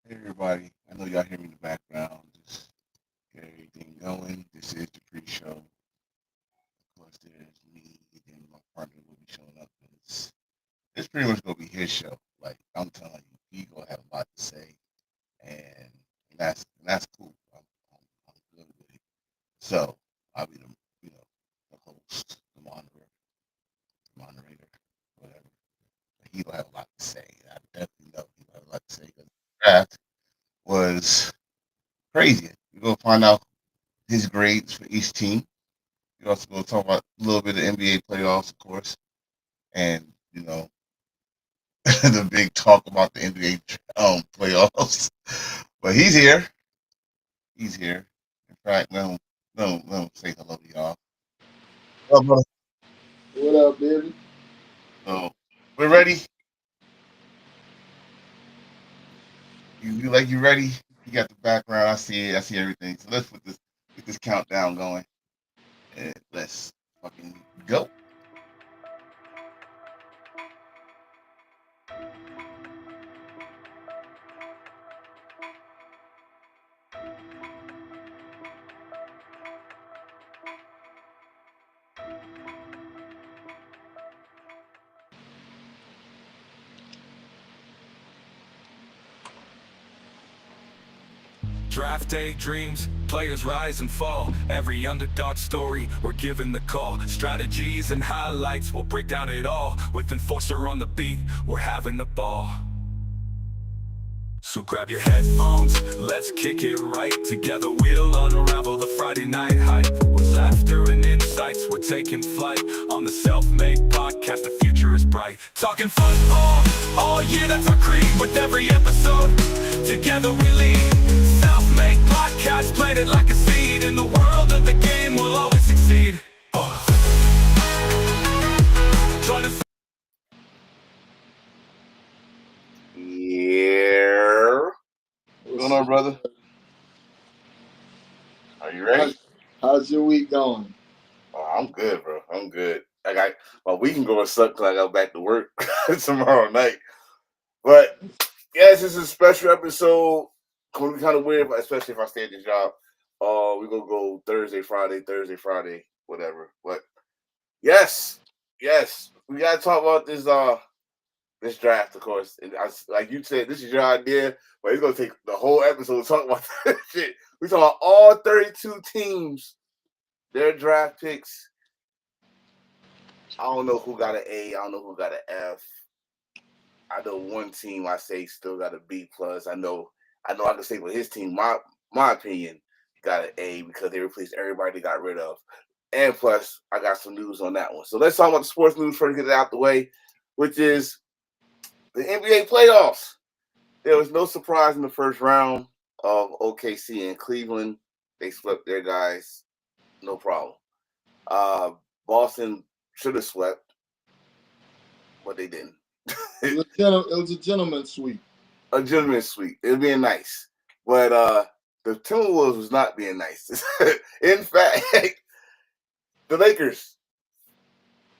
Hey everybody, I know y'all hear me in the background. Just get everything going. This is the pre-show. Of course, there's me and my partner will be showing up. It's pretty much gonna be his show. Like I'm telling you, he gonna have a lot to say, and that's cool. I'm good with it. So I'll be the host, the moderator, whatever. But he gonna have a lot to say. I definitely know he gonna have a lot to say because that was crazy. We're gonna find out his grades for each team. We're also going to talk about a little bit of NBA playoffs, of course, and the big talk about the NBA playoffs. But he's here. He's here. In fact, let him say hello to y'all. Oh, brother. What up, baby? So we're ready. You like you ready? You got the background. I see it. I see everything. So let's get this countdown going. And let's fucking go. Draft day dreams, players rise and fall. Every underdog story, we're given the call. Strategies and highlights, we'll break down it all. With Enforcer on the beat, we're having the ball. So grab your headphones, let's kick it right. Together we'll unravel the Friday night hype. With laughter and insights, we're taking flight. On the Self-Made Podcast, the future is bright. Talking football, all year that's our creed. With every episode, together we lead. Self-Made Podcast, planted like a seed. In the world of the game, we'll always succeed. Trying to Yeah. What's going What's on, brother? Are you ready? how's, how's your week going? Oh, I'm good, bro. I'm good. I got my weekend going suck because I go back to work tomorrow night. But yes, this is a special episode. Gonna be kind of weird, but especially if I stay at this job. We're gonna go Thursday, Friday, whatever. But yes, yes, we gotta talk about this draft, of course. And like you said, this is your idea, but it's gonna take the whole episode to talk about that shit. We talk about all 32 teams, their draft picks. I don't know who got an A. I don't know who got an F. I know one team I say still got a B plus. I can say with his team, my opinion, got an A because they replaced everybody they got rid of. And plus, I got some news on that one. So let's talk about the sports news first, get it out the way, which is the NBA playoffs. There was no surprise in the first round of OKC and Cleveland. They swept their guys, no problem. Uh, Boston should have swept, but they didn't. It was a gentleman's sweep. A gentleman's sweep. It being nice, but the Timberwolves was not being nice. In fact, the Lakers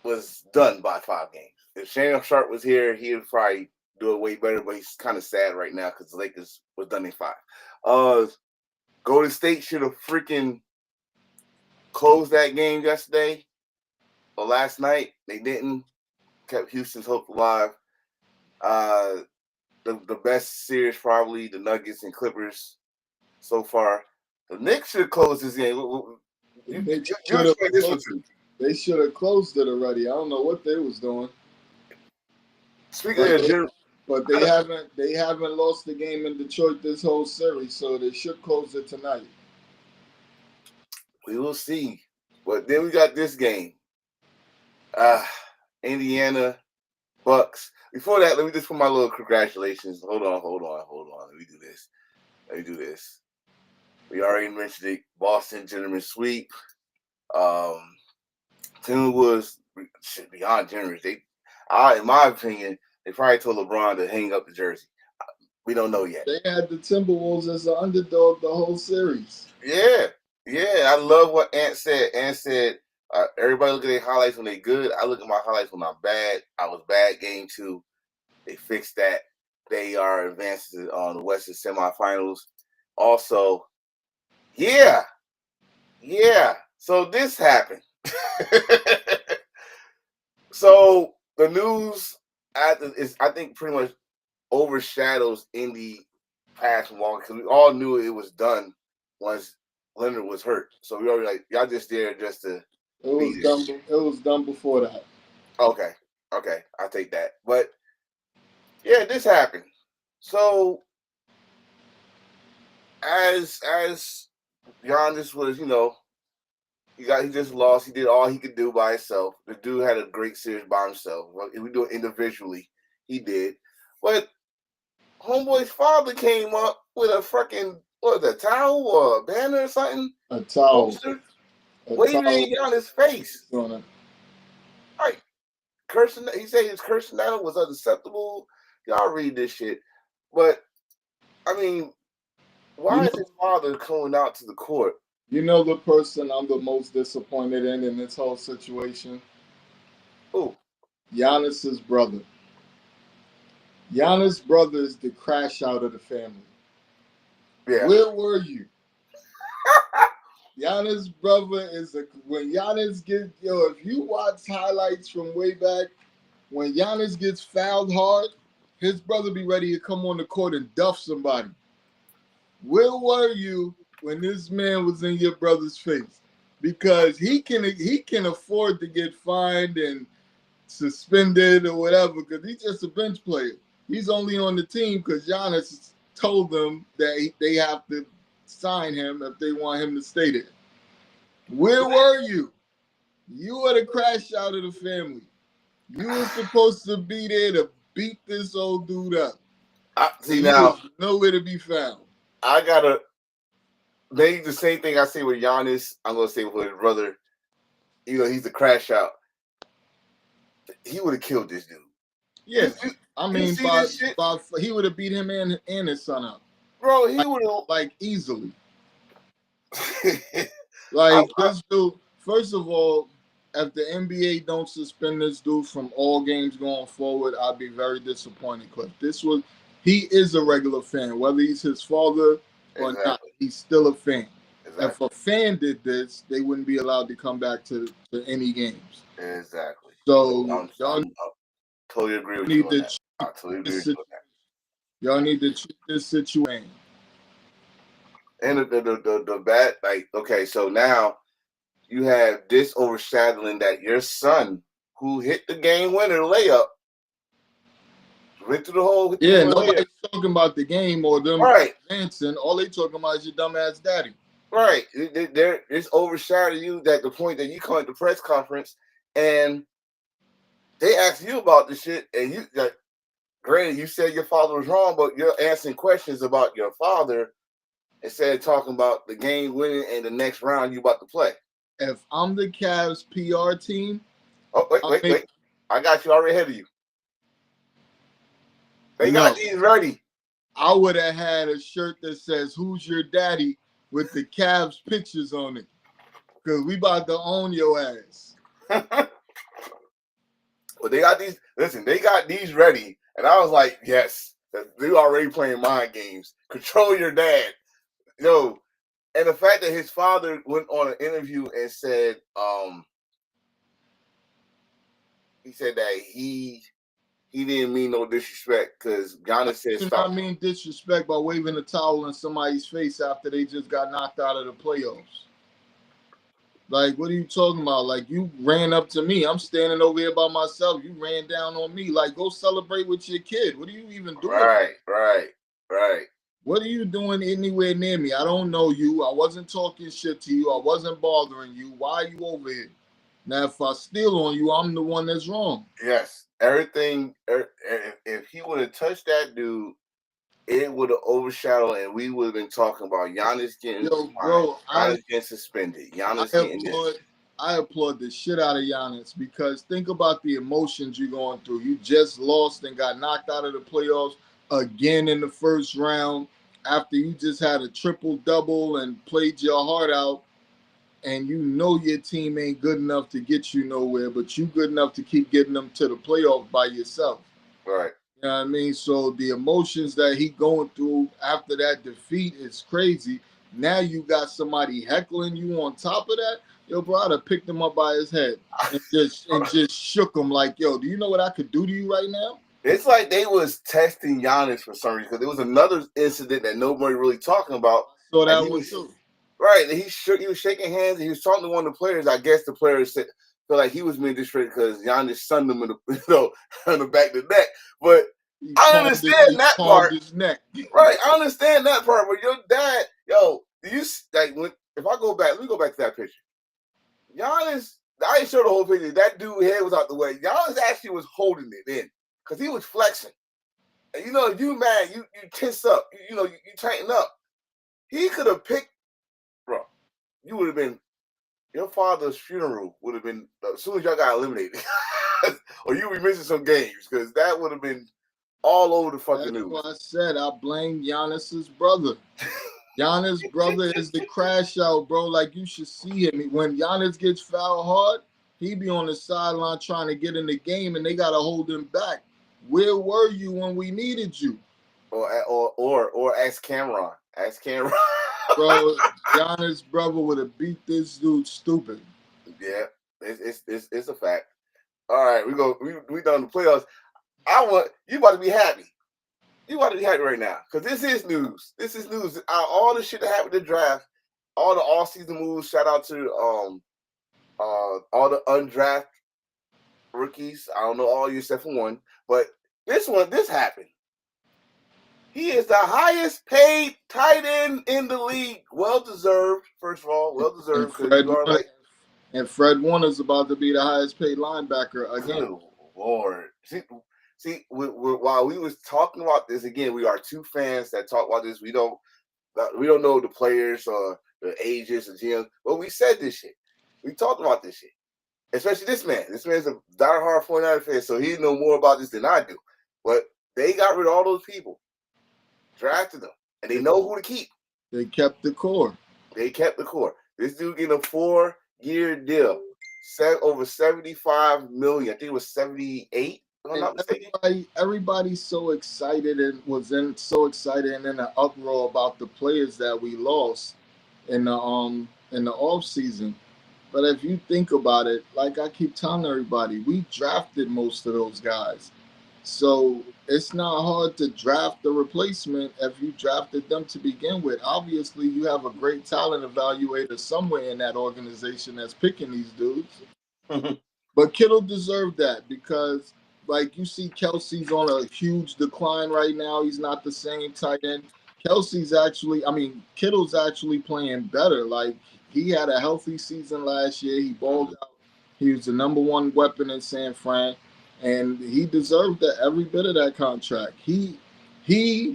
was done by 5 games. If Shannon Sharp was here, he would probably do it way better. But he's kind of sad right now because the Lakers was done in 5. Golden State should have freaking closed that game yesterday or last night. They didn't. Kept Houston's hope alive. Uh, the best series probably the Nuggets and Clippers so far. The Knicks should close this game. You explain this one to me. They should have closed it already. I don't know what they was doing, Speaking but of general, they haven't lost the game in Detroit this whole series, so they should close it tonight. we will see. But then we got this game. Uh, Indiana Bucks. Before that, let me just put my little congratulations. Hold on. Let me do this. We already mentioned it. Boston gentleman sweep. Um, Timberwolves beyond generous. In my opinion, they probably told LeBron to hang up the jersey. We don't know yet. They had the Timberwolves as an underdog the whole series. Yeah. I love what Ant said. Ant said, everybody look at their highlights when they good. I look at my highlights when I'm bad. I was bad game 2. They fixed that. they are advancing on the Western semifinals. Also, yeah. So this happened. So the news is, I think, pretty much overshadows Indy pass from Walker because we all knew it was done once Leonard was hurt. So we already like y'all just there just to. It was done before that. Okay, I'll take that. But yeah, this happened. So as Giannis was, he just lost. He did all he could do by himself. The dude had a great series by himself. Well, if we do it individually, he did. But homeboy's father came up with a freaking a towel or a banner or something. A towel. Poster, waving in Giannis' face. Right. Cursing. He said his cursing out was unacceptable. Y'all read this shit. But I mean, why is his father coming out to the court? You know the person I'm the most disappointed in this whole situation? Who? Giannis's brother. Giannis' brother is the crash out of the family. Yeah. Where were you? Giannis' brother when Giannis gets, if you watch highlights from way back, when Giannis gets fouled hard, his brother be ready to come on the court and duff somebody. Where were you when this man was in your brother's face? Because he can afford to get fined and suspended or whatever because he's just a bench player. He's only on the team because Giannis told them that they have to sign him if they want him to stay there. Where were you? You were the crash out of the family. You were supposed to be there to beat this old dude up. See now, nowhere to be found. I gotta maybe the same thing I say with Giannis. I'm gonna say with his brother. He's the crash out. He would have killed this dude. Yeah, I mean, he would have beat him and his son up. Bro, he would have easily. This dude. First of all, if the NBA don't suspend this dude from all games going forward, I'd be very disappointed because he is a regular fan. Whether he's his father or not, he's still a fan. Exactly. If a fan did this, they wouldn't be allowed to come back to any games. Exactly. So I totally agree with you on that. I totally agree with you on that. Y'all need to treat this situation. And the bad, okay, so now you have this overshadowing that your son, who hit the game winner layup, went through the whole. Yeah, nobody's talking about the game or them dancing. All they talking about is your dumbass daddy. Right. It's overshadowing you that the point that you come at the press conference and they ask you about this shit, and you granted you said your father was wrong, but you're answering questions about your father instead of talking about the game winning and the next round you about to play. If I'm the Cavs PR team, wait, I got you already ahead of you. They got these ready. I would have had a shirt that says "Who's your daddy?" with the Cavs pictures on it, because we about to own your ass. Well, they got these. Listen, they got these ready, and I was like, yes, they already playing mind games. Control your dad, And the fact that his father went on an interview and said, he said that he didn't mean no disrespect because Giannis said stop. I mean disrespect by waving a towel in somebody's face after they just got knocked out of the playoffs. Like, what are you talking about? Like, you ran up to me. I'm standing over here by myself. You ran down on me. Like, go celebrate with your kid. What are you even doing? Right. What are you doing anywhere near me? I don't know you. I wasn't talking shit to you. I wasn't bothering you. Why are you over here? Now, if I steal on you, I'm the one that's wrong. Yes. Everything. If he would have touched that dude, it would have overshadowed, and we would have been talking about Giannis getting getting suspended. I applaud the shit out of Giannis because think about the emotions you're going through. You just lost and got knocked out of the playoffs again in the first round after you just had a triple-double and played your heart out, and you know your team ain't good enough to get you nowhere, but you good enough to keep getting them to the playoff by yourself. Right. You You know what I mean? So the emotions that he going through after that defeat is crazy. Now you got somebody heckling you on top of that. Yo, bro, I'd have picked him up by his head and just shook him like, yo, do you know what I could do to you right now? It's like they was testing Giannis for some reason because there was another incident that nobody really talking about. So that he was too. Right, and he was shaking hands and he was talking to one of the players. I guess the players said feel like he was being disrespected because Giannis sunned him in the on the back of the neck. But I understand that part. His neck. Right, I understand that part. But your dad, yo, do you like if I go back? Let me go back to that picture. Giannis, I ain't sure the whole picture. That dude head was out the way. Giannis actually was holding it in because he was flexing. And you know, if you mad, you tense up. You tighten up. He could have picked, bro. You would have been. Your father's funeral would have been as soon as y'all got eliminated, or you be missing some games because that would have been all over the fucking news. That's why I said I blame Giannis's brother. Giannis' brother is the crash out, bro. Like you should see him. When Giannis gets fouled hard, he be on the sideline trying to get in the game, and they gotta hold him back. Where were you when we needed you? Or ask Cameron. Ask Cameron. Bro, Giannis' brother would have beat this dude stupid. Yeah, it's a fact. All right, we done the playoffs. You about to be happy. You about to be happy right now because this is news. This is news. All the shit that happened in the draft, all the off-season moves. Shout out to all the undrafted rookies. I don't know all you except for one, but this happened. He is the highest paid tight end in the league. Well deserved, first of all. Well deserved. And Fred Warner's about to be the highest paid linebacker again. Good Lord. See, while we was talking about this again, we are two fans that talk about this. We don't know the players or the ages and GMs, but we said this shit. We talked about this shit. Especially this man. This man's a diehard 49er fan, so he know more about this than I do. But they got rid of all those people. Drafted them, and they know who to keep. They kept the core. This dude getting a 4-year deal, over $75 million. I think it was 78. If I'm not mistaken. Everybody's so excited and so excited and in an uproar about the players that we lost in the off season. But if you think about it, like I keep telling everybody, we drafted most of those guys. So it's not hard to draft a replacement if you drafted them to begin with. Obviously, you have a great talent evaluator somewhere in that organization that's picking these dudes. But Kittle deserved that because, like, you see Kelsey's on a huge decline right now. He's not the same tight end. Kittle's actually playing better. Like, he had a healthy season last year. He balled out. He was the number one weapon in San Fran. And he deserved every bit of that contract. He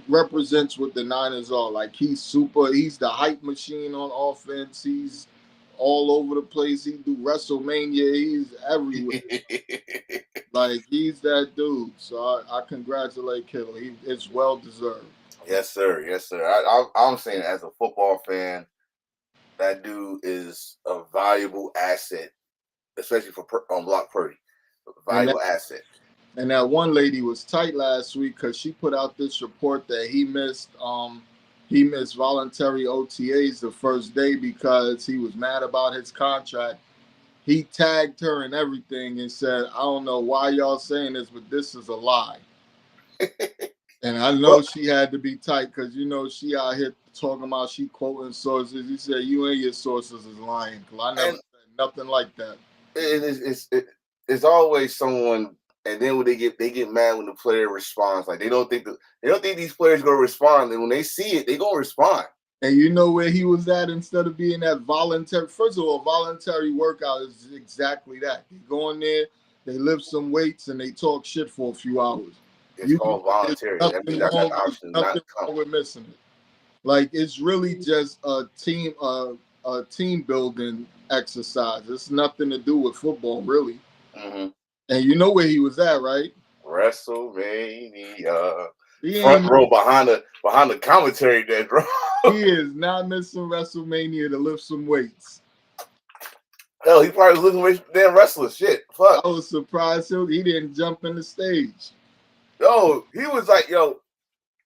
represents what the Niners are. Like he's the hype machine on offense. He's all over the place. He do WrestleMania. He's everywhere. Like he's that dude. So I congratulate Kittle. It's well deserved. Yes, sir. I'm saying as a football fan, that dude is a valuable asset, especially for Brock Purdy. Valuable asset. And that one lady was tight last week because she put out this report that he missed voluntary OTAs the first day because he was mad about his contract. He tagged her and everything and said, I don't know why y'all saying this, but this is a lie. And I know she had to be tight because, she out here talking about she quoting sources. He said, you and your sources is lying. I never said nothing like that. It's always someone, and then when they get mad when the player responds. Like they don't think these players gonna respond, and when they see it, they gonna respond. And you know where he was at instead of being that voluntary. First of all, voluntary workout is exactly that. You go in there, they lift some weights, and they talk shit for a few hours. It's called voluntary. Nothing wrong with missing it. Like it's really just a team building exercise. It's nothing to do with football, really. Mm-hmm. And you know where he was at, right? WrestleMania. Front row behind the commentary there, bro. He is not missing WrestleMania to lift some weights. Hell, he probably was looking at damn wrestlers. Shit. Fuck. I was surprised he didn't jump in the stage. Yo, he was like, yo,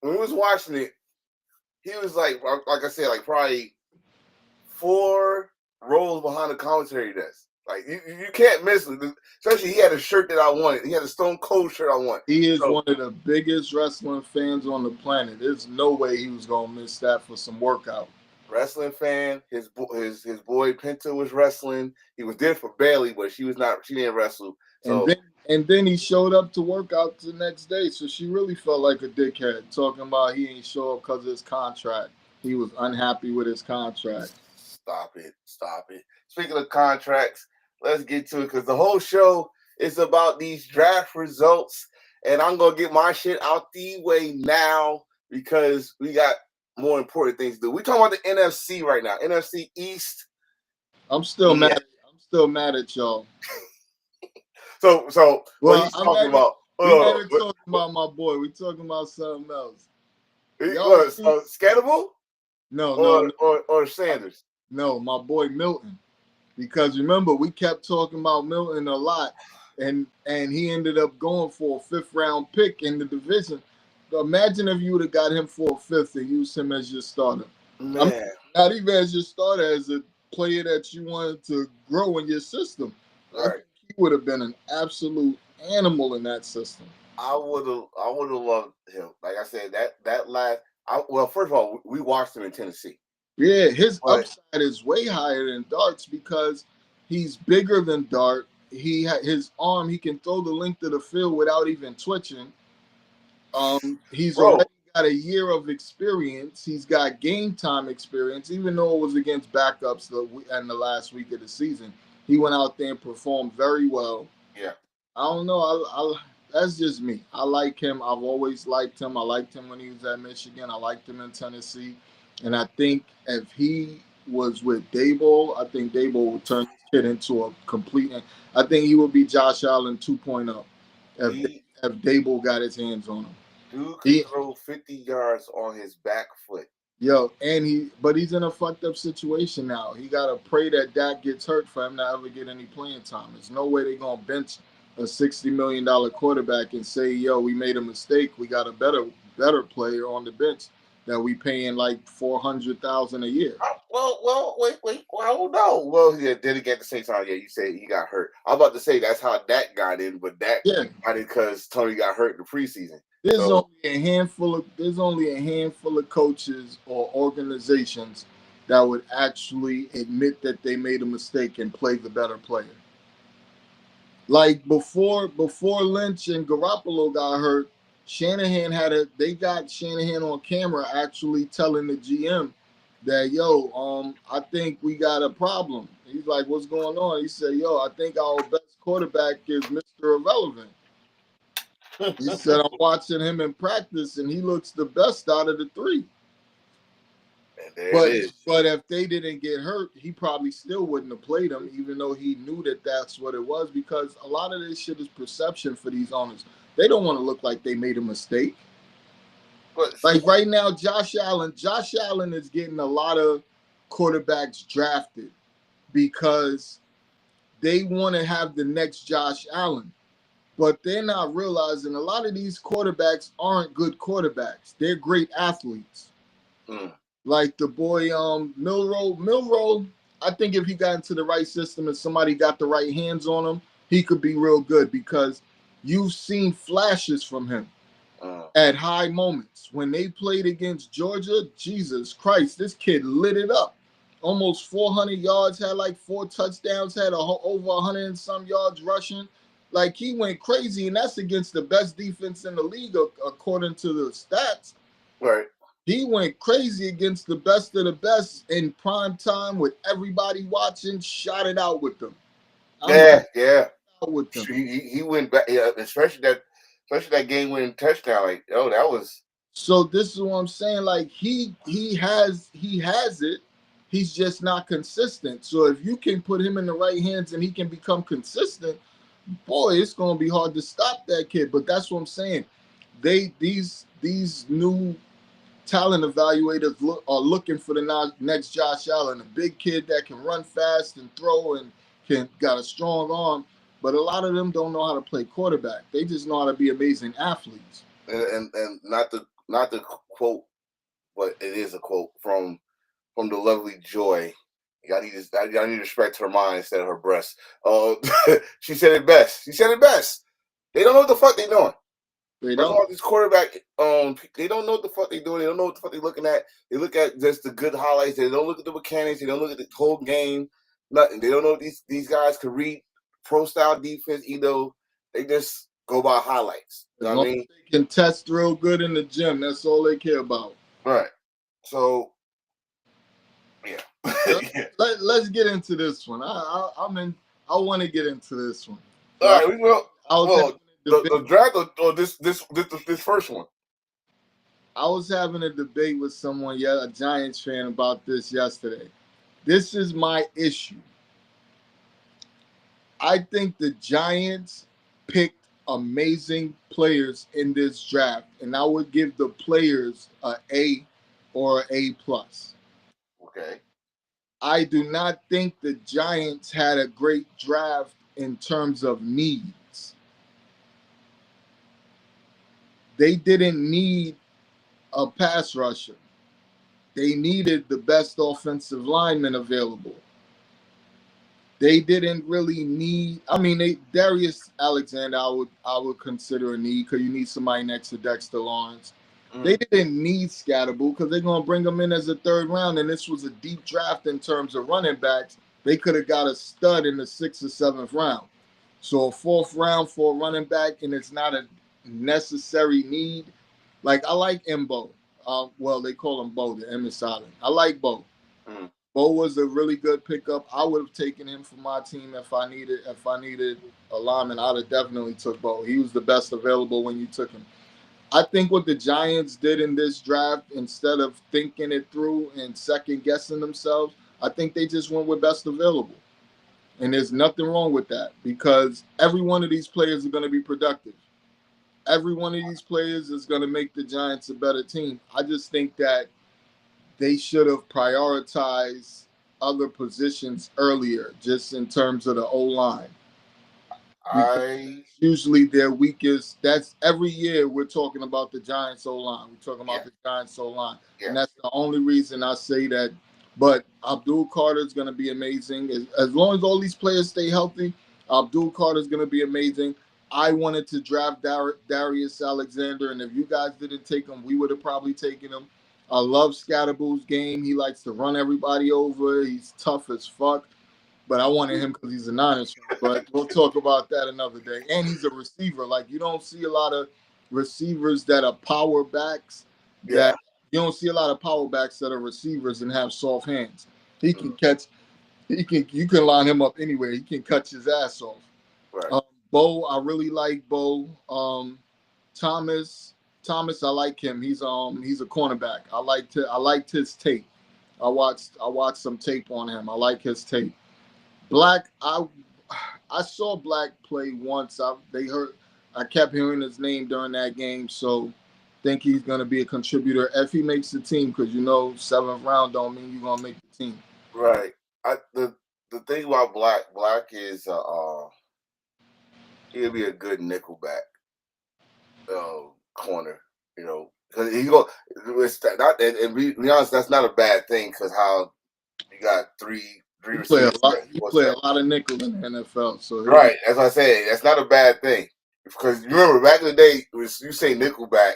when we was watching it, he was like I said, like probably 4 rows behind the commentary desk. Like you can't miss him. Especially he had a shirt that I wanted. He had a Stone Cold shirt I wanted. He is So, one of the biggest wrestling fans on the planet. There's no way he was gonna miss that for some workout. wrestling fan. His boy Penta was wrestling. He was there for Bailey, but she was not. She didn't wrestle. So And then he showed up to work out the next day. So she really felt like a dickhead, talking about he ain't show up because of his contract. He was unhappy with his contract. Stop it. Speaking of contracts, let's get to it because the whole show is about these draft results, and I'm gonna get my shit out the way now because we got more important things to do. We're talking about the NFC right now, NFC East. I'm still mad. I'm still mad at y'all. So what he's talking about? We're not even talking about my boy. We're talking about something else. Scannable? No, or Sanders? No, my boy Milton. Because remember, we kept talking about Milton a lot, and he ended up going for a 5th round pick in the division. So imagine if you would have got him for a 5th and used him as your starter. Man. Not even as your starter, as a player that you wanted to grow in your system. Right. He would have been an absolute animal in that system. I would have loved him. Like I said, that last. Well, first of all, we watched him in Tennessee. Yeah, his upside is way higher than Dart's because he's bigger than Dart. His arm, he can throw the length of the field without even twitching. He's already got a year of experience. He's got game time experience, even though it was against backups in the last week of the season. He went out there and performed very well. Yeah. I don't know. That's just me. I like him. I've always liked him. I liked him when he was at Michigan. I liked him in Tennessee. And I think if he was with Daboll, I think Daboll would turn this kid into a complete. I think he would be Josh Allen 2.0 if Daboll got his hands on him. Dude could throw 50 yards on his back foot. Yo, but he's in a fucked up situation now. He gotta pray that Dak gets hurt for him to ever get any playing time. There's no way they're gonna bench a $60 million quarterback and say, yo, we made a mistake. We got a better player on the bench that we paying like $400,000 a year. Well, wait. I don't know. Well, yeah, then again, at the same time, yeah, you said he got hurt. I'm about to say that's how Dak got in, but Dak got in because Tony got hurt in the preseason. There's only a handful of coaches or organizations that would actually admit that they made a mistake and play the better player. Like before Lynch and Garoppolo got hurt, they got Shanahan on camera actually telling the GM that, yo, I think we got a problem. He's like, what's going on? He said, yo, I think our best quarterback is Mr. Irrelevant. He said, I'm watching him in practice, and he looks the best out of the 3. But if they didn't get hurt, he probably still wouldn't have played him, even though he knew that that's what it was, because a lot of this shit is perception for these owners. They don't want to look like they made a mistake. Like right now, Josh Allen is getting a lot of quarterbacks drafted because they want to have the next Josh Allen. But they're not realizing a lot of these quarterbacks aren't good quarterbacks. They're great athletes. Like the boy Milroe, I think if he got into the right system and somebody got the right hands on him, he could be real good because you've seen flashes from him at high moments. When they played against Georgia, Jesus Christ, this kid lit it up. Almost 400 yards, had like 4 touchdowns, had over 100 and some yards rushing. Like, he went crazy, and that's against the best defense in the league, according to the stats. Right. He went crazy against the best of the best in prime time with everybody watching, shot it out with them. Yeah. With them. He went back, especially that game-winning touchdown. Like, that was. So this is what I'm saying. Like, he has it. He's just not consistent. So if you can put him in the right hands and he can become consistent, boy, it's gonna be hard to stop that kid. But that's what I'm saying. These new talent evaluators are looking for the next Josh Allen, a big kid that can run fast and throw and got a strong arm. But a lot of them don't know how to play quarterback. They just know how to be amazing athletes. and not the quote, but it is a quote from the lovely Joy. Y'all need to respect her mind instead of her breasts. She said it best. They don't know what the fuck they doing. They First of don't. all, this quarterback, they don't know what the fuck they doing. They don't know what the fuck they looking at. They look at just the good highlights. They don't look at the mechanics. They don't look at the whole game. Nothing. They don't know these guys can read pro style defense. They just go by highlights. You As know what I long as mean? they can test real good in the gym, that's all they care about. Right. So, yeah. Yeah. Let's get into this one. I want to get into this one. So All right, we will. I was Well, having a debate. the draft or this first one. I was having a debate with someone, a Giants fan, about this yesterday. This is my issue. I think the Giants picked amazing players in this draft, and I would give the players an A or an A plus. Okay. I do not think the Giants had a great draft in terms of needs. They didn't need a pass rusher. They needed the best offensive lineman available. They didn't really need. I mean, Darius Alexander, I would consider a need because you need somebody next to Dexter Lawrence. They didn't need Scatterbull because they're gonna bring him in as a third round, and this was a deep draft in terms of running backs. They could have got a stud in the 6th or 7th round. So a 4th round for a running back, and it's not a necessary need. Like, I like Mbo. Well, they call him Bo, the Emmett Silent. I like Bo. Bo was a really good pickup. I would have taken him for my team if I needed a lineman. I'd have definitely took Bo. He was the best available when you took him. I think what the Giants did in this draft, instead of thinking it through and second guessing themselves, I think they just went with best available. And there's nothing wrong with that because every one of these players are going to be productive. Every one of these players is going to make the Giants a better team. I just think that they should have prioritized other positions earlier, just in terms of the O-line. Usually their weakest. That's every year we're talking about the Giants O-line. We're talking about the Giants O-line. Yeah. And that's the only reason I say that. But Abdul Carter is going to be amazing. As long as all these players stay healthy, Abdul Carter is going to be amazing. I wanted to draft Darius Alexander, and if you guys didn't take him, we would have probably taken him. I love Scatterbull's game. He likes to run everybody over. He's tough as fuck. But I wanted him because he's a Niners fan. But we'll talk about that another day. And he's a receiver. Like, you don't see a lot of receivers that are power backs. You don't see a lot of power backs that are receivers and have soft hands. He can catch. You can line him up anywhere. He can cut his ass off. Right. Bo, I really like Bo. Thomas, I like him. He's a cornerback. I liked his tape. I watched some tape on him. I like his tape. Black, I saw Black play once. I kept hearing his name during that game, so think he's gonna be a contributor if he makes the team. Because 7th round don't mean you're gonna make the team. Right. The thing about Black is he'll be a good nickelback corner. Because he go. And be honest, that's not a bad thing. Because how you got three. You play a lot of nickel in the NFL, so right. As I said, that's not a bad thing. Because you remember back in the day, when you say nickelback,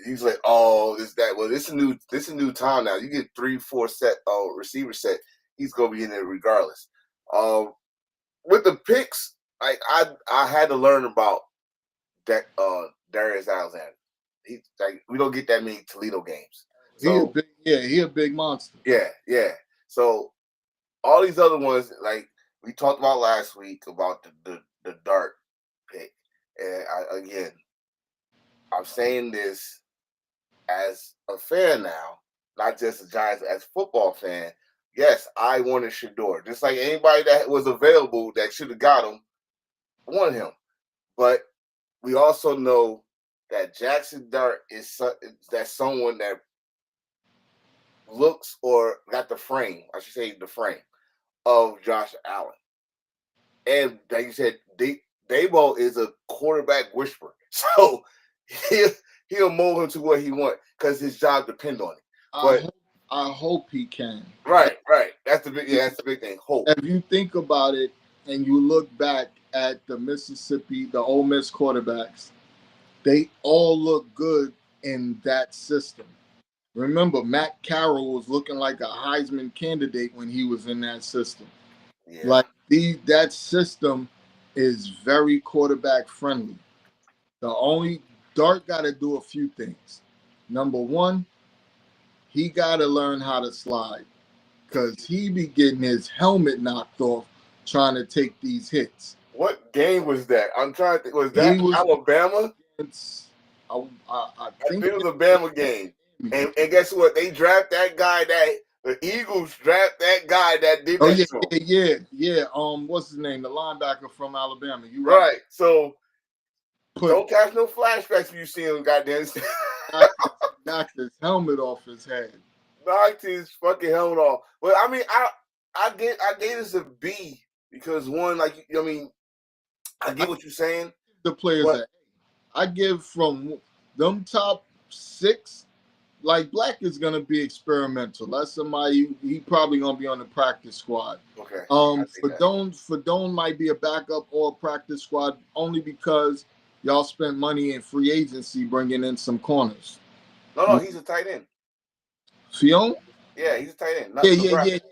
he's like, "Oh, this that." Well, this is a new time now. You get 3-4 set receiver set. He's gonna be in there regardless. With the picks, like I had to learn about that Darius Alexander. We don't get that many Toledo games. So, he a big monster. Yeah. So all these other ones, like we talked about last week about the Dart pick, and I'm saying this as a fan now, not just a Giants, as a football fan. Yes, I wanted Shedeur. Just like anybody that was available that should have got him, wanted him. But we also know that Jackson Dart is someone that looks or got the frame, I should say the frame, of Josh Allen. And like you said, Dabo is a quarterback whisperer. So he'll mold him to what he wants because his job depends on it. I hope he can. Right. That's the big thing. Hope. If you think about it and you look back at the Ole Miss quarterbacks, they all look good in that system. Remember, Matt Carroll was looking like a Heisman candidate when he was in that system. Yeah. Like that system is very quarterback friendly. Dart got to do a few things. Number one, he got to learn how to slide because he be getting his helmet knocked off trying to take these hits. What game was that? I'm trying to think. Was that Alabama? I think it was a Bama game. And guess what? They draft that guy the Eagles draft that guy that did that. Yeah. What's his name? The linebacker from Alabama. You right. So don't catch no flashbacks when you see him, goddamn. Knocked his helmet off his head. Knocked his fucking helmet off. But I mean, I gave this a B because one, like, I mean, I get what you're saying. The players I give from them top 6. Like, Black is gonna be experimental. That's somebody he probably gonna be on the practice squad. Okay. Fedone might be a backup or a practice squad only because y'all spent money in free agency bringing in some corners. No, he's a tight end. Fionn? Yeah, he's a tight end.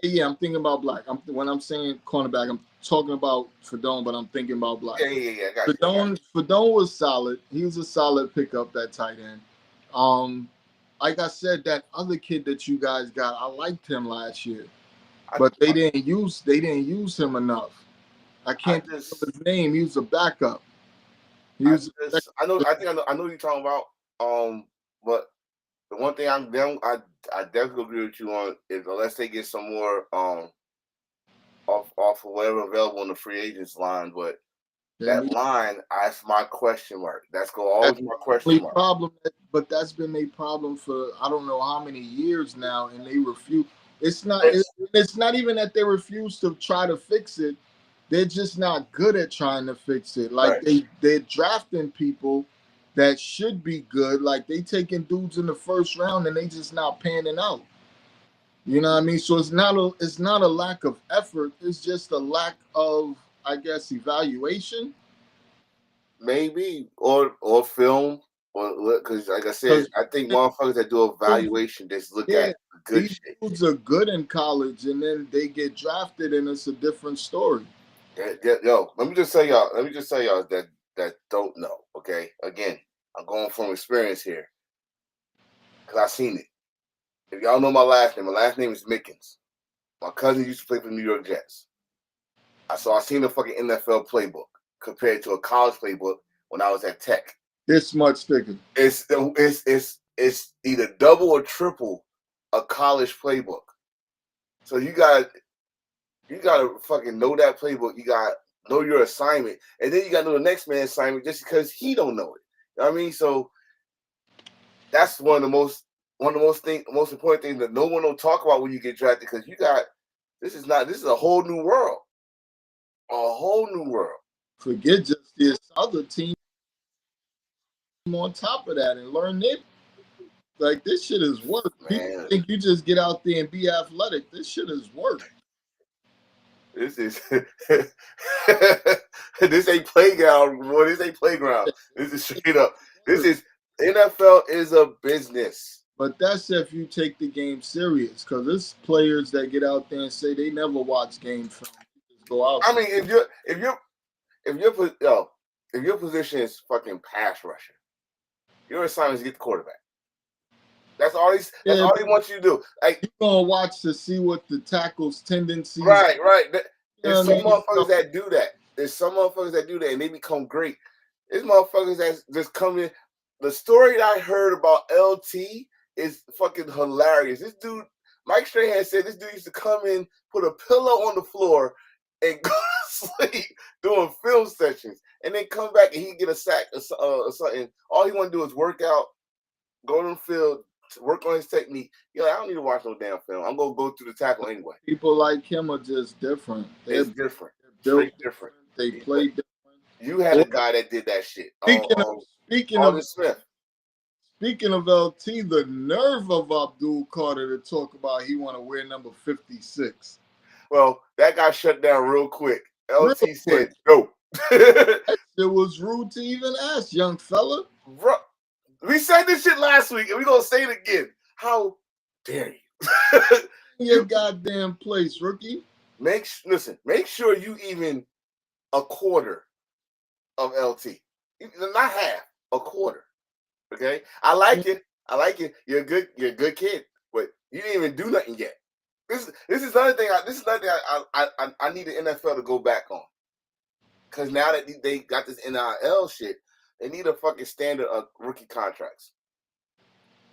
Yeah. I'm thinking about Black. When I'm saying cornerback, I'm talking about Fedone, but I'm thinking about Black. Yeah. Fedone was solid. He was a solid pickup, that tight end. Like I said, that other kid that you guys got, I liked him last year, but they didn't use him enough. I can't think of his name. He was a backup. I know what you're talking about. But the one thing I definitely agree with you on is unless they get some more off of whatever available in the free agents line, but that line, that's my question mark. That's always my question mark. But that's been a problem for I don't know how many years now, and they refuse. It's not even that they refuse to try to fix it. They're just not good at trying to fix it. Like they're drafting people that should be good. Like they taking dudes in the first round and they just not panning out. You know what I mean? So it's not a lack of effort. It's just a lack of, I guess, evaluation. Maybe or film. Because, like I said, I think motherfuckers that do evaluation just look at good these shit. Dudes are good in college, and then they get drafted, and it's a different story. Yo, let me just say y'all that don't know. Okay, again, I'm going from experience here because I've seen it. If y'all know my last name is Mickens. My cousin used to play for the New York Jets. I seen the fucking NFL playbook compared to a college playbook when I was at Tech. It's much thicker. It's either double or triple a college playbook. So you gotta fucking know that playbook. You gotta know your assignment, and then you gotta know the next man's assignment just because he don't know it. You know what I mean? So that's one of the most important things that no one will talk about when you get drafted, because this is a whole new world. A whole new world. Forget just this other team on top of that and learn it. Like, this shit is work. People think you just get out there and be athletic. This shit is work. This ain't playground, boy. This ain't playground. This is straight up. NFL is a business. But that's if you take the game serious, because there's players that get out there and say they never watch game film. Just go out. I mean, if your position is fucking pass rusher, your assignment is to get the quarterback. That's all he wants you to do. Like, you're gonna watch to see what the tackle's tendencies. Right. There's some motherfuckers that do that. There's some motherfuckers that do that and they become great. There's motherfuckers that just come in. The story that I heard about LT is fucking hilarious. This dude, Mike Strahan said this dude used to come in, put a pillow on the floor, and go to sleep doing film sessions, and then come back and he get a sack or something. All he want to do is work out, go to the field, work on his technique. You're like, I don't need to watch no damn film. I'm gonna go through the tackle anyway. People like him are just different. It's different. Straight different. They play different. You had a guy that did that shit. Speaking of Smith. Speaking of LT, the nerve of Abdul Carter to talk about he want to wear number 56. Well, that got shut down real quick. Real LT quick. said no. It was rude to even ask, young fella. Bro, we said this shit last week, and we gonna say it again. How dare you? In your goddamn place, rookie. Make sure you even a quarter of LT, not half, a quarter. Okay, I like it. You're a good kid, but you didn't even do nothing yet. This is another thing. I need the NFL to go back on, because now that they got this NIL shit, they need a fucking standard of rookie contracts.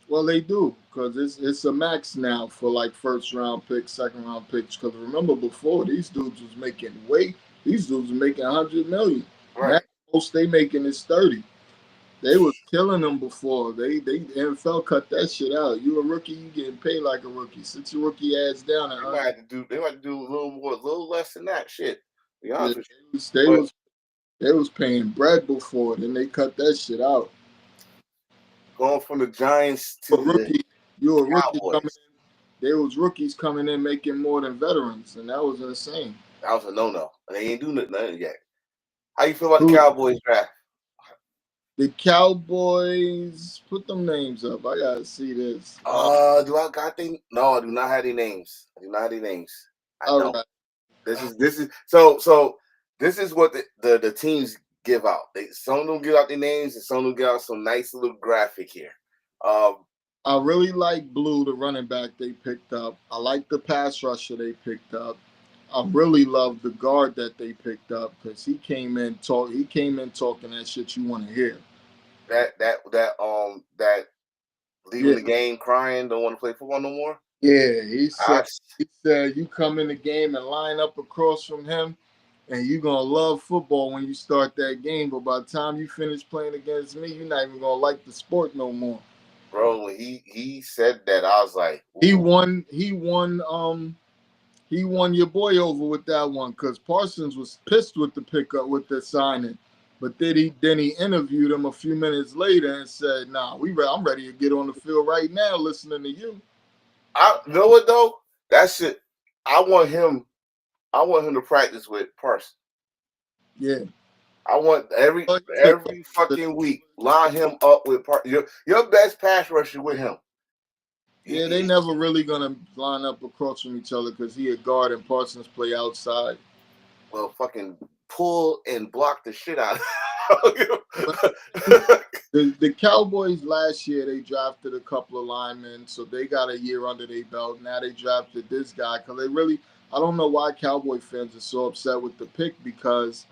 Well, they do, because it's a max now for like first round picks, second round picks. Because remember before, these dudes was making $100 million. Right. Now most they making is 30. They was killing them before. They NFL cut that shit out. You a rookie, you getting paid like a rookie. Sit your rookie ass down. They might have to do a little less than that shit. To be honest with you. They was paying bread before, then they cut that shit out. Going from the Giants to rookie, you a rookie Cowboys. coming in. There was rookies coming in making more than veterans, and that was insane. That was a no. They ain't doing nothing yet. How you feel about the Cowboys draft? The Cowboys, put them names up. I gotta see this. Do I got them? No, I do not have any names. I don't. Right. This is so. This is what the teams give out. Some of them give out their names, and some of them give out some nice little graphic here. I really like Blue, the running back they picked up. I like the pass rusher they picked up. I really love the guard that they picked up because he came in talking that shit you want to hear. That leaving the game crying, don't want to play football no more. Yeah, he said you come in the game and line up across from him, and you're gonna love football when you start that game. But by the time you finish playing against me, you're not even gonna like the sport no more. Bro, when he said that, I was like, ooh. He won your boy over with that one because Parsons was pissed with the pickup with the signing, but then he interviewed him a few minutes later and said, "Nah, I'm ready to get on the field right now, listening to you." You know what though? That shit. I want him to practice with Parsons. Yeah. I want every fucking week line him up with Parsons. Your best pass rusher with him. Yeah, they never really gonna line up across from each other because he a guard and Parsons play outside. Well, fucking pull and block the shit out. The Cowboys last year they drafted a couple of linemen, so they got a year under their belt. Now they drafted this guy because I don't know why Cowboy fans are so upset with the pick because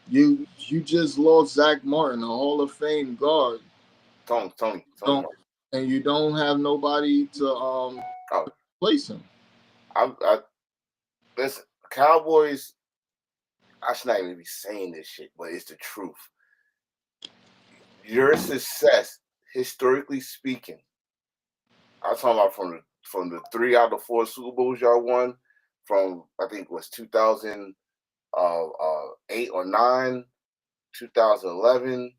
you just lost Zach Martin, a Hall of Fame guard. Tony. And you don't have nobody to replace him. Listen, Cowboys. I should not even be saying this shit, but it's the truth. Your success, historically speaking, I'm talking about from the 3 out of 4 Super Bowls y'all won, from I think it was 2008 or 9, 2011.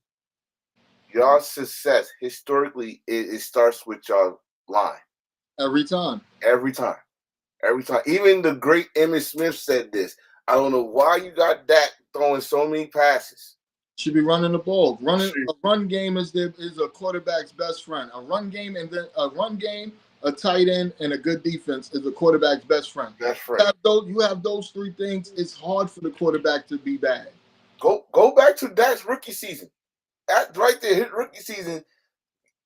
Your success historically it starts with your line. Every time. Even the great Emmitt Smith said this. I don't know why you got Dak throwing so many passes. Should be running the ball. A run game is a quarterback's best friend. A run game, a tight end, and a good defense is a quarterback's best friend. You have those 3 things. It's hard for the quarterback to be bad. Go back to Dak's rookie season. That right there, his rookie season,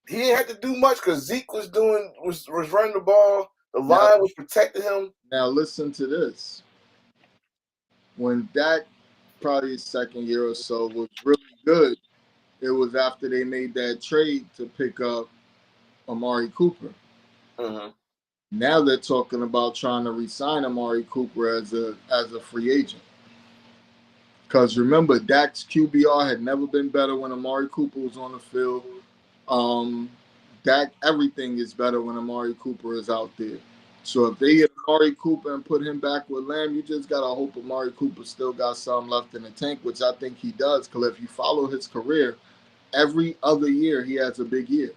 he didn't have to do much because Zeke was running the ball. The line was protecting him. Now listen to this. When Dak, probably his second year or so, was really good, it was after they made that trade to pick up Amari Cooper. Mm-hmm. Now they're talking about trying to re-sign Amari Cooper as a free agent. Because remember, Dak's QBR had never been better when Amari Cooper was on the field. Dak, everything is better when Amari Cooper is out there. So if they get Amari Cooper and put him back with Lamb, you just got to hope Amari Cooper still got some left in the tank, which I think he does. Because if you follow his career, every other year he has a big year.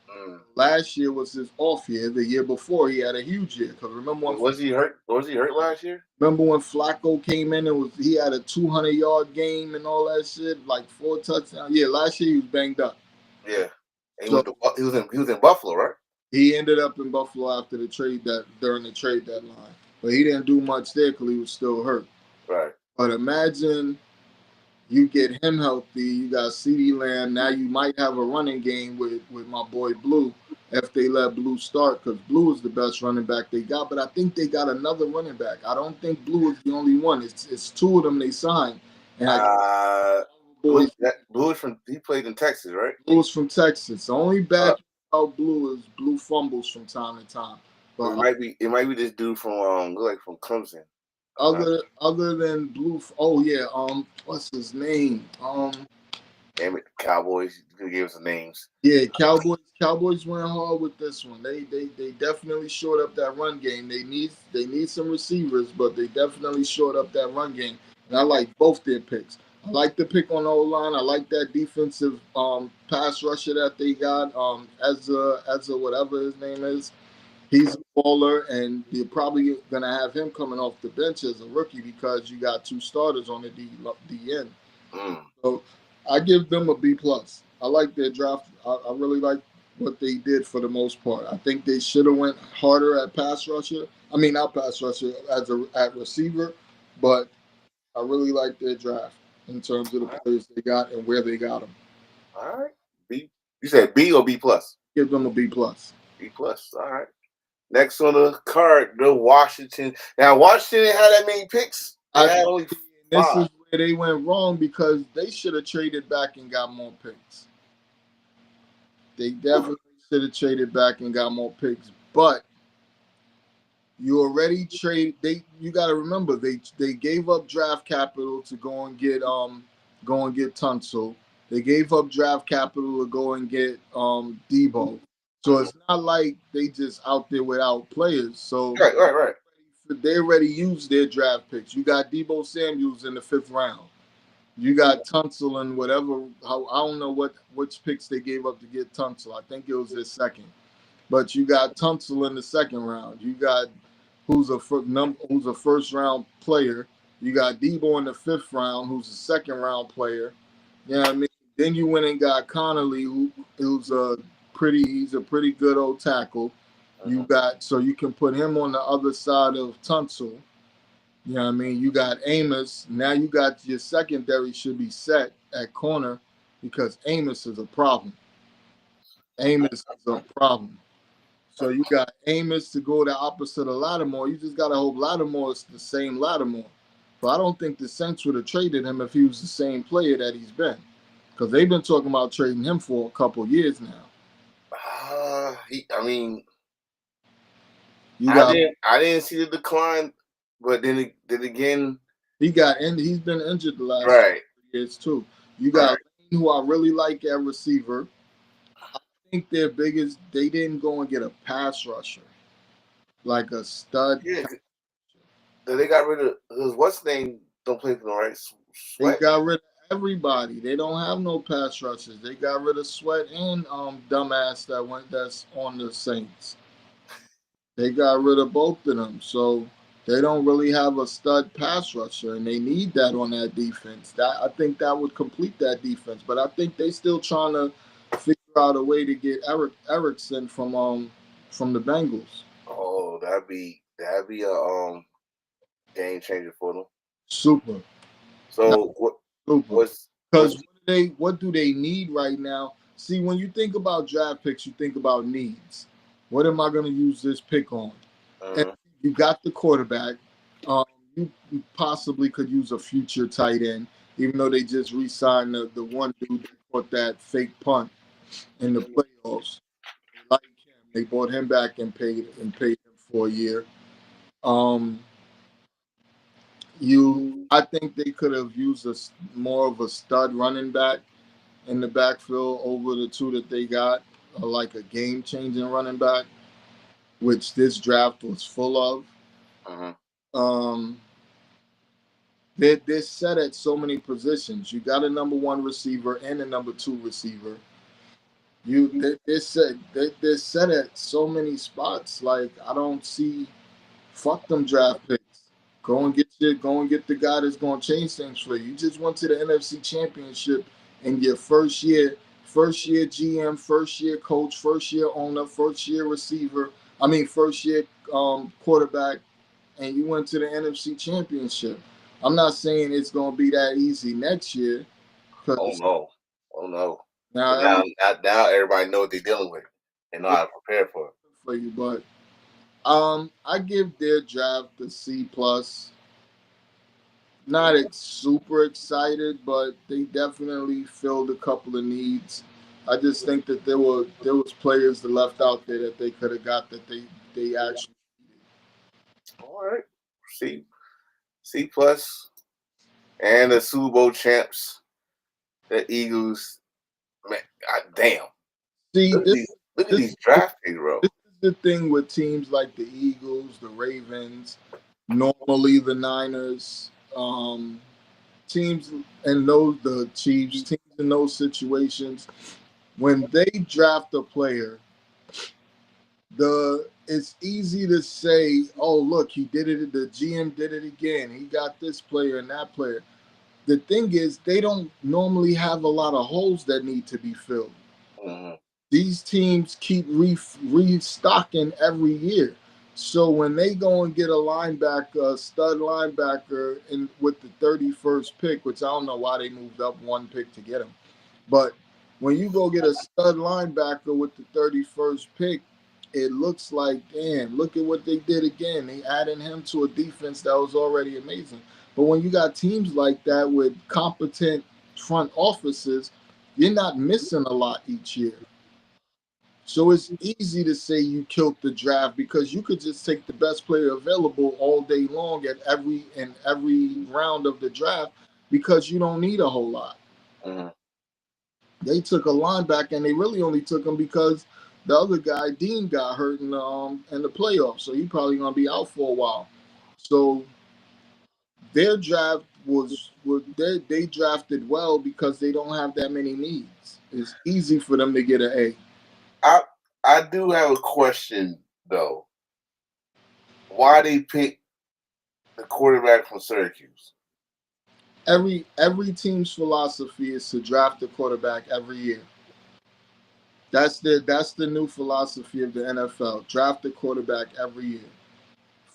Mm. Last year was his off year. The year before, he had a huge year. Because Was he hurt? Was he hurt last year? remember when Flacco came in and he had a 200-yard game and all that shit, like 4 touchdowns. Yeah, last year he was banged up. Yeah. And So he was in Buffalo, right? he ended up in Buffalo after the trade during the trade deadline, but he didn't do much there because he was still hurt. Right. But imagine you get him healthy. You got CeeDee Lamb. Now you might have a running game with my boy Blue if they let Blue start, because Blue is the best running back they got. But I think they got another running back. I don't think Blue is the only one. It's 2 of them they signed. And Blue is he played in Texas, right? Blue's from Texas. The only bad thing about Blue is Blue fumbles from time to time. But it might be this dude from from Clemson. Other than Blue, oh yeah, what's his name? Damn it, Cowboys! You could give us the names. Yeah, Cowboys went hard with this one. They definitely shored up that run game. They need some receivers, but they definitely shored up that run game. And I like both their picks. I like the pick on the O-line. I like that defensive pass rusher that they got. Ezra, whatever his name is. He's a baller, and you're probably gonna have him coming off the bench as a rookie because you got 2 starters on the D end. So I give them a B plus. I like their draft. I really like what they did for the most part. I think they should have went harder at pass rusher. I mean, not pass rusher at receiver, but I really like their draft in terms of the players they got and where they got them. All right, B. You said B or B plus? Give them a B plus. B plus. All right. Next on the card, the Washington. Now Washington didn't have that many picks. They had only 5. This is where they went wrong because they should have traded back and got more picks. They definitely should have traded back and got more picks. But you already trade. You got to remember they gave up draft capital to go and get Tunsil. They gave up draft capital to go and get Debo. So it's not like they just out there without players. So right. They already used their draft picks. You got Debo Samuels in the 5th round. You got Tunsil and whatever. I don't know which picks they gave up to get Tunsil. I think it was their 2nd. But you got Tunsil in the 2nd round. You got who's a 1st round player. You got Debo in the 5th round, who's a 2nd round player. You know what I mean? Then you went and got Connolly, who's he's a pretty good old tackle. You got, so you can put him on the other side of Tunsil. You know what I mean? You got Amos. Now you got your secondary should be set at corner because Amos is a problem. So you got Amos to go the opposite of Lattimore. You just got to hope Lattimore is the same Lattimore. But I don't think the Saints would have traded him if he was the same player that he's been. Because they've been talking about trading him for a couple years now. I didn't see the decline, but then again, he's been injured the last years too. You got Lane, who I really like at receiver. I think their biggest, they didn't go and get a pass rusher like a stud. Yeah, they got rid of what's name. Don't play for them, right? Sweat. They got rid of everybody. They don't have no pass rushers. They got rid of Sweat and dumbass that's on the Saints. They got rid of both of them, so they don't really have a stud pass rusher, and they need that on that defense. I think that would complete that defense, but I think they still trying to figure out a way to get Erickson from the Bengals. Oh, that'd be a game changer for them. Super. So what do they need right now? See, when you think about draft picks, you think about needs. What am I going to use this pick on? And you got the quarterback. You possibly could use a future tight end, even though they just re-signed the one dude that caught that fake punt in the playoffs. Like him, they brought him back and paid him for a year. I think they could have used more of a stud running back in the backfield over the 2 that they got. Like a game-changing running back, which this draft was full of. They're set at so many positions. You got a number 1 receiver and a number 2 receiver. They're set at so many spots. Like I don't see. Fuck them draft picks. Go and get the guy that's gonna change things for you. You just went to the NFC Championship in your first year GM, first year coach, first year owner, first year receiver. I mean, first year quarterback, and you went to the NFC Championship. I'm not saying it's gonna be that easy next year, Oh because no, oh no. now But now everybody know what they're dealing with and know how to prepare for it. for you, but I give their draft a C plus. Not super excited, but they definitely filled a couple of needs. I just think that there was players that left out there that they could have got that they actually All right, C plus, and the Super Bowl champs, the Eagles. Man, God damn! see. Look at This these draft picks, bro. this is the thing with teams like the Eagles, the Ravens, normally the Niners, teams and those the Chiefs, teams in those situations when they draft a player. It's easy to say, oh look, he did it. The GM did it again. He got this player and that player. The thing is, they don't normally have a lot of holes that need to be filled. Mm-hmm. These teams keep restocking every year. So when they go and get a linebacker, a stud linebacker, in with the 31st pick, which I don't know why they moved up one pick to get him, but when you go get a stud linebacker with the 31st pick, it looks like, damn, look at what they did again. They added him to a defense that was already amazing. But when you got teams like that with competent front offices, you're not missing a lot each year. So it's easy to say you killed the draft because you could just take the best player available all day long at every round of the draft because you don't need a whole lot. Mm-hmm. They took a linebacker and they really only took him because the other guy, Dean, got hurt in the playoffs. So he probably gonna be out for a while. So their draft they drafted well because they don't have that many needs. It's easy for them to get an A. I do have a question though. Why they pick the quarterback from Syracuse? Every team's philosophy is to draft a quarterback every year. That's the new philosophy of the NFL. Draft a quarterback every year.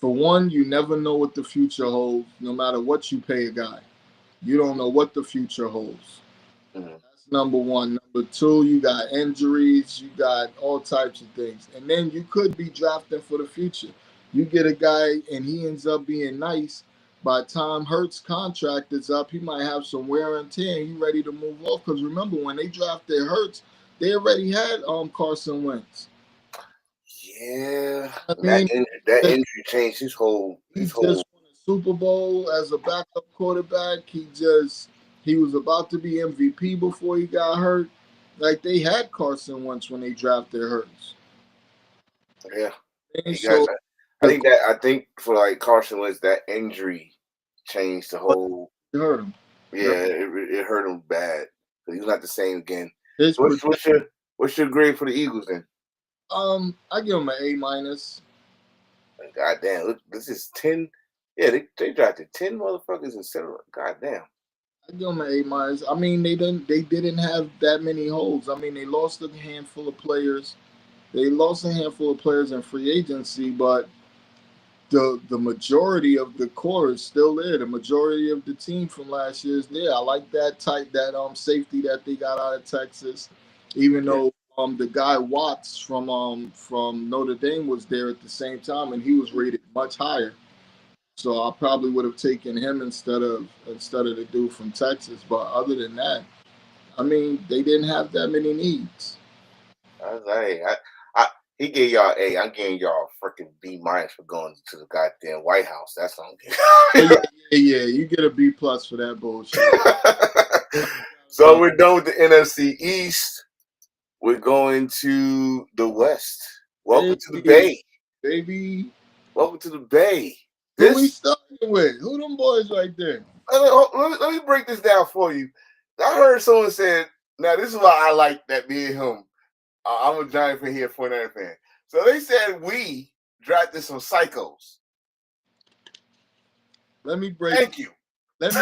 For one, you never know what the future holds, no matter what you pay a guy. You don't know what the future holds. Mm-hmm. That's number one. Number two, you got injuries, you got all types of things. And then you could be drafting for the future. You get a guy and he ends up being nice. By the time Hurts' contract is up, he might have some wear and tear and he's ready to move off. Because remember, when they drafted Hurts, they already had Carson Wentz. Yeah, I mean, that injury changed his whole. He just won a Super Bowl as a backup quarterback. He was about to be MVP before he got hurt. Like they had Carson Wentz when they drafted Hurts. Yeah, so I think for like Carson Wentz, that injury changed the whole. It hurt him. Yeah, it hurt him bad. He's not the same again. What's your grade for the Eagles then? I give him an A-. God damn, look, this is 10. Yeah, they drafted 10 motherfuckers instead of God damn. I give them an A-. I mean, they didn't have that many holes. I mean, they lost a handful of players. They lost a handful of players in free agency, but the majority of the core is still there. The majority of the team from last year is there. I like that safety that they got out of Texas, even though the guy Watts from Notre Dame was there at the same time, and he was rated much higher. So I probably would have taken him instead of the dude from Texas. But other than that, I mean, they didn't have that many needs. He gave y'all A. I'm giving y'all a freaking B- for going to the goddamn White House. That's what I'm getting. Yeah, you get a B+ for that bullshit. So we're done with the NFC East. We're going to the West. Welcome to the Bay. Baby. Welcome to the Bay. Who we starting with? Who them boys right there? Let me break this down for you. I heard someone said, now this is why I like that me and him I'm a Giant fan here, 49er fan. So they said we drafted some psychos. Let me break. Thank you. Let me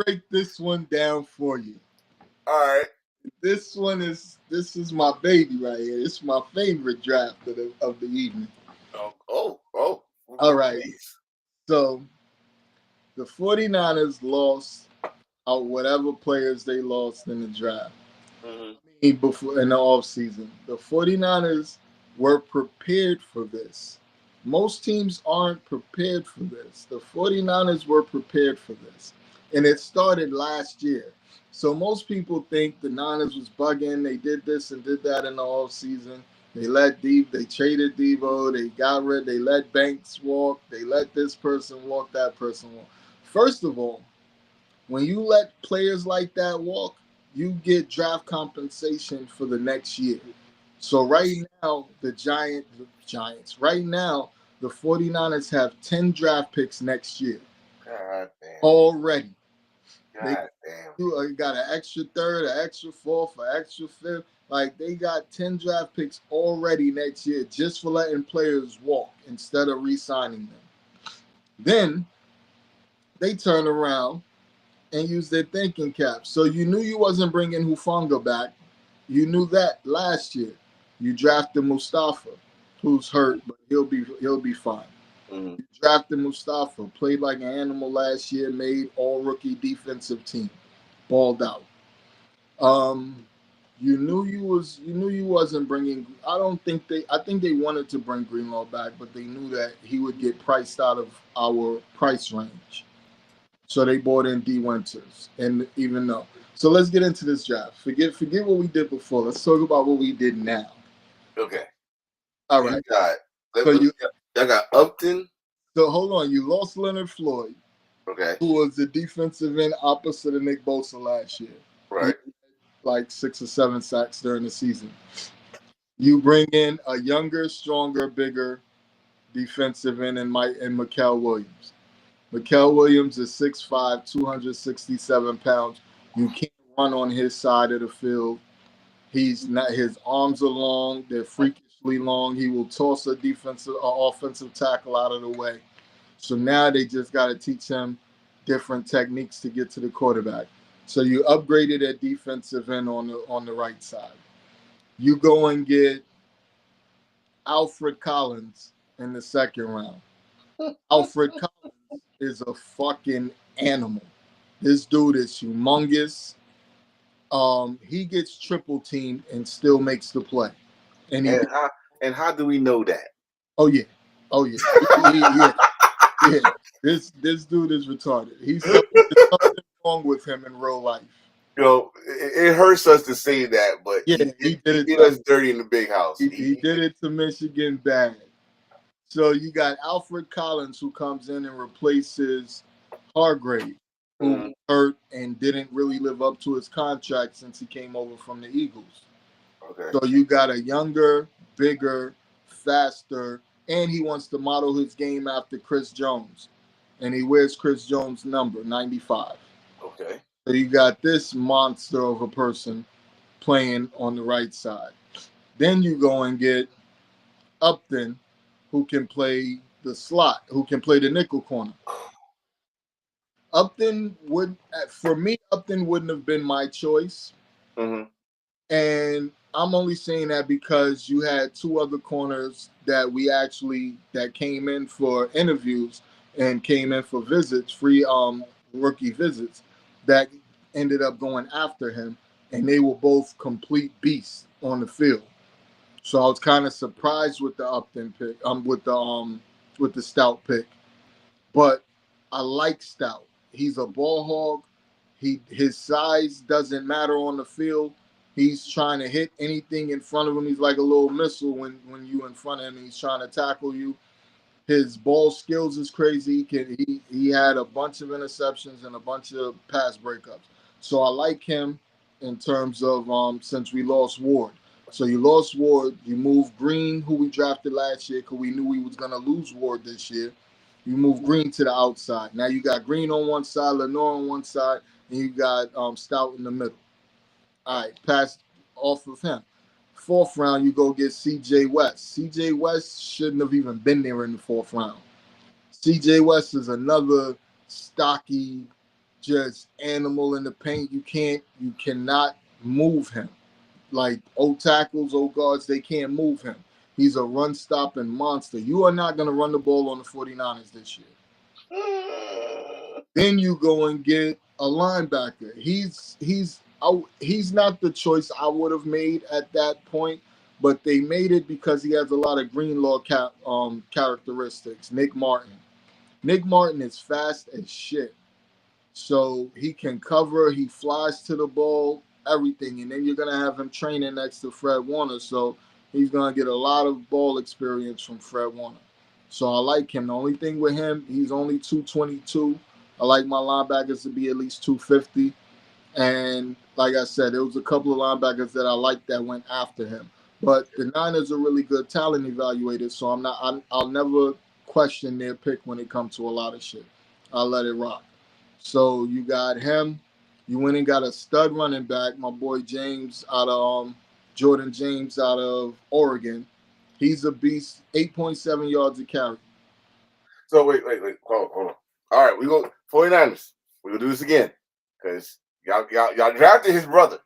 break this one down for you. All right. This is my baby right here. It's my favorite draft of the evening. Oh. All right. Please. So the 49ers lost out whatever players they lost in the draft. Before in the offseason. The 49ers were prepared for this. Most teams aren't prepared for this. The 49ers were prepared for this. And it started last year. So most people think the Niners was bugging. They did this and did that in the offseason. They traded Devo, they let Banks walk, they let this person walk, that person walk. First of all, when you let players like that walk, you get draft compensation for the next year. So right now, the Giants, right now, the 49ers have 10 draft picks next year. God damn. Already. God damn. You got an extra third, an extra fourth, an extra fifth. Like, they got 10 draft picks already next year just for letting players walk instead of re-signing them. Then they turn around and use their thinking cap. So you knew you wasn't bringing Hufanga back. You knew that last year. You drafted Mustafa, who's hurt, but he'll be fine. You drafted Mustafa, played like an animal last year, made all-rookie defensive team, balled out. You knew you wasn't bringing. I think they wanted to bring Greenlaw back, but they knew that he would get priced out of our price range. So they bought in D Winters, and even though. So let's get into this draft. Forget what we did before. Let's talk about what we did now. Okay. All right. I got Upton. So hold on. You lost Leonard Floyd. Okay. Who was the defensive end opposite of Nick Bosa last year. Right. Like 6 or 7 sacks during the season. You bring in a younger, stronger, bigger defensive end in Mikael Williams. Mikael Williams is 6'5", 267 pounds. You can't run on his side of the field. His arms are long. They're freakishly long. He will toss a offensive tackle out of the way. So now they just got to teach him different techniques to get to the quarterback. So you upgraded at defensive end on the right side. You go and get Alfred Collins in the second round. Alfred Collins is a fucking animal. This dude is humongous. He gets triple teamed and still makes the play. And how do we know that? Oh yeah. Yeah. This dude is retarded. There's something wrong with him in real life. It hurts us to say that, but yeah, he did us dirty in the big house. He did it to Michigan bad. So you got Alfred Collins, who comes in and replaces Hargrave, who hurt and didn't really live up to his contract since he came over from the Eagles. Okay. So you got a younger, bigger, faster, and he wants to model his game after Chris Jones. And he wears Chris Jones' number, 95. Okay. So you got this monster of a person playing on the right side. Then you go and get Upton, who can play the slot, who can play the nickel corner. Upton wouldn't have been my choice. Mm-hmm. And I'm only saying that because you had 2 other corners that came in for interviews and came in for visits, free rookie visits, that ended up going after him, and they were both complete beasts on the field. So I was kind of surprised with the Upton pick, with the Stout pick. But I like Stout. He's a ball hog. His size doesn't matter on the field. He's trying to hit anything in front of him. He's like a little missile when you in front of him and he's trying to tackle you. His ball skills is crazy. He had a bunch of interceptions and a bunch of pass breakups. So I like him in terms of since we lost Ward. So you lost Ward. You moved Green, who we drafted last year, because we knew we was going to lose Ward this year. You moved Green to the outside. Now you got Green on one side, Lenore on one side, and you got Stout in the middle. All right, off of him. Fourth round, you go get C.J. West. C.J. West shouldn't have even been there in the fourth round. C.J. West is another stocky, just animal in the paint. You cannot move him. Like old tackles, old guards, they can't move him. He's a run stopping monster. You are not going to run the ball on the 49ers this year. Then you go and get a linebacker. He's not the choice I would have made at that point, but they made it because he has a lot of Greenlaw characteristics. Nick Martin. Nick Martin is fast as shit. So he can cover, he flies to the ball, everything. And then you're going to have him training next to Fred Warner. So he's going to get a lot of ball experience from Fred Warner. So I like him. The only thing with him, he's only 222. I like my linebackers to be at least 250. And like I said, there was a couple of linebackers that I liked that went after him. But the Niners are really good talent evaluators, so I'll never question their pick when it comes to a lot of shit. I'll let it rock. So you got him. You went and got a stud running back, my boy James out of Jordan James out of Oregon. He's a beast. 8.7 yards a carry. So wait. Hold on. All right, we go 49ers. We're gonna do this again. Because y'all drafted his brother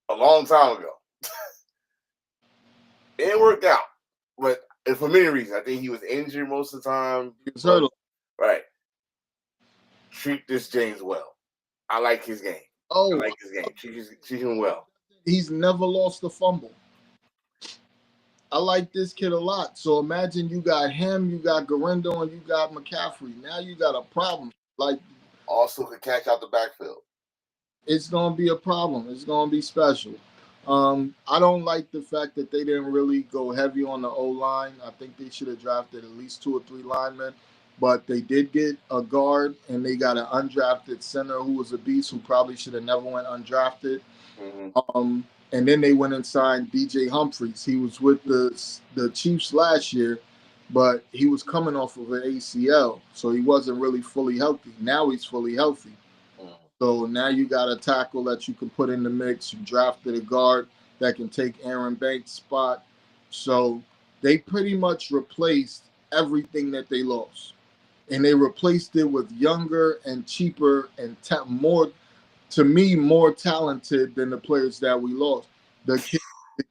a long time ago. It didn't work out. But for many reasons. I think he was injured most of the time. He was hurt. Right. Treat this James well. I like his game. I like his game. Treat him well. He's never lost a fumble. I like this kid a lot. So imagine you got him, you got Garendo, and you got McCaffrey. Now you got a problem. Like, also could catch out the backfield. It's gonna be a problem. It's gonna be special. I don't like the fact that they didn't really go heavy on the O-line. I think they should have drafted at least 2 or 3 linemen. But they did get a guard, and they got an undrafted center who was a beast, who probably should have never went undrafted. Mm-hmm. And then they went and signed DJ Humphries. He was with the Chiefs last year, but he was coming off of an ACL, so he wasn't really fully healthy. Now he's fully healthy. Mm-hmm. So now you got a tackle that you can put in the mix. You drafted a guard that can take Aaron Banks' spot. So they pretty much replaced everything that they lost. And they replaced it with younger and cheaper and more talented than the players that we lost. The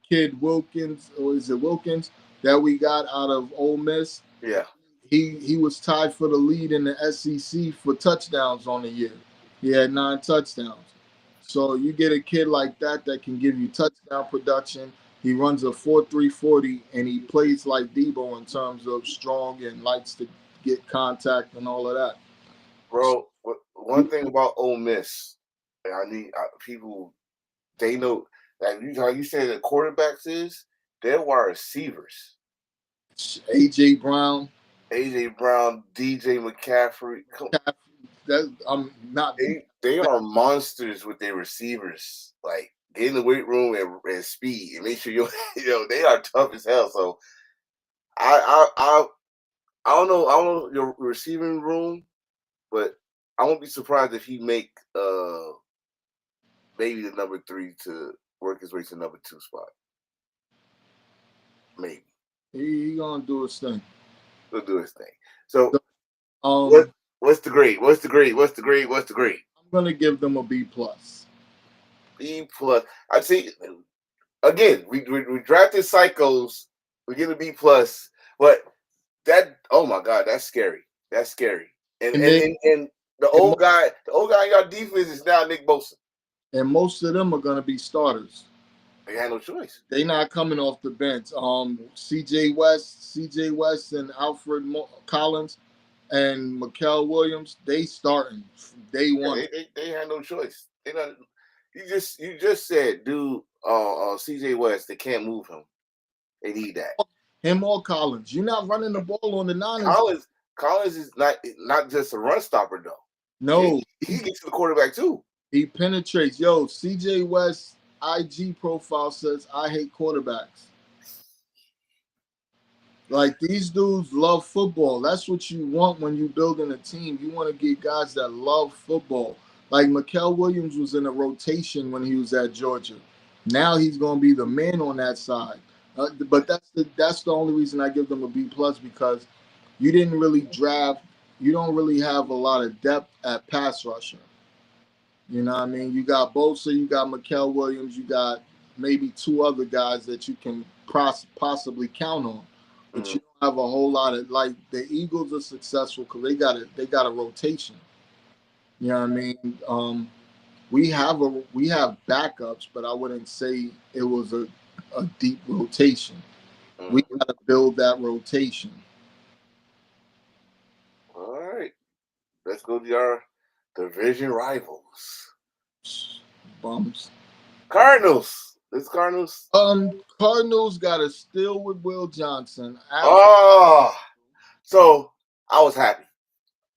kid Wilkins, or is it Wilkins, that we got out of Ole Miss? Yeah. He was tied for the lead in the SEC for touchdowns on the year. He had 9 touchdowns. So you get a kid like that can give you touchdown production. He runs a 4.3 40, and he plays like Debo in terms of strong and likes to get contact and all of that. Bro, one thing about Ole Miss, I need people, they know that you say the quarterbacks they're wide receivers. A.J. Brown, DJ McCaffrey. I'm not. They are monsters with their receivers. Like, get in the weight room and speed and make sure they are tough as hell. So I don't know your receiving room, but I won't be surprised if he make maybe the number 3 to work his way to the number 2 spot. Maybe. He gonna do his thing. He'll do his thing. So what's the grade? I'm gonna give them a B+. B+. I see. Again, we drafted psychos. We get a B+, but that, oh my God, that's scary. That's scary. And the old guy in your defense is now Nick Bosa. And most of them are gonna be starters. They had no choice. They not coming off the bench. C.J. West and Alfred Collins and Mikael Williams, they starting day one. Yeah, they had no choice. They not. You just said, dude, C.J. West, they can't move him. They need that. Him or Collins. You're not running the ball on the Niners. Collins is not just a run stopper though. No, he gets to the quarterback too. He penetrates. Yo, C.J. West IG profile says, "I hate quarterbacks." Like, these dudes love football. That's what you want when you're building a team. You want to get guys that love football. Like, Mikael Williams was in a rotation when he was at Georgia. Now he's going to be the man on that side. But that's the only reason I give them a B plus, because you didn't really draft. You don't really have a lot of depth at pass rusher. You know what I mean? You got Bosa, you got Mikael Williams, you got maybe two other guys that you can possibly count on, but you don't have a whole lot of, like, the Eagles are successful because they got a rotation. You know what I mean? We have backups, but I wouldn't say it was a deep rotation. We got to build that rotation. All right, let's go to our division rivals. Bums. Cardinals. It's Cardinals. Cardinals got a steal with Will Johnson. Oh, so I was happy.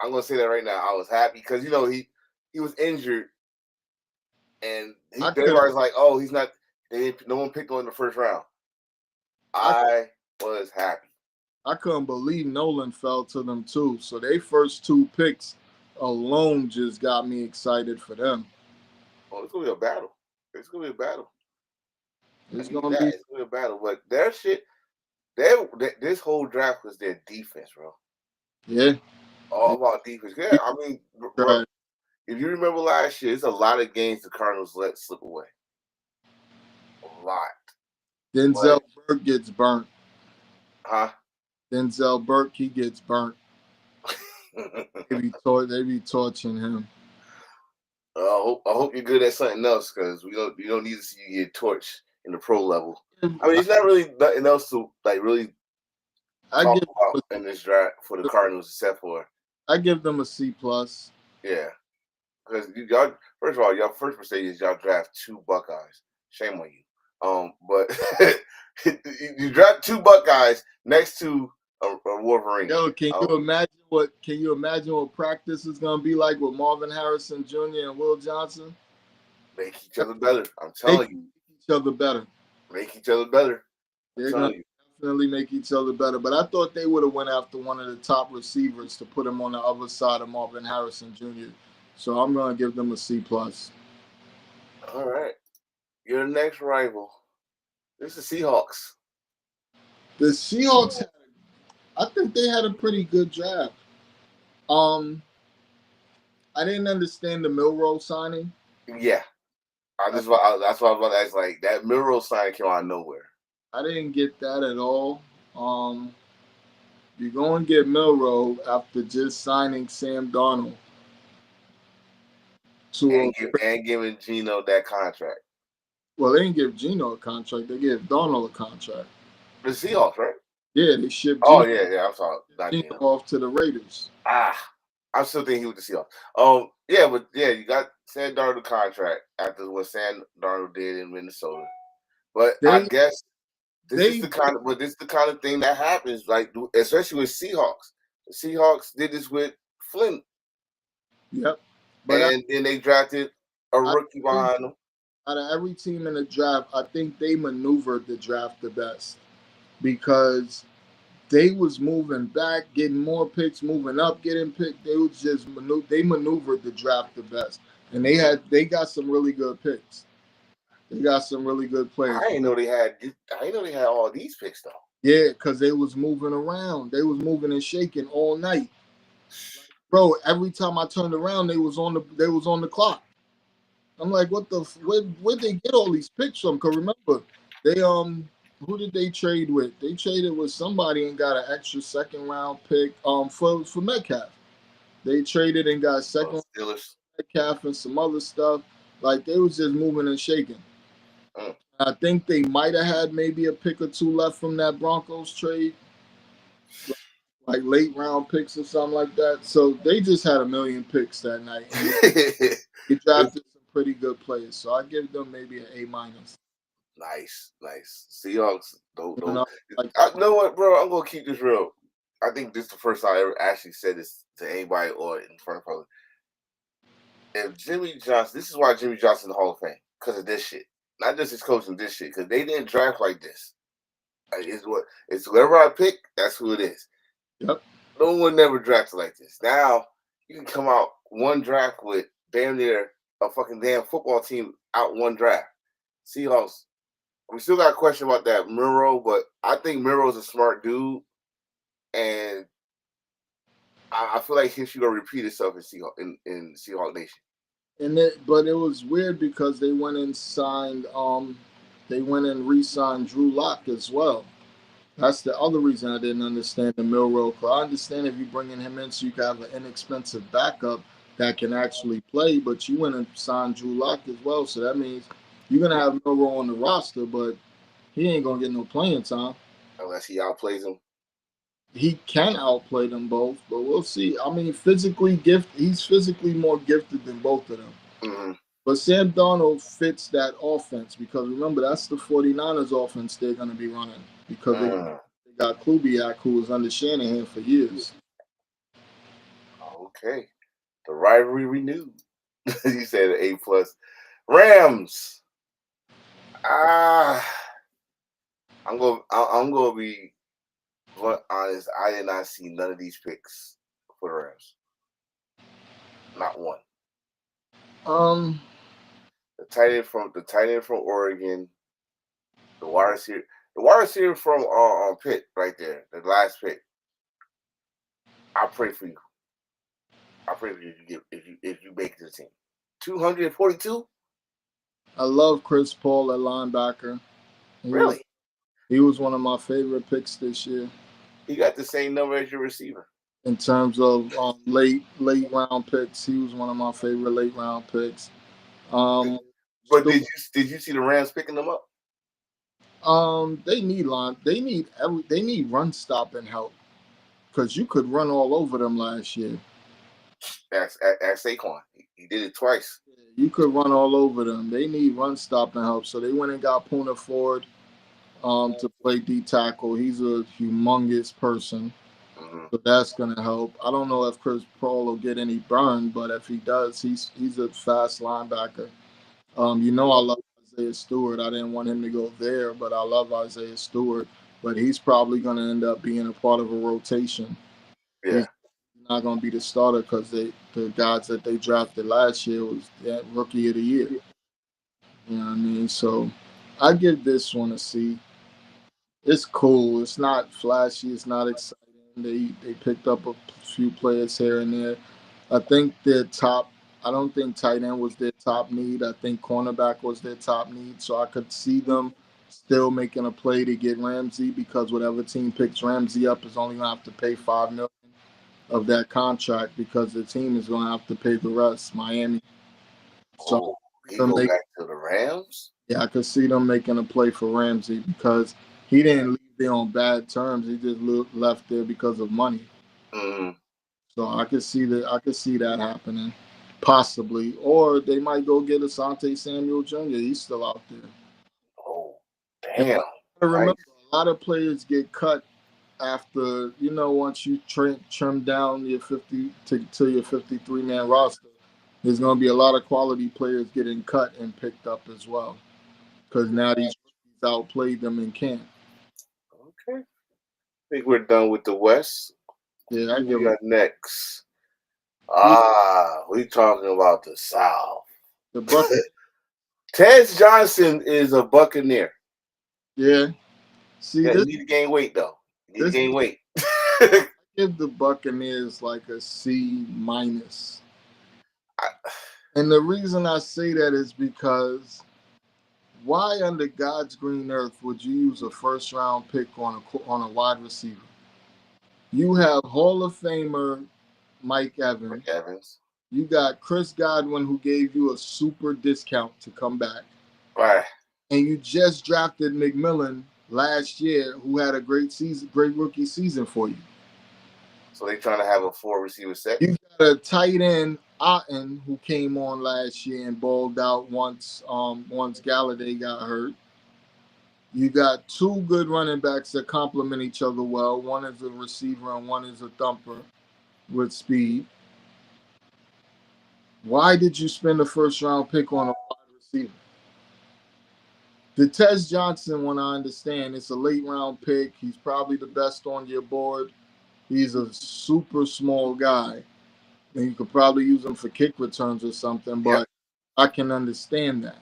I'm gonna say that right now. I was happy because he was injured, and everybody's like, "Oh, he's not." No one picked him in the first round. I was happy. I couldn't believe Nolan fell to them too. So they first two picks alone just got me excited for them. Oh, it's gonna be a battle. It's gonna be a battle. It's gonna be a battle. But their shit, this whole draft was their defense, bro. Yeah. All about defense. Yeah, I mean, bro, if you remember last year, it's a lot of games the Cardinals let slip away. A lot. Denzel Burke gets burnt. Huh? Denzel Burke, he gets burnt. They be torching him. I hope you're good at something else, because we don't need to see you get torched in the pro level. I mean, it's not really nothing else to really talk about in this draft for the Cardinals, except for I give them a C plus. Yeah, because y'all, first of all, y'all first mistake is y'all draft two Buckeyes. Shame on you. But you draft two Buckeyes next to a Wolverine. Yo, can you imagine what practice is gonna be like with Marvin Harrison Jr. and Will Johnson? Make each other better. I'm telling you. Make each other better. Make each other better. They're gonna definitely make each other better. But I thought they would have went after one of the top receivers to put him on the other side of Marvin Harrison Jr. So I'm gonna give them a C plus. All right. Your next rival. This is the Seahawks. The Seahawks, I think they had a pretty good draft. I didn't understand the Milroe signing. Yeah. That's what I was about to ask. Like, that Milroe signing came out of nowhere. I didn't get that at all. You go and get Milroe after just signing Sam Darnold. And giving Geno that contract. Well, they didn't give Geno a contract. They gave Darnold a contract. The Seahawks, right? Yeah, they shipped Geno. Oh, yeah. I'm sorry. Geno off to the Raiders. I'm still thinking he was the Seahawks. You got Sam Darnold contract after what Sam Darnold did in Minnesota. But I guess this is the kind of thing that happens, like, especially with Seahawks. The Seahawks did this with Flynn. Yep. Then they drafted a rookie behind them. Out of every team in the draft, I think they maneuvered the draft the best, because they was moving back, getting more picks, moving up, getting picked. They was just they maneuvered the draft the best, and they got some really good picks. They got some really good players. I didn't know they had all these picks though. Yeah, because they was moving around. They was moving and shaking all night. Bro, every time I turned around, they was on the clock. I'm like, where'd they get all these picks from? Because remember, they who did they trade with? They traded with somebody and got an extra second round pick for Metcalf. They traded and got second round Metcalf and some other stuff. Like, they was just moving and shaking. I think they might have had maybe a pick or two left from that Broncos trade, like late round picks or something like that. So they just had a million picks that night. They drafted some pretty good players. So I give them maybe an A minus. Nice. Seahawks. Don't. You know what, bro? I'm gonna keep this real. I think this is the first time I ever actually said this to anybody or in front of public. If Jimmy Johnson, this is why Jimmy Johnson in the Hall of Fame, because of this shit. Not just his coaching, this shit, because they didn't draft like this. It's whoever I pick, that's who it is. Yep. No one never drafted like this. Now you can come out one draft with damn near a fucking damn football team out one draft. Seahawks. We still got a question about that Miro, but I think Miro's a smart dude, and I feel like history gonna repeat itself in Seahawk Nation. But it was weird because they went and signed they went and re-signed Drew Lock as well. That's the other reason I didn't understand the Milroe. I understand if you're bringing him in so you can have an inexpensive backup that can actually play, but you went and signed Drew Lock as well, so that means you're gonna have Milroe on the roster, but he ain't gonna get no playing time Unless he outplays him. He can outplay them both, but we'll see. I mean, he's physically more gifted than both of them. Mm-hmm. But Sam Darnold fits that offense because remember, that's the 49ers offense they're going to be running because they got Kubiak, who was under Shanahan for years. Okay. The rivalry renewed. You said an A+. Rams. I'm gonna be honest. I did not see none of these picks for the Rams. Not one. The tight end from Oregon. The wide receiver from Pitt right there. The last pick. I pray for you. I pray for you if you make it to the team. 242. I love Chris Paul at linebacker. Really? He was one of my favorite picks this year. He got the same number as your receiver. In terms of late round picks, he was one of my favorite late round picks. But did you see the Rams picking them up? They need run stopping help because you could run all over them last year. Ask Saquon. He did it twice. You could run all over them. They need run stopping help, so they went and got Poona Ford to play D tackle. He's a humongous person, so that's gonna help. I don't know if Chris Paul will get any burn, but if he does, he's a fast linebacker. I love Isaiah Stewart. I didn't want him to go there, but I love Isaiah Stewart. But he's probably going to end up being a part of a rotation. Yeah. He's not going to be the starter because the guys that they drafted last year was that rookie of the year. You know what I mean? So I give this one a C. It's cool. It's not flashy. It's not exciting. They picked up a few players here and there. I think I don't think tight end was their top need. I think cornerback was their top need. So I could see them still making a play to get Ramsey because whatever team picks Ramsey up is only going to have to pay $5 million of that contract because the team is going to have to pay the rest, Miami. So he go back to the Rams? Yeah, I could see them making a play for Ramsey because he didn't leave there on bad terms. He just left there because of money. Mm-hmm. So I could see that happening. Possibly. Or they might go get Asante Samuel Jr. He's still out there. Oh, damn. Remember, a lot of players get cut after, once you trim down your 50 to your 53-man roster. There's going to be a lot of quality players getting cut and picked up as well. Because now these rookies outplayed them in camp. Okay. I think we're done with the West. Yeah, I give it next. We talking about the South. The Buccaneers. Tez Johnson is a Buccaneer. Yeah. See, you need to gain weight though. You need to gain weight. I give the Buccaneers like a C-. And the reason I say that is because why under God's green earth would you use a first-round pick on a wide receiver? You have Hall of Famer Mike Evans. You got Chris Godwin, who gave you a super discount to come back. Right. And you just drafted McMillan last year, who had a great rookie season for you. So they trying to have a 4-receiver set. You got a tight end, Otten, who came on last year and balled out once Galladay got hurt. You got 2 good running backs that complement each other well. One is a receiver and one is a thumper with speed. Why did you spend a first-round pick on a wide receiver? The Tez Johnson one, I understand. It's a late-round pick. He's probably the best on your board. He's a super small guy. And you could probably use him for kick returns or something, but I can understand that.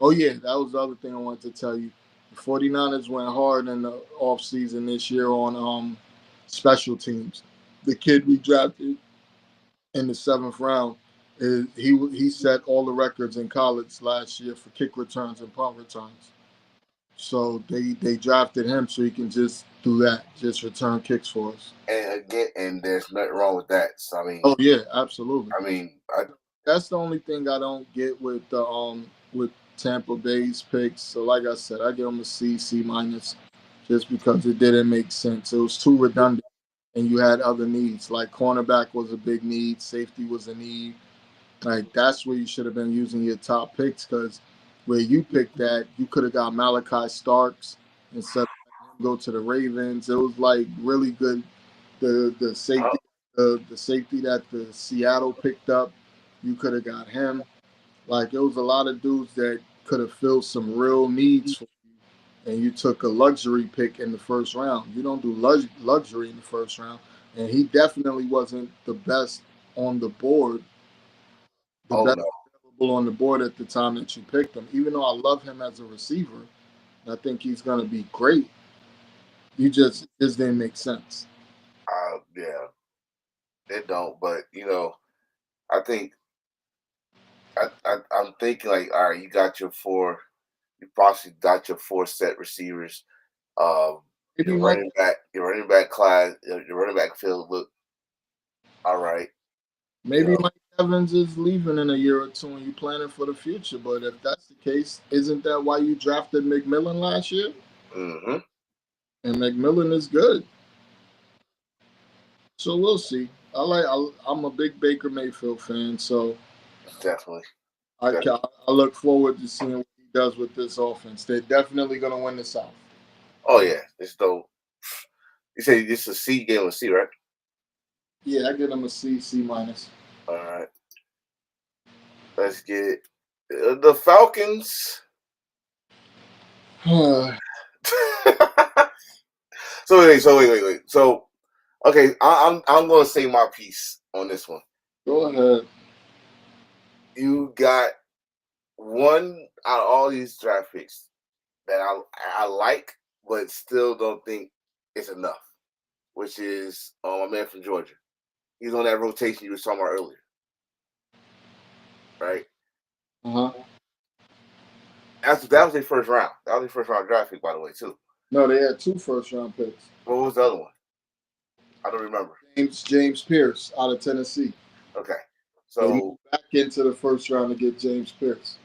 Oh, yeah, that was the other thing I wanted to tell you. The 49ers went hard in the offseason this year on special teams. The kid we drafted in the seventh round, he set all the records in college last year for kick returns and punt returns. So they drafted him so he can just do that, just return kicks for us. And again, and there's nothing wrong with that. So Oh yeah, absolutely. I That's the only thing I don't get with Tampa Bay's picks. So like I said, I give them a C minus, just because it didn't make sense. It was too redundant, and you had other needs. Like cornerback was a big need, safety was a need. Like that's where you should have been using your top picks, because where you picked that, you could have got Malachi Starks instead of letting him go to the Ravens. It was like really good. The safety the safety that the Seattle picked up, you could have got him. Like it was a lot of dudes that could have filled some real needs for you, and you took a luxury pick in the first round. You don't do luxury in the first round, and he definitely wasn't the best on the board, the oh best no. available on the board at the time that you picked him. Even though I love him as a receiver, and I think he's going to be great. You just didn't make sense. Yeah, it don't. But I think I'm thinking like, all right, you got your four. You possibly got your four set receivers. Maybe Your running back class, your running back field look all right. maybe Mike Evans is leaving in a year or two, and you planning for the future. But if that's the case, isn't that why you drafted McMillan last year? Mm-hmm. And McMillan is good, so we'll see. I'm a big Baker Mayfield fan, so Definitely. I look forward to seeing what he does with this offense. They're definitely going to win the South. Oh yeah, it's dope. You say this is a C game with C, right? Yeah, I give them a C minus. All right. Let's get the Falcons. So wait. So okay, I'm gonna say my piece on this one. Go ahead. You got one out of all these draft picks that I like, but still don't think it's enough, which is my man from Georgia. He's on that rotation you were talking about earlier, right? Uh huh. That was their first round. That was their first round draft pick, by the way, too. No, they had 2 first-round picks. What was the other one? I don't remember. James Pierce out of Tennessee. Okay, They so moved back into the first round to get James Pierce.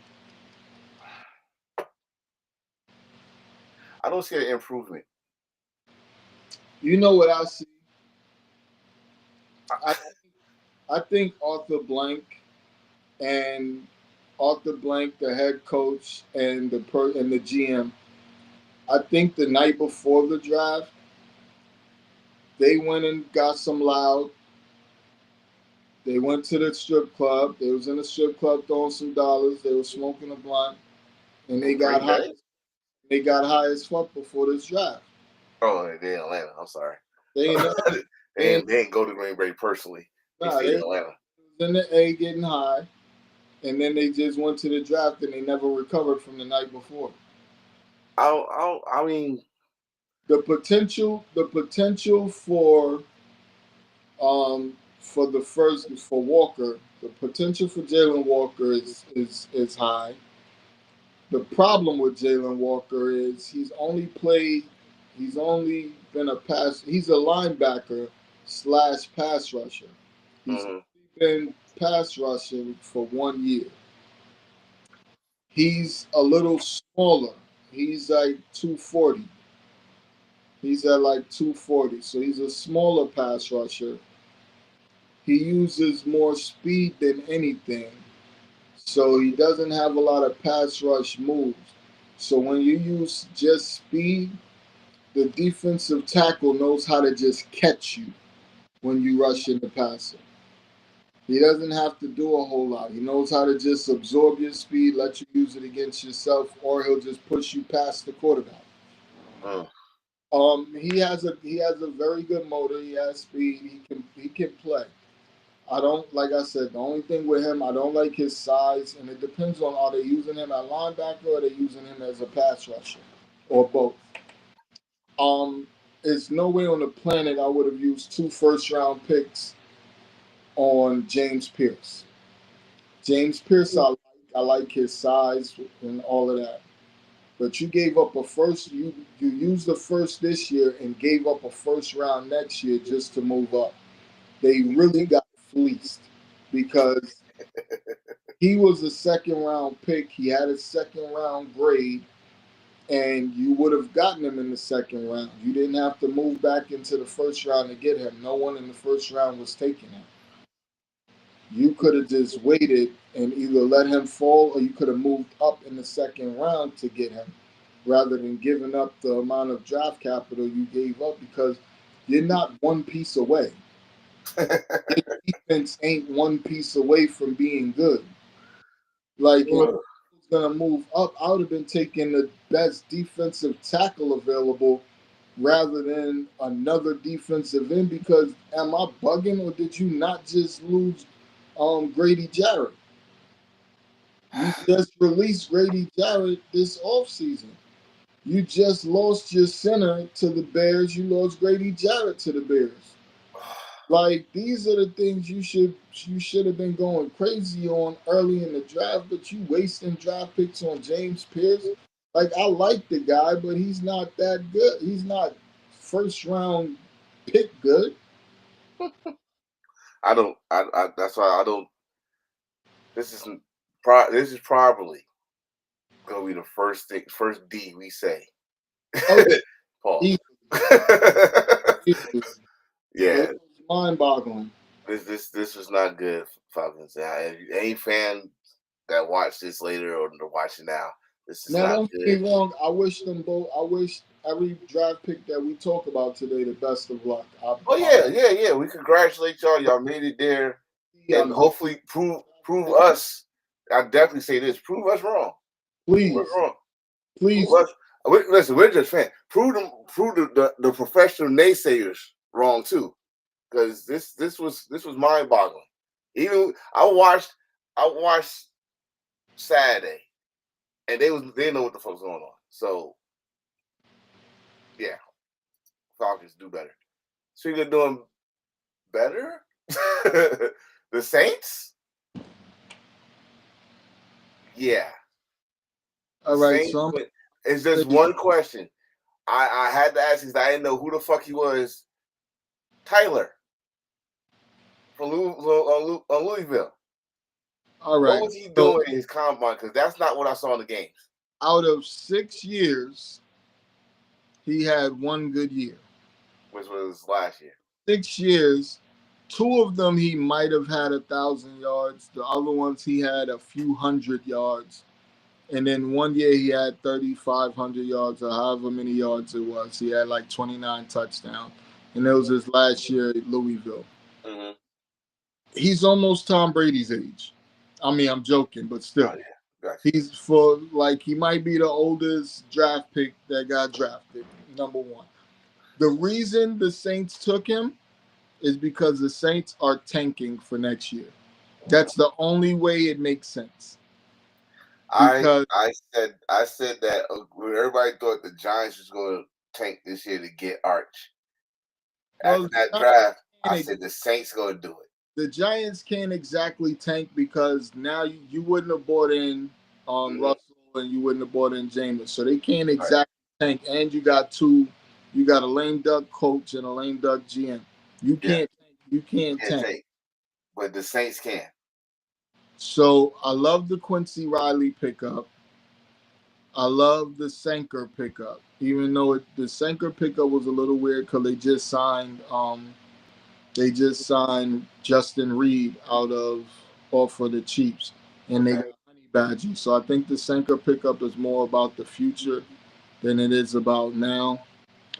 I don't see an improvement. You know what I see? I think Arthur Blank, the head coach, and the GM. I think the night before the draft, they went and got some loud. They went to the strip club. They was in the strip club throwing some dollars. They were smoking a blunt, and they got high. They got high as fuck before this draft. Oh, they in Atlanta. I'm sorry. They ain't go to Green Bay personally. Nah, they in Atlanta. Was in the A getting high, and then they just went to the draft and they never recovered from the night before. I mean, the potential for Walker, the potential for Jalen Walker is high. The problem with Jalen Walker is he's only been he's a linebacker / pass rusher. He's been pass rushing for 1 year. He's a little smaller. He's like 240. He's at like 240. So he's a smaller pass rusher. He uses more speed than anything. So he doesn't have a lot of pass rush moves. So when you use just speed, the defensive tackle knows how to just catch you when you rush in the passer. He doesn't have to do a whole lot. He knows how to just absorb your speed, let you use it against yourself, or he'll just push you past the quarterback. He has a very good motor. He has speed. He can play. I don't, like I said, the only thing with him, I don't like his size, and it depends on are they using him at linebacker or are they using him as a pass rusher or both. There's no way on the planet I would have used 2 first-round picks on James Pierce. James Pierce, I like his size and all of that. But you gave up a first. You used the first this year and gave up a first round next year just to move up. They really got fleeced because he was a second round pick. He had a second round grade, and you would have gotten him in the second round. You didn't have to move back into the first round to get him. No one in the first round was taking him. You could have just waited and either let him fall or you could have moved up in the second round to get him rather than giving up the amount of draft capital you gave up because you're not one piece away. Your defense ain't one piece away from being good. Like, if I was going to move up, I would have been taking the best defensive tackle available rather than another defensive end because am I bugging or did you not just lose Grady Jarrett? You just released Grady Jarrett this offseason. You just lost your center to the Bears. You lost Grady Jarrett to the Bears. Like, these are the things you should have been going crazy on early in the draft, but you wasting draft picks on James Pierce. Like, I like the guy, but he's not that good. He's not first round pick good. I don't. That's why I don't. This is probably gonna be the first D we say. Okay. Paul. Yeah. It was mind-boggling. This was not good, Falcons. Any fan that watched this later or they're watching now, this is Now, not don't good. get me wrong. I wish them both. I wish every draft pick that we talk about today the best of luck. Yeah. We congratulate y'all. Y'all made it there, and hopefully prove us. I definitely say this: prove us wrong. Please, We're wrong. please. Listen, we're just fans. Prove the professional naysayers wrong too, because this was mind-boggling. Even I watched Saturday, and they know what the fuck's going on. So yeah, Falcons do better. Speaking of doing better, the Saints. Yeah. All right, Saints, so it's just one question. I had to ask because I didn't know who the fuck he was. Tyler from Louisville. All right. What was he doing in his combine? Because that's not what I saw in the games. Out of 6 years, he had one good year. Which was last year. 6 years, 2 of them he might have had 1,000 yards. The other ones he had a few hundred yards. And then 1 year he had 3,500 yards or however many yards it was. He had like 29 touchdowns. And it was his last year at Louisville. Mm-hmm. He's almost Tom Brady's age. I mean, I'm joking, but still. Oh, yeah. Gotcha. He's he might be the oldest draft pick that got drafted, number one. The reason the Saints took him is because the Saints are tanking for next year. That's the only way it makes sense. I said that when everybody thought the Giants was going to tank this year to get Arch. After that draft, I said the Saints going to do it. The Giants can't exactly tank because now you wouldn't have bought in Russell and you wouldn't have bought in Jameis. So they can't exactly tank. And you got a lame duck coach and a lame duck GM. You can't tank. But the Saints can. So I love the Quincy Riley pickup. I love the Sanker pickup, even though the Sanker pickup was a little weird because they just signed Justin Reed off for the Chiefs, and they got Honey Badger. So I think the Sanker pickup is more about the future than it is about now.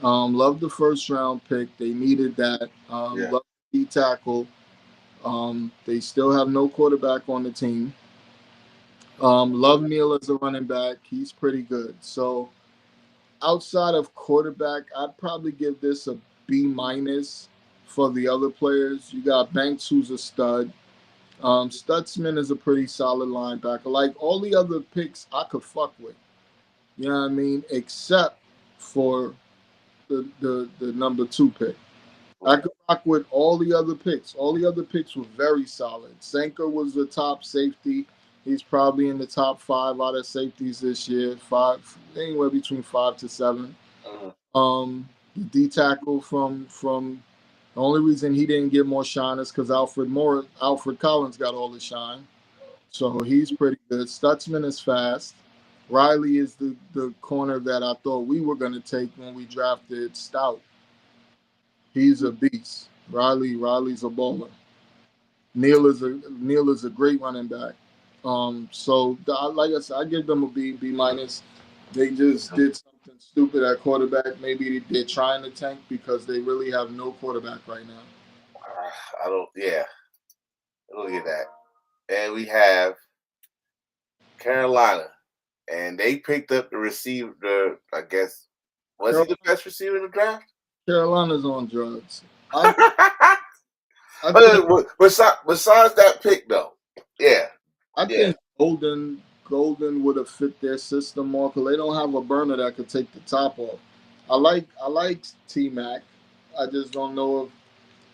Love the first round pick. They needed that. Love the tackle. They still have no quarterback on the team. Love Neal as a running back. He's pretty good. So outside of quarterback, I'd probably give this a B- for the other players. You got Banks, who's a stud. Stutzman is a pretty solid linebacker. Like all the other picks, I could fuck with. You know what I mean? Except for the number 2 pick. I could rock with all the other picks. All the other picks were very solid. Senka was the top safety. He's probably in the top 5 out of safeties this year. 5, anywhere between 5 to 7. The D tackle from the only reason he didn't get more shine is because Alfred Collins got all the shine. So he's pretty good. Stutzman is fast. Riley is the corner that I thought we were going to take when we drafted Stout. He's a beast. Riley's a bowler. Neal is a great running back. Like I said, I give them a B minus. They just did something stupid at quarterback. Maybe they're trying to tank because they really have no quarterback right now. I don't get that. And we have Carolina, and they picked up the receiver. I guess was he the best receiver in the draft? Carolina's on drugs. Besides that pick, though, yeah, I think Golden would have fit their system more because they don't have a burner that could take the top off. I like T-Mac. I just don't know if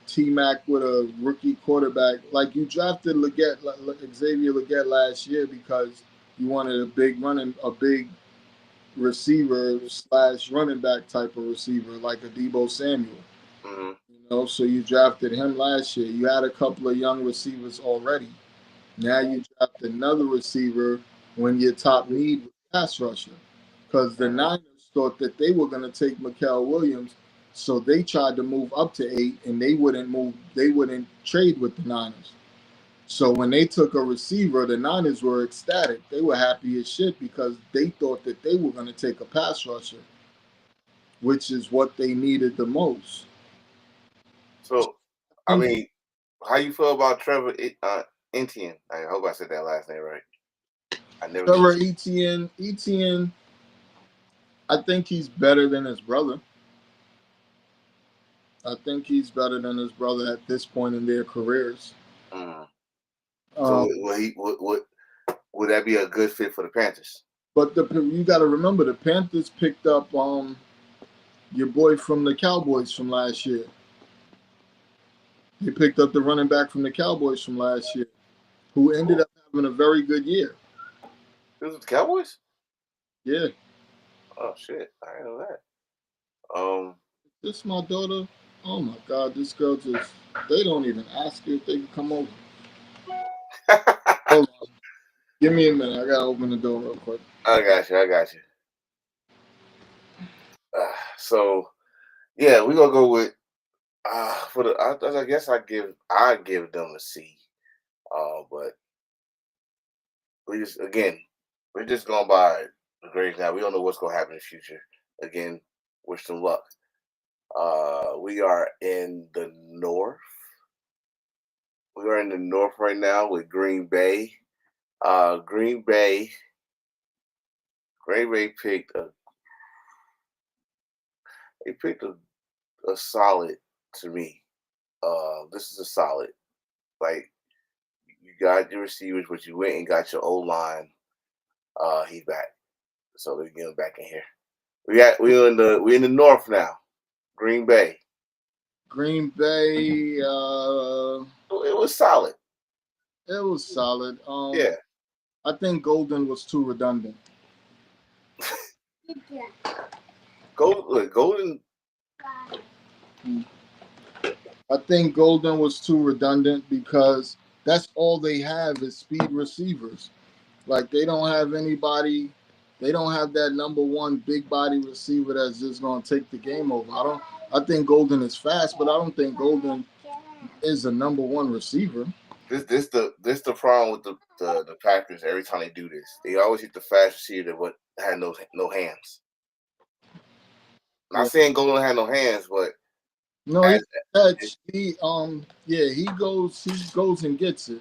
T-Mac with a rookie quarterback like you drafted Xavier Legette last year because you wanted a big receiver / running back type of receiver like a Deebo Samuel. Mm-hmm. You know, so you drafted him last year. You had a couple of young receivers already. Now you draft another receiver when your top need was pass rusher. Because the Niners thought that they were going to take Mikael Williams, so they tried to move up to 8, and they wouldn't trade with the Niners. So when they took a receiver, the Niners were ecstatic. They were happy as shit because they thought that they were going to take a pass rusher, which is what they needed the most. So, I mean, how you feel about Trevor Etienne? I hope I said that last name right. Trevor Etienne, I think he's better than his brother. I think he's better than his brother at this point in their careers. So would that be a good fit for the Panthers? But you got to remember the Panthers picked up your boy from the Cowboys from last year. They picked up the running back from the Cowboys from last year, who ended up having a very good year. It was the Cowboys? Yeah. Oh shit! I didn't know that. This my daughter. Oh my God, this girl they don't even ask you if they can come over. Hold on. Give me a minute. I gotta open the door real quick. I got you. So, yeah, we're gonna go with I guess I give them a C. But we're just going by the grades now. We don't know what's gonna happen in the future. Again, wish them luck. We are in the North. We are in the North right now with Green Bay. Green Bay picked a solid to me. This is a solid. Like you got your receivers, but you went and got your O-line. He's back, so they get him back in here. We're in the North now. Green Bay. It was solid. It was solid. Yeah. I think Golden was too redundant. Golden. I think Golden was too redundant because that's all they have is speed receivers. Like they don't have anybody. They don't have that number one big body receiver that's just going to take the game over. I think Golden is fast, but I don't think Golden is a number one receiver. This the problem with the Packers. Every time they do this, they always hit the fast receiver that had no hands. Not saying Golden had no hands, but no, he goes and gets it.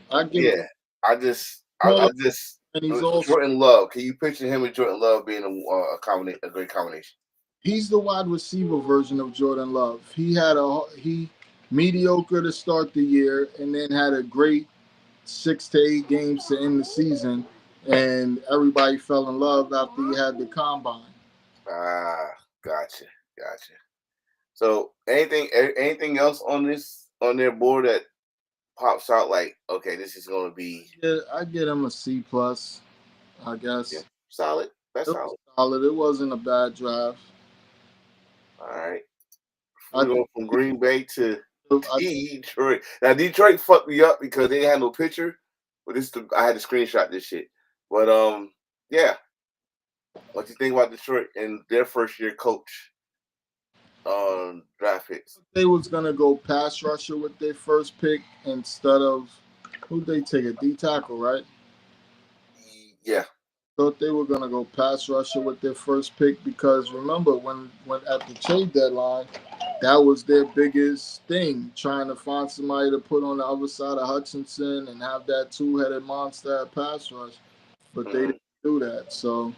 And he's also Jordan Love. Can you picture him and Jordan Love being a great combination? He's the wide receiver version of Jordan Love. He mediocre to start the year, and then had a great 6 to 8 games to end the season, and everybody fell in love after he had the combine. Ah, gotcha, gotcha. So anything else on their board that pops out like, okay, this is gonna be Yeah, I get him a C plus, I yeah, guess. solid. That's It was solid. solid. It wasn't a bad draft. All right. I We go from Green Bay to I Detroit. Now Detroit fucked me up because they had no picture. But I had to screenshot this shit. But yeah. What you think about Detroit and their first year coach on draft picks? they was gonna go pass rusher with their first pick instead of who'd they take a D tackle, right? Yeah. Thought they were gonna go pass rusher with their first pick because remember when at the trade deadline, that was their biggest thing, trying to find somebody to put on the other side of Hutchinson and have that two-headed monster at pass rush, but they Mhm. didn't do that. So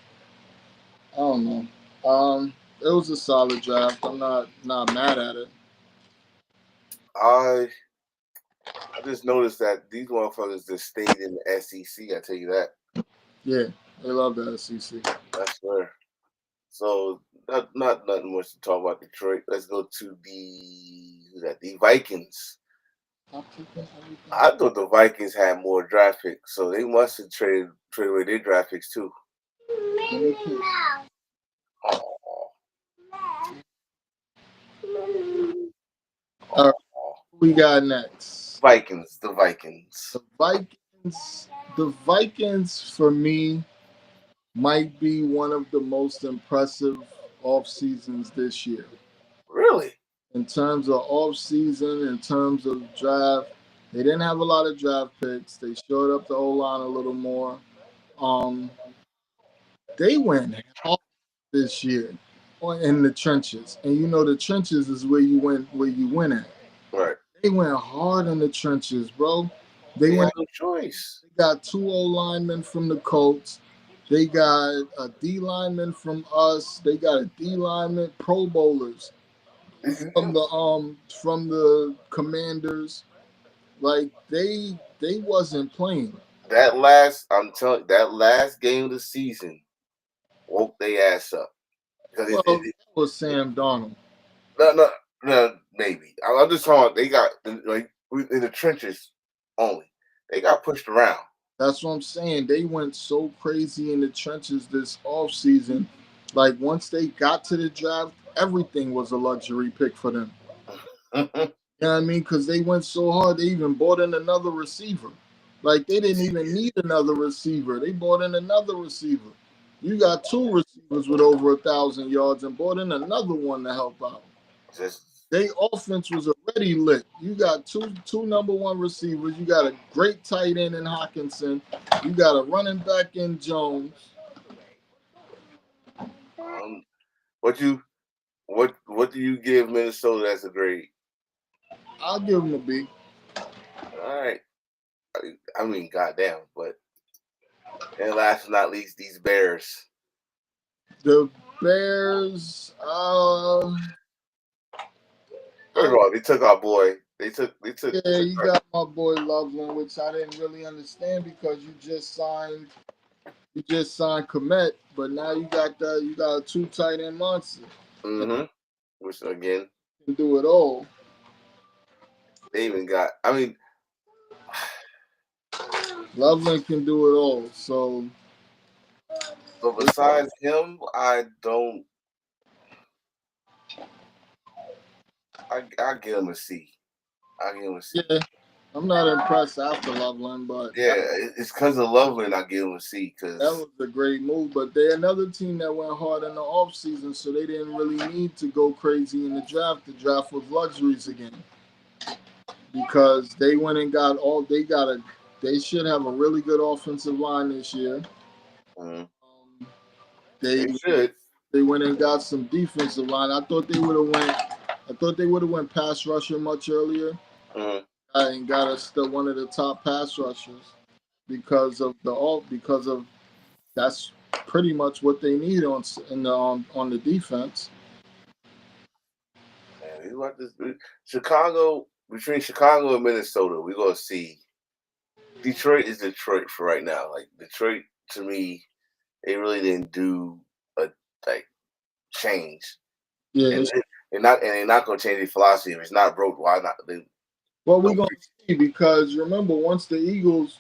I don't know. It was a solid draft. I'm not mad at it. I just noticed that these motherfuckers just stayed in the SEC. I tell you that. Yeah, they love the SEC. I swear. So not nothing much to talk about Detroit. Let's go to the Vikings. I'm keeping everything. I thought the Vikings had more draft picks, so they must have traded away their draft picks too. Oh, All right, oh. who we got next? The Vikings. The Vikings. The Vikings for me might be one of the most impressive off seasons this year. Really? In terms of off season, in terms of draft, they didn't have a lot of draft picks. They showed up the O line a little more. Um, they went hard this year in the trenches, and you know the trenches is where you win at. Right. They went hard in the trenches, bro. They They had went. no choice. They got two O linemen from the Colts. They got a D lineman from us. They got a D lineman, Pro Bowlers from the Commanders. Like they wasn't playing. That last game of the season woke their ass up because Well, that was Sam Darnold. no, no, no, maybe. I'm just talking. They got like in the trenches only. They got pushed around. That's what I'm saying. They went so crazy in the trenches this offseason. Like once they got to the draft, everything was a luxury pick for them. You know what I mean? Because they went so hard, they even bought in another receiver. Like they didn't even need another receiver. They bought in another receiver. You got two receivers with over 1,000 yards and bought in another one to help out. Just They offense was already lit. You got two number one receivers. You got a great tight end in Hawkinson. You got a running back in Jones. um, what do you give Minnesota as a grade? I'll give them a B. All right. I mean, goddamn. But and last but not least, these Bears. The Bears. First of all, they took our boy. They took. Yeah, you got my boy Loveland, which I didn't really understand because you just signed Komet, but now you got a two tight end monster. Mm-hmm. Which again, Can do it all. they even got. I mean, Loveland can do it all. So but besides him, I don't. I give him a C. I give him a C. yeah, I'm not impressed after Loveland, but Yeah, it's because of Loveland. I give him a C because that was a great move. But they're another team that went hard in the offseason, so they didn't really need to go crazy in the draft. The draft was luxuries again. Because they went and got all they should have a really good offensive line this year. They should. They went and got some defensive line. I thought they would have went pass rusher much earlier. And got us one of the top pass rushers because of that's pretty much what they need on the defense. Man, Chicago between Chicago and Minnesota, we're gonna see. Detroit is Detroit for right now. Like Detroit, to me, they really didn't do a like change, Yeah. and they're not gonna change their philosophy. If it's not broke, why not? They Well, we're don't gonna see because remember once the Eagles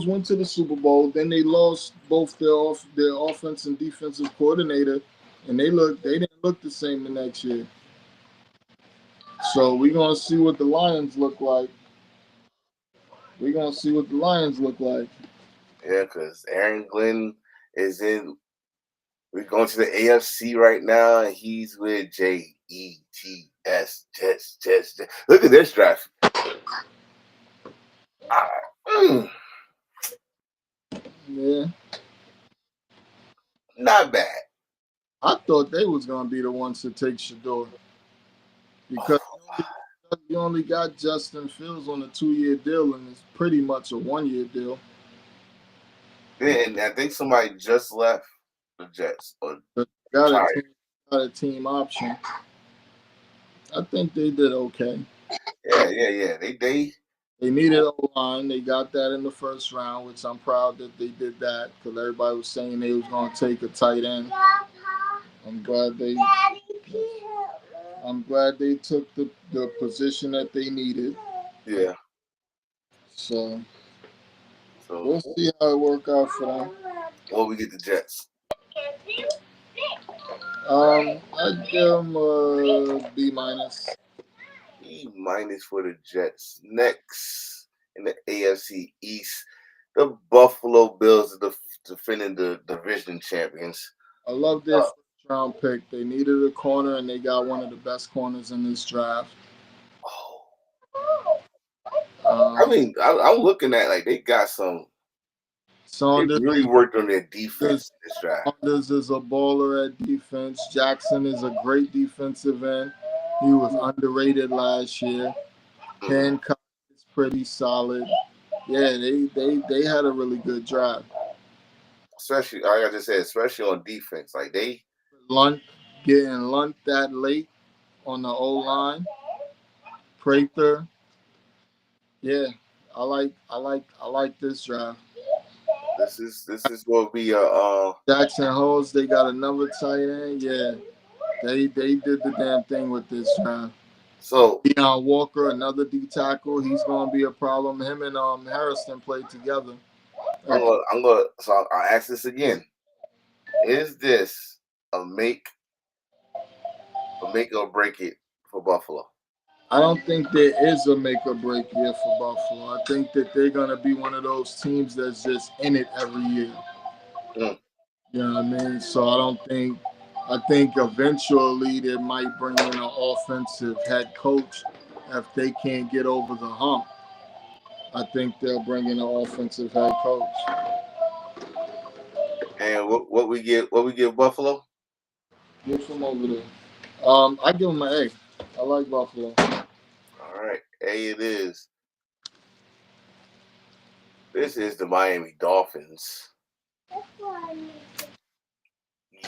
went to the Super Bowl, then they lost both their offense and defensive coordinator, and they didn't look the same the next year. So we're gonna see what the Lions look like. We're gonna see what the Lions look like. Yeah, because Aaron Glenn is in. We're going to the AFC right now, and he's with Jets. Jets. Look at this draft. Ah, Yeah. not bad. I thought they was gonna be the ones to take Shador because you only got Justin Fields on a 2-year deal, and it's pretty much a 1-year deal. And I think somebody just left the Jets or But got retired. a team option. I think they did okay. Yeah. They needed O line. They got that in the first round, which I'm proud that they did that because everybody was saying they was gonna take a tight end. I'm glad they. I'm glad they took the position that they needed. Yeah. So So we'll see how it work out for them. what we get the Jets. I'd give them a B minus. E minus for the Jets. Next in the AFC East, the Buffalo Bills are defending the division champions. I love their first round pick. They needed a corner, and they got one of the best corners in this draft. I mean, I'm looking at like they got some. They Saunders, really worked on their defense in this draft. Saunders is a baller at defense. Jackson is a great defensive end. He was underrated last year. Hancock is pretty solid. Yeah, they had a really good draft. Especially, like I just said, especially on defense. Like they Getting Lunt that late on the O line. Prather. Yeah, I like this draft. this is going to be Jackson Holes, they got another tight end. Yeah, they did the damn thing with this draft. so Deion Walker, another D tackle, he's gonna be a problem. Him and Harrison played together. so I'll ask this again. Is this a make or break it for Buffalo? I don't think there is a make or break year for Buffalo. I think that they're gonna be one of those teams that's just in it every year. Mm. You know what I mean? So I think eventually they might bring in an offensive head coach if they can't get over the hump. I think they'll bring in an offensive head coach. And what we give Buffalo? Get from over there. I give them an A. I like Buffalo. All right, A it is. This is the Miami Dolphins.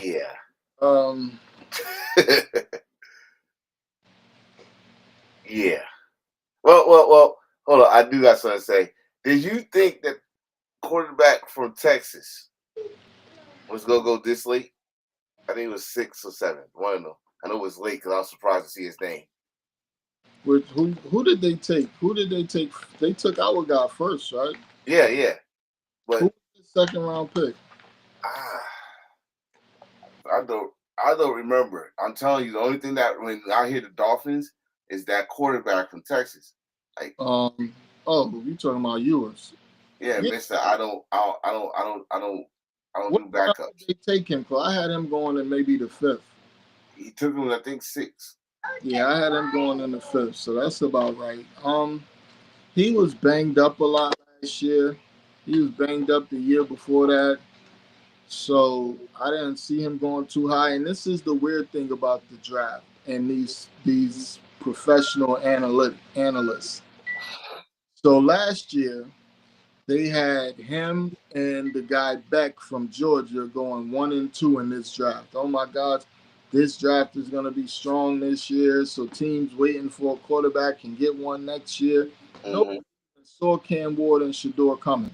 Yeah. Yeah. Well. Hold on. I do got something to say. Did you think that quarterback from Texas was gonna go this late? I think it was 6 or 7. One of them. I know it was late because I was surprised to see his name. Who did they take? Who did they take? They took our guy first, right? Yeah. But who was the second round pick? I don't remember. I'm telling you, the only thing that when I hear the Dolphins is that quarterback from Texas. Like oh, you talking about yours? Yeah, Mister. I don't do backups. They take him because I had him going in maybe the 5th. He took him, I think, 6. Yeah, I had him going in the 5th, so that's about right. He was banged up a lot last year. He was banged up the year before that. So I didn't see him going too high. And this is the weird thing about the draft and these professional analysts. So last year, they had him and the guy Beck from Georgia going 1 and 2 in this draft. Oh my God. this draft is going to be strong this year, so teams waiting for a quarterback can get one next year. Nobody saw Cam Ward and Shador coming.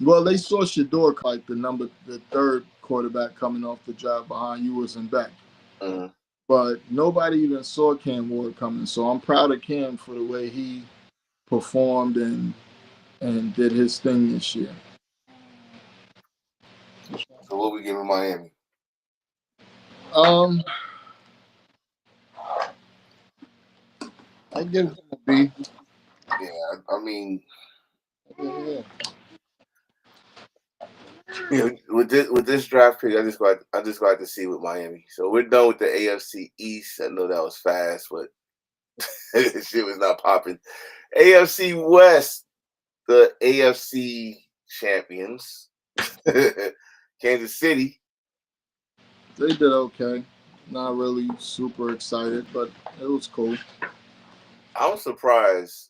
Well, they saw Shador like the third quarterback coming off the draft behind Ewers and Beck. But nobody even saw Cam Ward coming. So I'm proud of Cam for the way he performed and did his thing this year. So what we giving Miami? I give him a B. Yeah, I mean, with this draft pick, I just got to see with Miami. So we're done with the AFC East. I know that was fast, but shit was not popping. AFC West, the AFC champions, Kansas City. They did okay. Not really super excited, but it was cool. I'm surprised.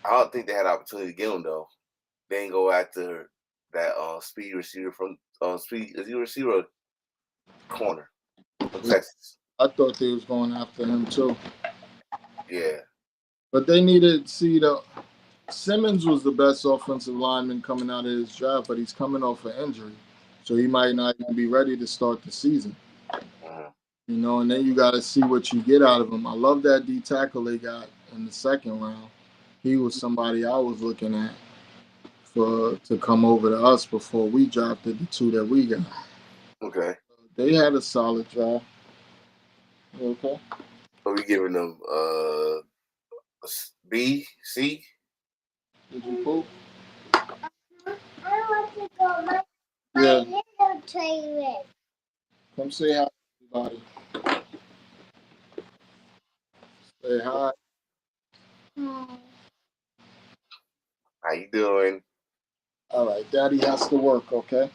I don't think they had opportunity to get him though. They didn't go after that speed receiver from receiver corner from Texas. I thought they was going after him too. Yeah. But they needed Simmons was the best offensive lineman coming out of his draft, but he's coming off an injury. So he might not even be ready to start the season. You know, and then you got to see what you get out of him. I love that D tackle they got in the second round. He was somebody I was looking at to come over to us before we drafted the two that we got. Okay. They had a solid draft. You okay? Are we giving them B, C? Did you poop? I want to go my little toilet. Come say hi to everybody. Say hi. How you doing? All right, Daddy has to work, okay?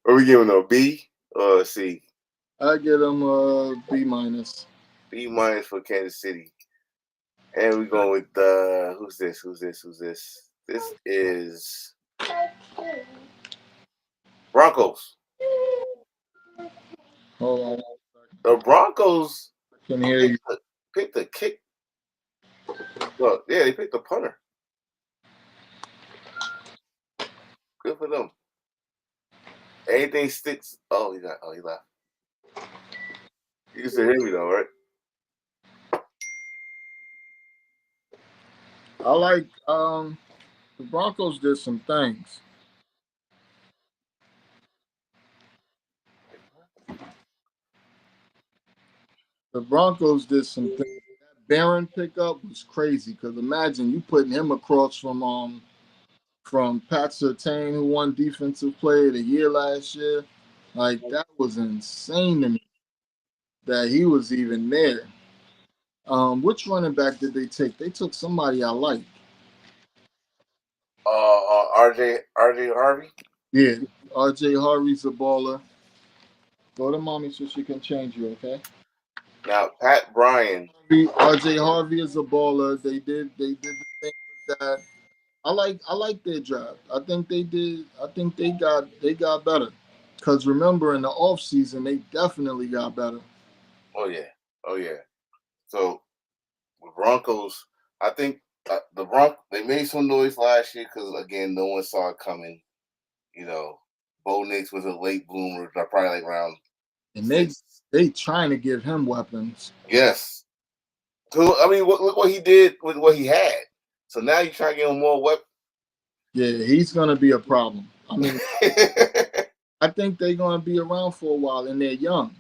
Are we giving them a B or a C? I get him a B minus. B minus for Kansas City. And we're going with who's this? This is Broncos. Hold on. The Broncos I can hear you. picked the kick. Well, yeah, they picked the punter. Good for them. Anything sticks. Oh, he left. You can still hear me though, right? I like the Broncos did some things. The Broncos did some things. That Barron pickup was crazy because imagine you putting him across from Pat Surtain, who won Defensive Player of the Year last year. Like that was insane to me that he was even there. Which running back did they take? They took somebody I like. RJ Harvey. Yeah, RJ Harvey's a baller. Go to mommy so she can change you, okay? Now Pat Bryan. RJ Harvey is a baller. They did the thing with that. I like their draft. I think they got better. Cause remember in the offseason they definitely got better. Oh yeah. So the Broncos, I think they made some noise last year because again no one saw it coming. You know, Bo Nix was a late bloomer, probably like around. And they trying to give him weapons. Yes. So I mean, look what he did with what he had. So now you trying to give him more weapons. Yeah, he's gonna be a problem. I mean, I think they're gonna be around for a while, and they're young.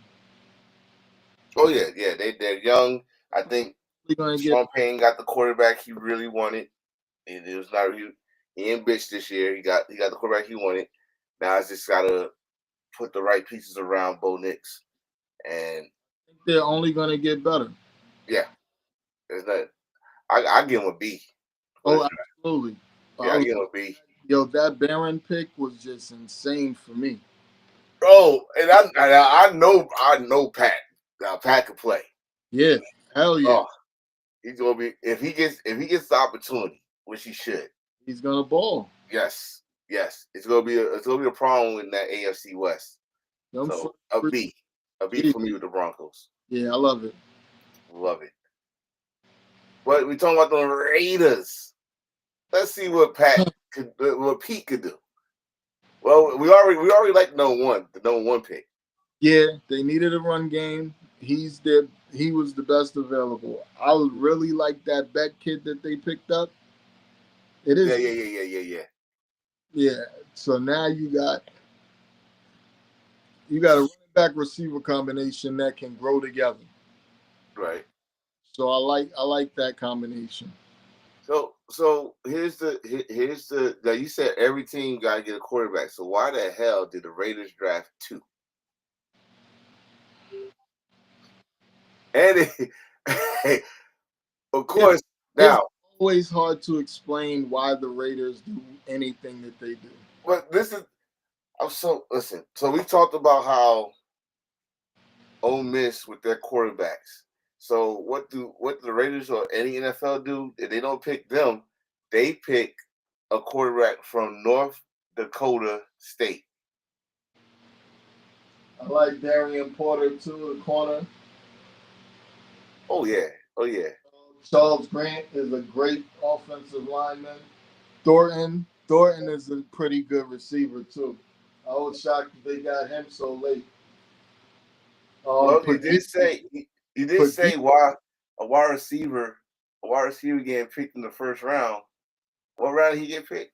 Oh yeah, they're young. I think Sean Payne got the quarterback he really wanted. It was not he ain't bitch this year. He got the quarterback he wanted. Now it's just gotta put the right pieces around Bo Nix, and I think they're only gonna get better. Yeah, there's not. I give him a B. Oh, absolutely. Yeah, I give him a B. Yo, that Barron pick was just insane for me. Oh, and I know Pat. Now Pat can play. Yeah, hell yeah. Oh, he's gonna be if he gets the opportunity, which he should. He's gonna ball. Yes. It's gonna be a problem in that AFC West. Them So first a three- B for me with the Broncos. Yeah, I love it. Love it. But we talking about the Raiders. Let's see what Pete could do. Well, we already like the number one pick. Yeah, they needed a run game. He was the best available. I really like that Beck kid that they picked up. It is. Yeah. Yeah. So now you got a running back receiver combination that can grow together. Right. So I like that combination. So here's the now you said every team got to get a quarterback. So why the hell did the Raiders draft 2? And of course now It's always hard to explain why the Raiders do anything that they do. but listen. So we talked about how Ole Miss with their quarterbacks. So what do the Raiders or any NFL do? If they don't pick them, they pick a quarterback from North Dakota State. I like Darian Porter too, the corner. Oh yeah. Charles Grant is a great offensive lineman. Thornton is a pretty good receiver too. I was shocked that they got him so late. Well, you did say why a wide receiver getting picked in the first round. What round did he get picked?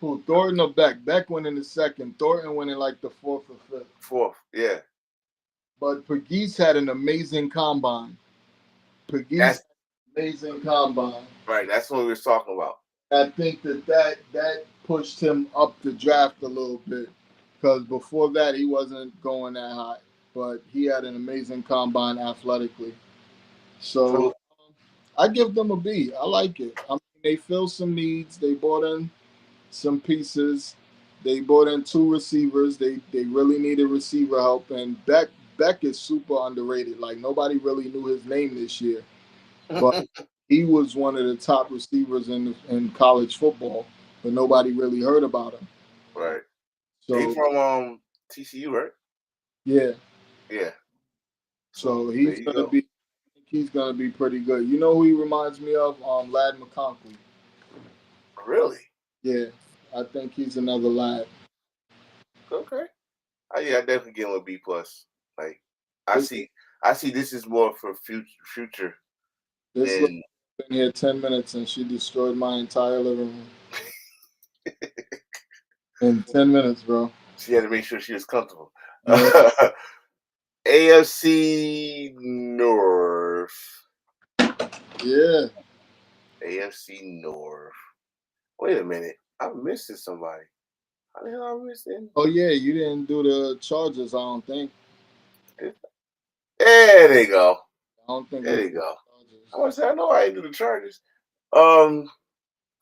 Who, Thornton or Beck? Beck went in the second. Thornton went in like the fourth or fifth. Fourth, yeah. But Pegues had an amazing combine. Amazing combine. Right, that's what we were talking about. I think that pushed him up the draft a little bit because before that he wasn't going that high. But he had an amazing combine athletically. So I give them a B. I like it. I mean, they filled some needs. They brought in some pieces. They brought in 2 receivers. They really needed receiver help. And Beck is super underrated. Like nobody really knew his name this year, but he was one of the top receivers in college football, but nobody really heard about him. Right. So he from TCU, right? Yeah. Yeah. So he's gonna be pretty good. You know who he reminds me of? Lad McConkey. Really? Yeah, I think he's another lad. Okay. Yeah, I definitely give him a B plus. Like I see this is more for future. This been here 10 minutes and she destroyed my entire living room. In 10 minutes, bro. She had to make sure she was comfortable. Yeah. AFC North. Yeah. AFC North. Wait a minute. I'm missing somebody. How the hell am I missing? Oh, yeah. You didn't do the Chargers, I don't think. There they go. I don't think. There they go. Chargers. I want to say, I know I didn't do the Chargers.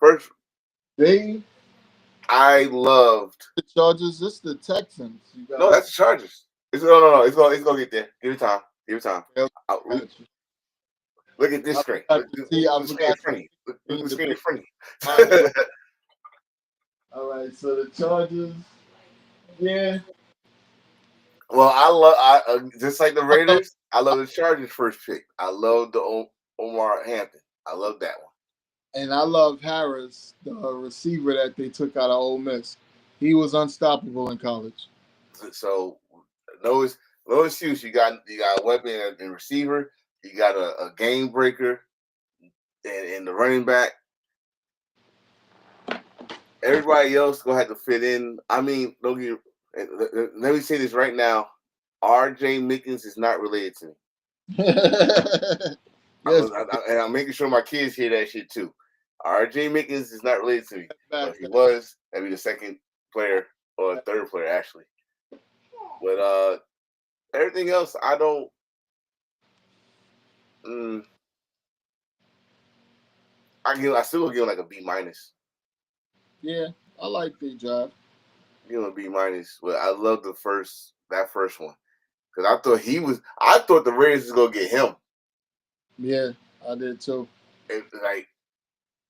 First, I loved the Chargers. This the Texans. No, that's the Chargers. No. It's gonna get there. Give it time. Look at this screen. Look at the screen in front of you. Look at the screen in front of you. All right, so the Chargers, yeah. Well, I just like the Raiders. I love the Chargers' first pick. I love the Omar Hampton. I love that one. And I love Harris, the receiver that they took out of Ole Miss. He was unstoppable in college. So no excuse. You got a weapon and receiver. You got a game breaker and the running back. Everybody else gonna have to fit in. I mean, let me say this right now. R.J. Mickens is not related to me. Yes. And I'm making sure my kids hear that shit too. R.J. Mickens is not related to me. But if he was, that'd be the second player or third player actually. But everything else, I don't. I still give him like a B minus. Yeah, I like the job. Give him a B minus. But I love that first one because I thought the Raiders was gonna get him. Yeah, I did too. It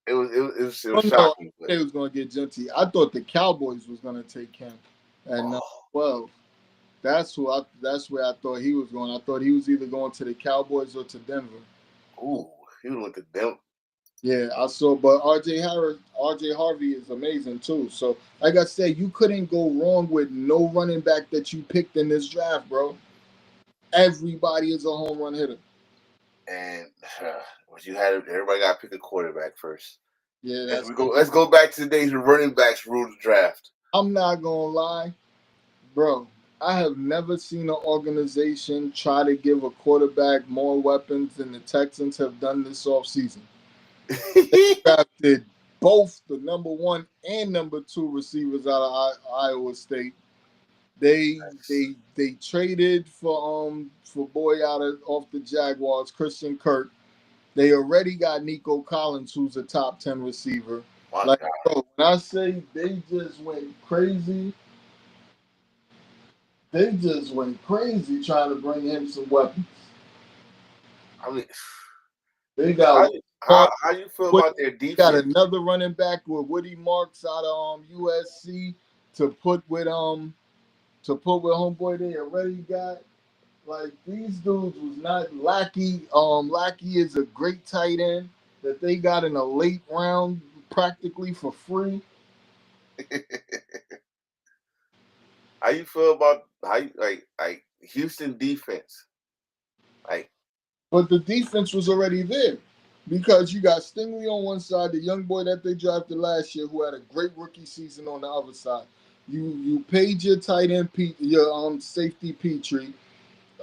was shocking. They was gonna get Genty. I thought the Cowboys was gonna take him at number 12. That's where I thought he was going. I thought he was either going to the Cowboys or to Denver. Ooh, he went to them. Yeah, I saw. But RJ Harvey is amazing too. So, like I said, you couldn't go wrong with no running back that you picked in this draft, bro. Everybody is a home run hitter. And what you had, everybody got to pick a quarterback first. Yeah, Let's go back to the days when running backs ruled the draft. I'm not gonna lie, bro. I have never seen an organization try to give a quarterback more weapons than the Texans have done this offseason. They drafted both the number 1 and number 2 receivers out of Iowa State. They traded for boy off the Jaguars, Christian Kirk. They already got Nico Collins, who's a top 10 receiver. Bro, when I say they just went crazy, trying to bring him some weapons. I mean, they got how you feel about their defense? Got another running back with Woody Marks out of USC to put with homeboy they already got. Like, these dudes was not Lackey. Lackey is a great tight end that they got in a late round practically for free. How you feel about like Houston defense? But the defense was already there because you got Stingley on one side, the young boy that they drafted last year who had a great rookie season on the other side. You paid your tight end, your safety Petrie.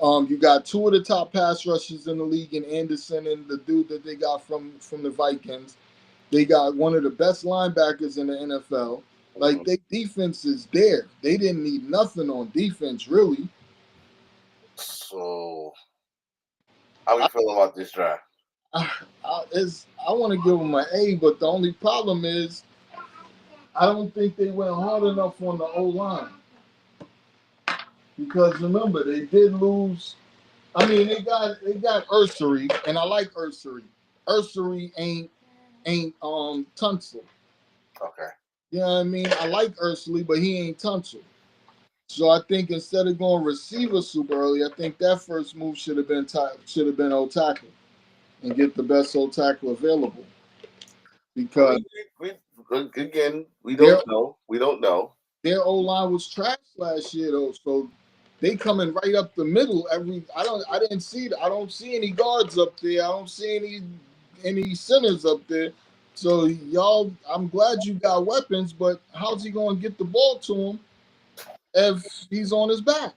You got 2 of the top pass rushers in the league in Anderson and the dude that they got from the Vikings. They got one of the best linebackers in the NFL. Like, their defense is there. They didn't need nothing on defense, really. So, how you feel about this draft? I want to give them an A, but the only problem is I don't think they went hard enough on the O-line. Because remember, they did lose. I mean, they got Ursary, and I like Ursary. Ursary ain't Tunsil. Okay. You know what I mean? I like Ursary, but he ain't Tunsil. So I think instead of going receiver super early, I think that first move should have been old tackle and get the best old tackle available. Because we don't know. We don't know. Their O-line was trash last year though, so they coming right up the middle. I don't see any guards up there. I don't see any centers up there. So y'all, I'm glad you got weapons, but how's he going to get the ball to him if he's on his back?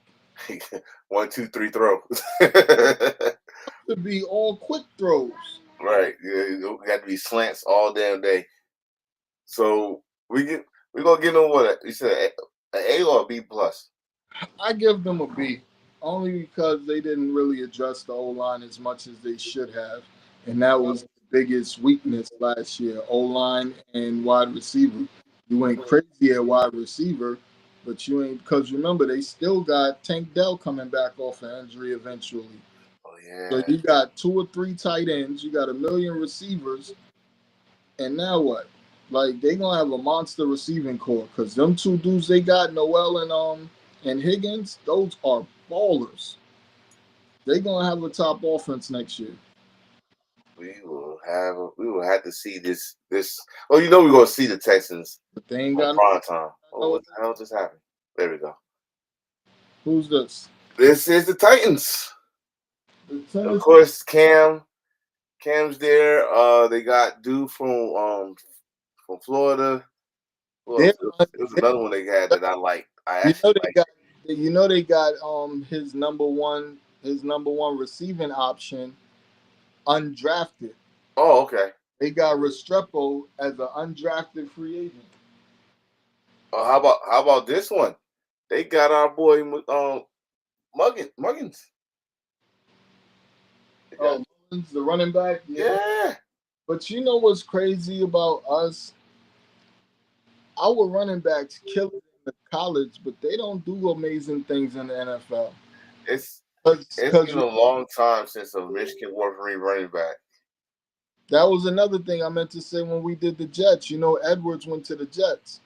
1, 2, 3 throws. To be all quick throws. Right. Yeah, we got to be slants all damn day. So we're gonna give them what you said, an A or a B plus? I give them a B, only because they didn't really address the O-line as much as they should have, and that was the biggest weakness last year: O-line and wide receiver. You went crazy at wide receiver, but you ain't, because remember they still got Tank Dell coming back off an injury eventually. Oh yeah. So you got 2 or 3 tight ends, you got 1 million receivers, and now what? Like, they gonna have a monster receiving core because them 2 dudes they got, Noel and Higgins, those are ballers. They gonna have a top offense next year. We will have to see this. Well, we're gonna see the Texans. But they ain't got prime time. Oh, what the hell just happened? There we go. Who's this? This is the Titans. Of course, Cam's there. They got dude from Florida. Well, it was another one they had that I liked. They got his number one receiving option undrafted. Oh, okay. They got Restrepo as an undrafted free agent. How about this one? They got our boy Muggins. Muggins, the running back. Yeah. But you know what's crazy about us? Our running backs kill it in college, but they don't do amazing things in the NFL. It's been a long time since a Michigan Wolverine running back. That was another thing I meant to say when we did the Jets. Edwards went to the Jets.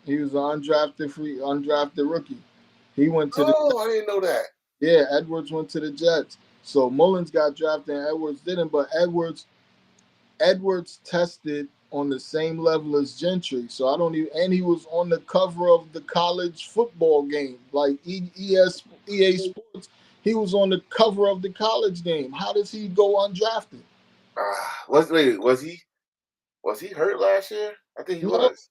He was an undrafted rookie. He went to the Oh, I didn't know that. Edwards went to the Jets. So Mullins got drafted and Edwards didn't, but Edwards tested on the same level as Gentry. So I don't even, and he was on the cover of the college football game, like EA Sports. He was on the cover of the college game. How does he go undrafted? Was he hurt last year? I think he No. was.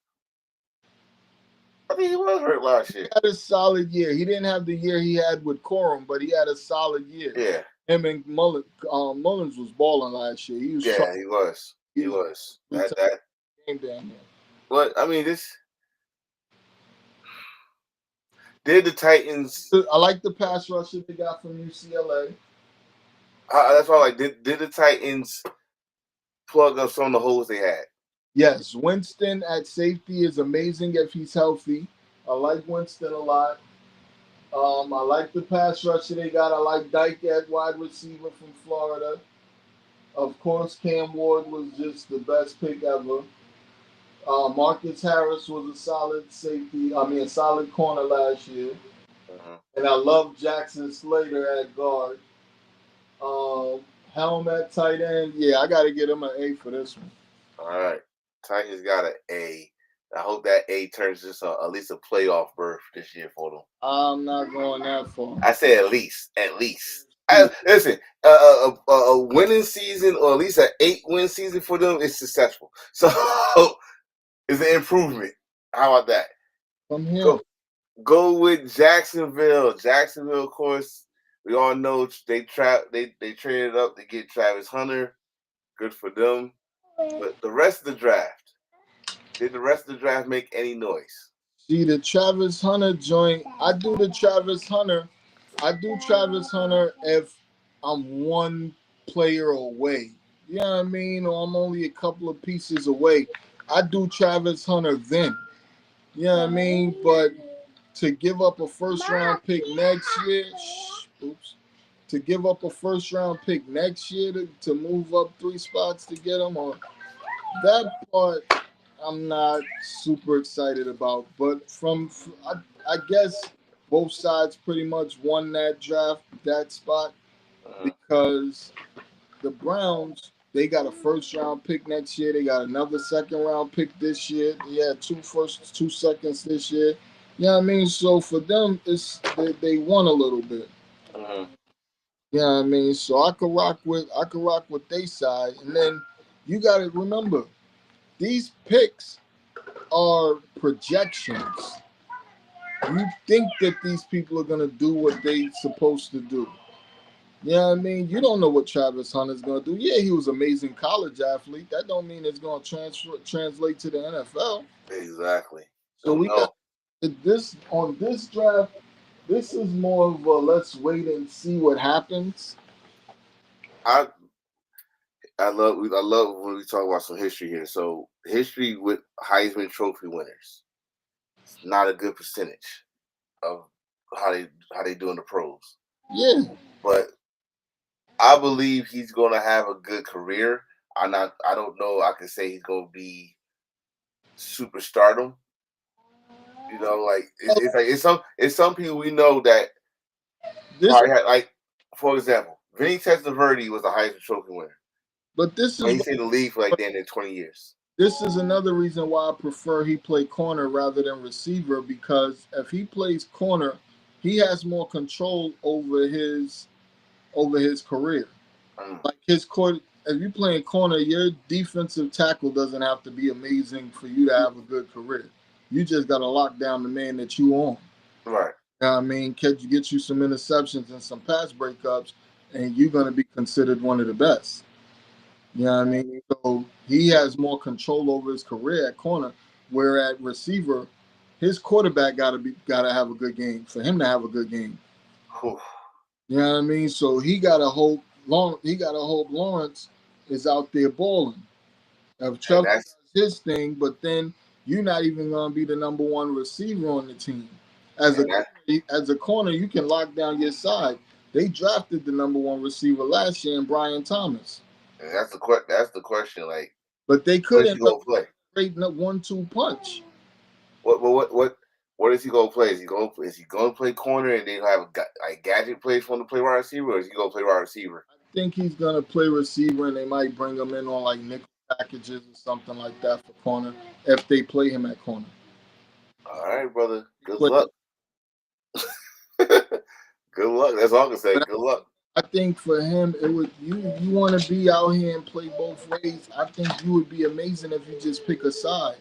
I think he was hurt last year. He had a solid year. He didn't have the year he had with Corum, but he had a solid year. Yeah. Him and Mullins was balling last year. He was He was. He was. That game down there. But I mean, did the Titans? I like the pass rusher they got from UCLA. That's why, like, did the Titans plug up some of the holes they had? Yes, Winston at safety is amazing if he's healthy. I like Winston a lot. I like the pass rusher they got. I like Dyke at wide receiver from Florida. Of course, Cam Ward was just the best pick ever. Marcus Harris was a solid a solid corner last year. And I love Jackson Slater at guard. Helm at tight end. Yeah, I got to get him an A for this one. All right. Titans got an A. I hope that A turns into at least a playoff berth this year for them. I'm not going that far. I say at least. Listen, a winning season or at least an 8-win season for them is successful. So it's an improvement. How about that? From here. Go with Jacksonville. Jacksonville, of course, we all know they traded up to get Travis Hunter. Good for them. But the rest of the draft, did the rest of the draft make any noise? See, the Travis Hunter joint, I do Travis Hunter if I'm one player away. You know what I mean? Or I'm only a couple of pieces away. I do Travis Hunter then. You know what I mean? But to give up a first-round pick next year, to give up a first-round pick next year to move up 3 spots to get him on, that part I'm not super excited about. But I guess both sides pretty much won that draft, that spot, because the Browns, they got a first-round pick next year. They got another second-round pick this year. They had 2 firsts, 2 seconds this year. You know what I mean? So for them, they won a little bit. You know what I mean? So I could rock with their side. And then you got to remember, these picks are projections. You think that these people are going to do what they supposed to do. You know what I mean? You don't know what Travis Hunter's going to do. Yeah, he was an amazing college athlete. That don't mean it's going to translate to the NFL. Exactly. So we got on this draft. This is more of a let's wait and see what happens. I love when we talk about some history here. So history with Heisman Trophy winners, it's not a good percentage of how they do in the pros. Yeah, but I believe he's going to have a good career. I don't know. I can say he's going to be superstardom. You know, like it's some people we know that probably had, like, for example, Vinny Testaverde was a Heisman Trophy winner. But this is he's in the league for like 20 years. This is another reason why I prefer he play corner rather than receiver, because if he plays corner, he has more control over his career. Like if you're playing corner, your defensive tackle doesn't have to be amazing for you to have a good career. You just got to lock down the man that you own. Right. You know what I mean? Get you some interceptions and some pass breakups, and you're going to be considered one of the best. You know what I mean? So he has more control over his career at corner, where at receiver, his quarterback gotta have a good game for him to have a good game. Oof. You know what I mean? So he gotta hope Lawrence is out there balling. If Trevor does his thing, but then you're not even gonna be the number one receiver on the team. As a corner, you can lock down your side. They drafted the number one receiver last year in Brian Thomas. And that's the question. Like, but they couldn't go play. Creating a 1-2 punch. What What is he gonna play? Is he gonna play corner and then have like gadget plays for him to play wide receiver, or is he gonna play wide receiver? I think he's gonna play receiver, and they might bring him in on like nickel packages or something like that for corner if they play him at corner. All right, brother. Good But luck. Good luck. That's all I can say. Good luck. I think for him, it would you want to be out here and play both ways. I think you would be amazing if you just pick a side.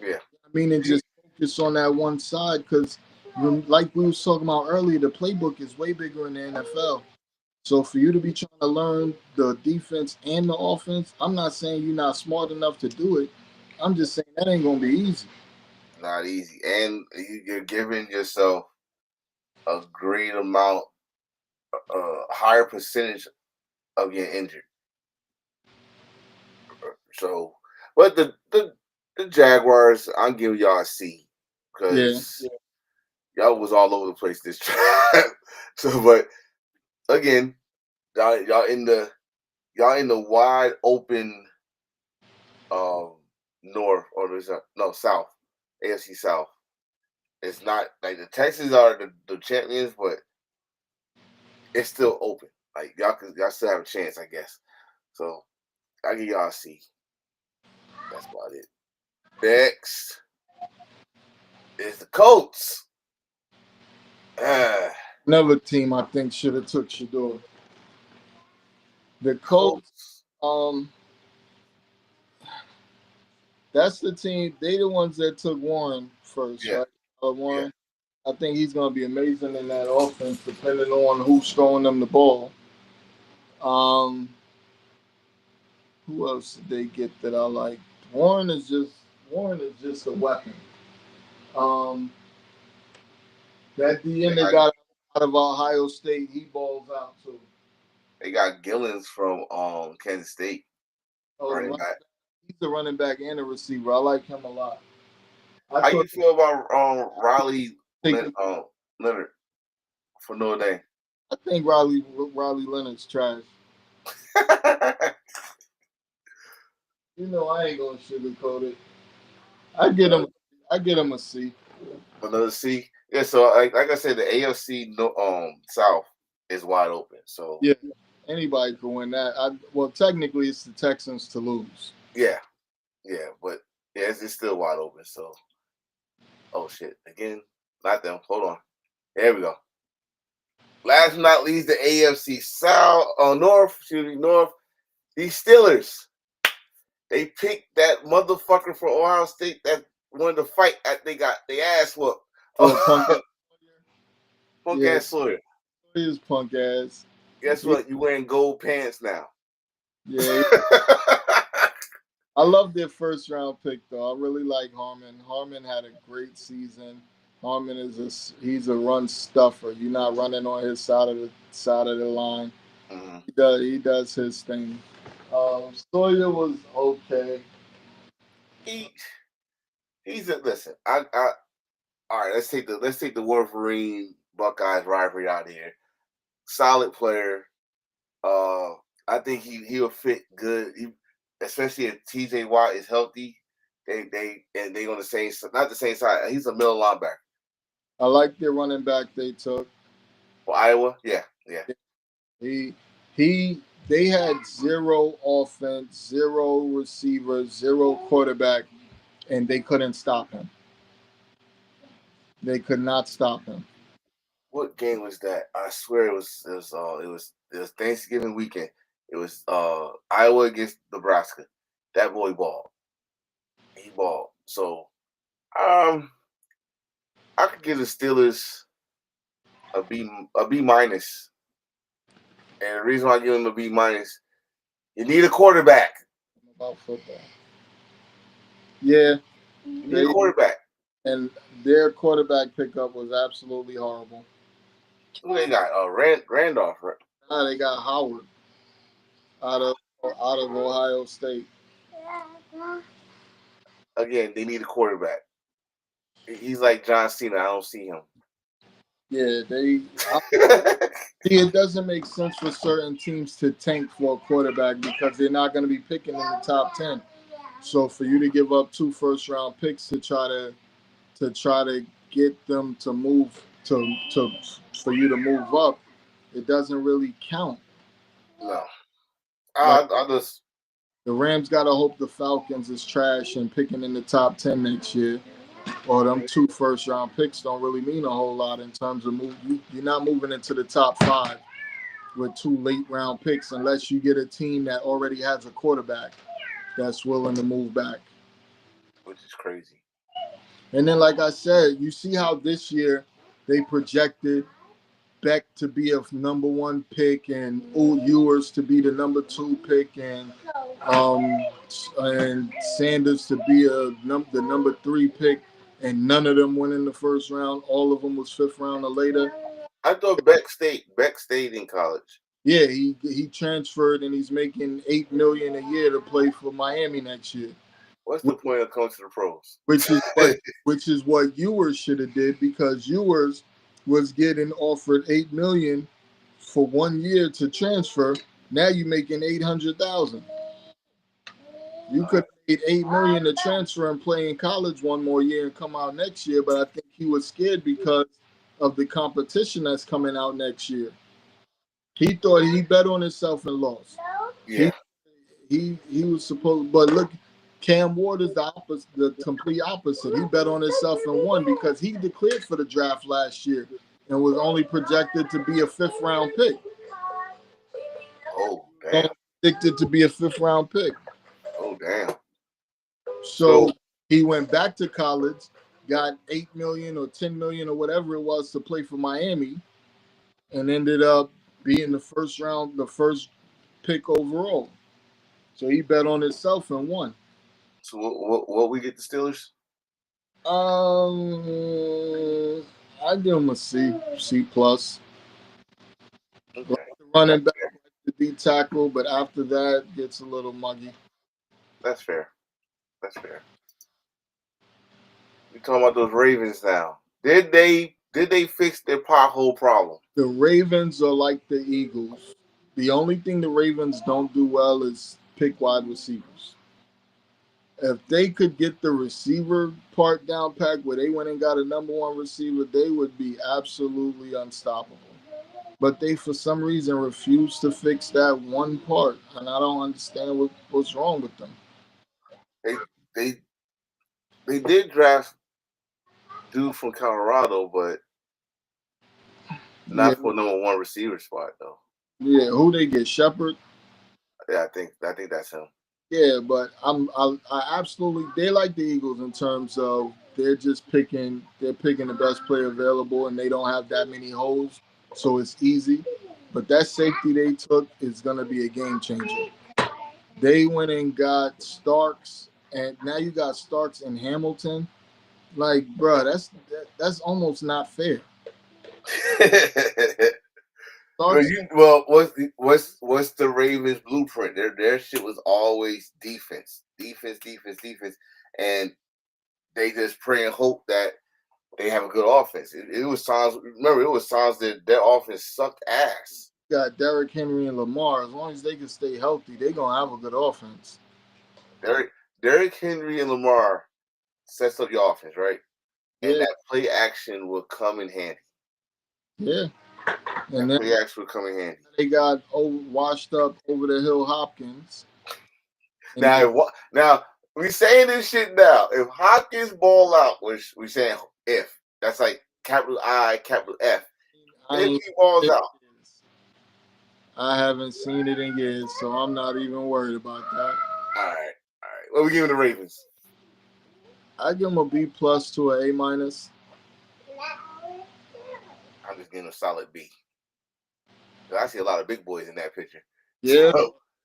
Yeah. I mean, and just focus on that one side because, like we was talking about earlier, the playbook is way bigger in the NFL. So for you to be trying to learn the defense and the offense, I'm not saying you're not smart enough to do it. I'm just saying that ain't gonna be easy. Not easy, and you're giving yourself a great amount, higher percentage of getting injured. So, but the Jaguars, I'm giving y'all a C because y'all was all over the place this time. So, but again, y'all in the wide open north or south, AFC South. It's not like the Texans are the champions, but it's still open. Like y'all still have a chance, I guess. So I give y'all a C. That's about it. Next is the Colts. Another team I think should have took Shador. The Colts, that's the team. They the ones that took Warren first, right? Warren. Yeah. I think he's going to be amazing in that offense, depending on who's throwing them the ball. Who else did they get that I like? Warren is just a weapon. That DN they got out of Ohio State, he balls out too. They got Gillens from Kansas State. Running back. He's a running back and a receiver. I like him a lot. How you feel about Riley Leonard for Notre Dame? I think Riley Leonard's trash. You know I ain't gonna sugarcoat it. I get him a C. Another C. Yeah. So like I said, the AFC South is wide open. So yeah, anybody can win that. Well, technically it's the Texans to lose. Yeah, but yeah, it's still wide open. So, oh shit, again, not them. Hold on, there we go. Last but not least, the AFC South, North. These Steelers. They picked that motherfucker from Ohio State that wanted to fight. They got their ass whooped. Punk ass Sawyer. He is punk ass. Guess what? You wearing gold pants now. Yeah. I love their first round pick though. I really like Harmon. Harmon had a great season. Harmon he's a run stuffer. You're not running on his side of the line. Mm-hmm. He does his thing. Sawyer was okay. Listen. All right. Let's take the Wolverine Buckeyes rivalry out here. Solid player. I think he'll fit good. Especially if TJ Watt is healthy. They on the same, not the same side. He's a middle linebacker. I like their running back they took. For Iowa, yeah. They had 0 offense, 0 receivers, 0 quarterback, and they couldn't stop him. They could not stop him. What game was that? I swear it was Thanksgiving weekend. It was Iowa against Nebraska. That boy balled. He balled. So I could give the Steelers a B minus. And the reason why I give them a B minus, you need a quarterback. About football. Yeah. You need a quarterback. And their quarterback pickup was absolutely horrible. Who they got? Randolph, right? Nah, they got Howard out of Ohio State. Again, they need a quarterback. He's like John Cena. I don't see him. Yeah, it doesn't make sense for certain teams to tank for a quarterback because they're not going to be picking in the top 10. So for you to give up 2 first-round picks to try to get them to move to for you to move up, it doesn't really count. No, Like I just the Rams gotta hope the Falcons is trash and picking in the top 10 next year. Or them 2 first-round picks don't really mean a whole lot in terms of move. You're not moving into the top 5 with 2 late-round picks unless you get a team that already has a quarterback that's willing to move back. which is crazy. And then, like I said, you see how this year they projected Beck to be a number 1 pick and Ewers to be the number 2 pick and Sanders to be the number 3 pick, and none of them went in the first round. All of them was 5th round or later. I thought Beck stayed in college. Yeah, he transferred and he's making $8 million a year to play for Miami next year. What's the point of coming to the pros? Which is what Ewers should have did, because Ewers was getting offered $8 million for 1 year to transfer. Now you're making $800,000. You could have made $8 million to transfer and play in college 1 more year and come out next year, but I think he was scared because of the competition that's coming out next year. He thought he bet on himself and lost. Yeah. He was supposed, but look, Cam Ward is the complete opposite. He bet on himself and won because he declared for the draft last year and was only projected to be a 5th round pick. Oh, damn. Predicted to be a 5th round pick. Oh, damn. So he went back to college, got $8 million or $10 million or whatever it was to play for Miami, and ended up being the first pick overall. So he bet on himself and won. So what we get the Steelers? I give him a C plus. Okay. Running back to D tackle, but after that gets a little muggy. That's fair. We talking about those Ravens now. Did they fix their pothole problem? The Ravens are like the Eagles. The only thing the Ravens don't do well is pick wide receivers. If they could get the receiver part down packed where they went and got a number 1 receiver, they would be absolutely unstoppable. But they, for some reason, refuse to fix that one part, and I don't understand what's wrong with them. They did draft dude from Colorado, but not for number 1 receiver spot though. Yeah, who they get? Shepard? Yeah, I think that's him. Yeah, but I absolutely, they like the Eagles in terms of they're picking the best player available, and they don't have that many holes, so it's easy. But that safety they took is gonna be a game changer. They went and got Starks, and now you got Starks and Hamilton. Like, bro, that's almost not fair. What's the Ravens blueprint? Their shit was always defense, and they just pray and hope that they have a good offense. It was times that their offense sucked ass. You got Derrick Henry and Lamar. As long as they can stay healthy, they're gonna have a good offense. Derrick Henry and Lamar sets up your offense, right? And Yeah. that play action will come in handy. Yeah. And then play action will come in handy. They got washed up over the hill Hopkins. Now we saying this shit now. If Hopkins ball out, which we saying if, that's like capital I, capital F. If he balls out. I haven't seen it in years, so I'm not even worried about that. All right. What we giving the Ravens? I give them a B plus to an A minus. I'm just giving a solid B. I see a lot of big boys in that picture. Yeah,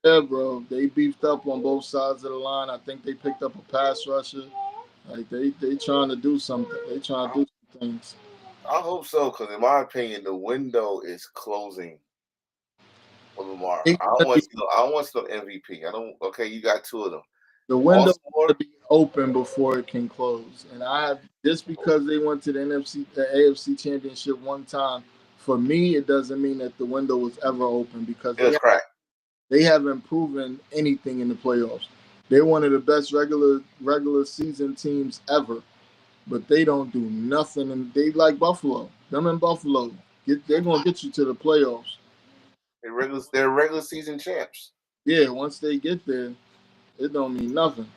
yeah, bro. They beefed up on both sides of the line. I think they picked up a pass rusher. Like they trying to do something. They trying to do some things. I hope so, because in my opinion, the window is closing for Lamar. I don't want to see no MVP. Okay, you got 2 of them. The window to be open before it can close. And just because they went to the AFC Championship one time, for me, it doesn't mean that the window was ever open, because they haven't proven anything in the playoffs. They're one of the best regular season teams ever. but they don't do nothing. And they like Buffalo. Them in Buffalo, they're gonna get you to the playoffs. They're regular season champs. Yeah, once they get there, it don't mean nothing.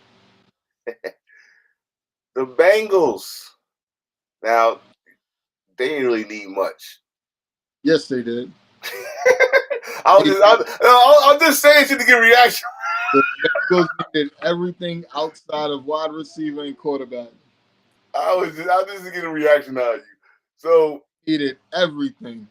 The Bengals. Now, they didn't really need much. Yes, they did. I'm just saying shit to get reaction. The Bengals needed everything outside of wide receiver and quarterback. I'm just getting a reaction out of you. So Needed everything.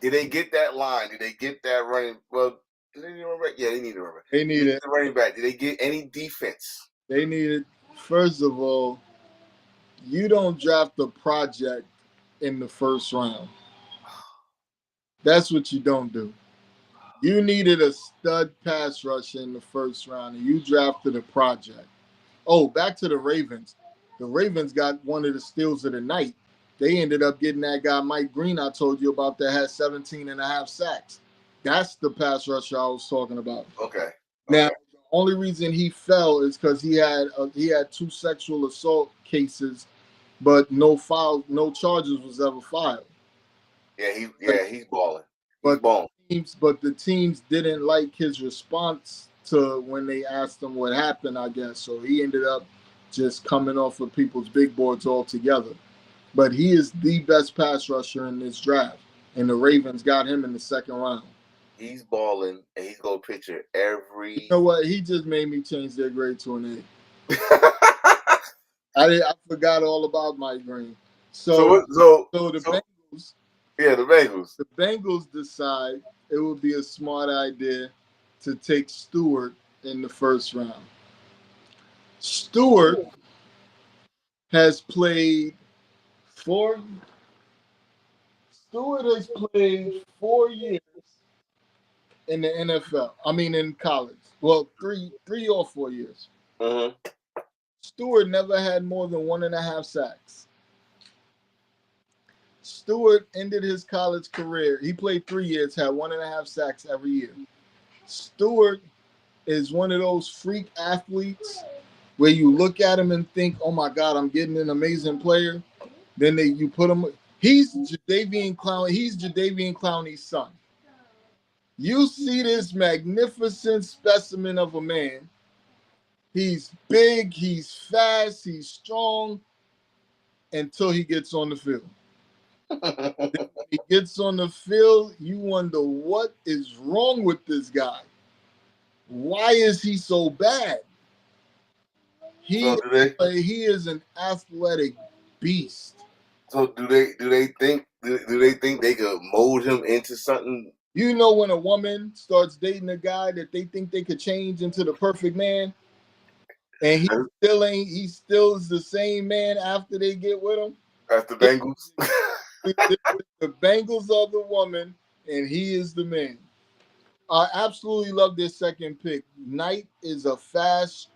did they get that line? Did they get that running? Well, did they need a running back? Yeah, they need a running back. They needed the running back. Did they get any defense? They needed, first of all, you don't draft a project in the first round. That's what you don't do. You needed a stud pass rusher in the first round, and you drafted a project. Oh, back to the Ravens. The Ravens got one of the steals of the night. They ended up getting that guy, Mike Green, I told you about, that had 17 and a half sacks. That's the pass rusher I was talking about. Okay. Now, the only reason he fell is because he had 2 sexual assault cases, but no charges was ever filed. Yeah, he's balling. But the teams didn't like his response to when they asked him what happened, I guess. So he ended up just coming off of people's big boards altogether. But he is the best pass rusher in this draft, and the Ravens got him in the second round. He's balling, and he's gonna picture every. You know what? He just made me change their grade to an A. I forgot all about Mike Green. So the Bengals. Yeah, the Bengals. The Bengals decide it would be a smart idea to take Stewart in the first round. Stewart has played 4 years in the NFL. I mean, in college. Well, 3 or 4 years. Mm-hmm. Stewart never had more than 1.5 sacks. Stewart ended his college career. He played 3 years, had 1.5 sacks every year. Stewart is one of those freak athletes where you look at him and think, "Oh my God, I'm getting an amazing player." Then you put him. He's Jadeveon Clowney's son. You see this magnificent specimen of a man. He's big, he's fast, he's strong, until he gets on the field. He gets on the field, you wonder what is wrong with this guy. Why is he so bad? He is an athletic beast. So do they think they could mold him into something? You know, when a woman starts dating a guy that they think they could change into the perfect man, and he still is the same man after they get with him. That's the Bengals. The Bengals are the woman, and he is the man. I absolutely love their second pick. Knight is a fast.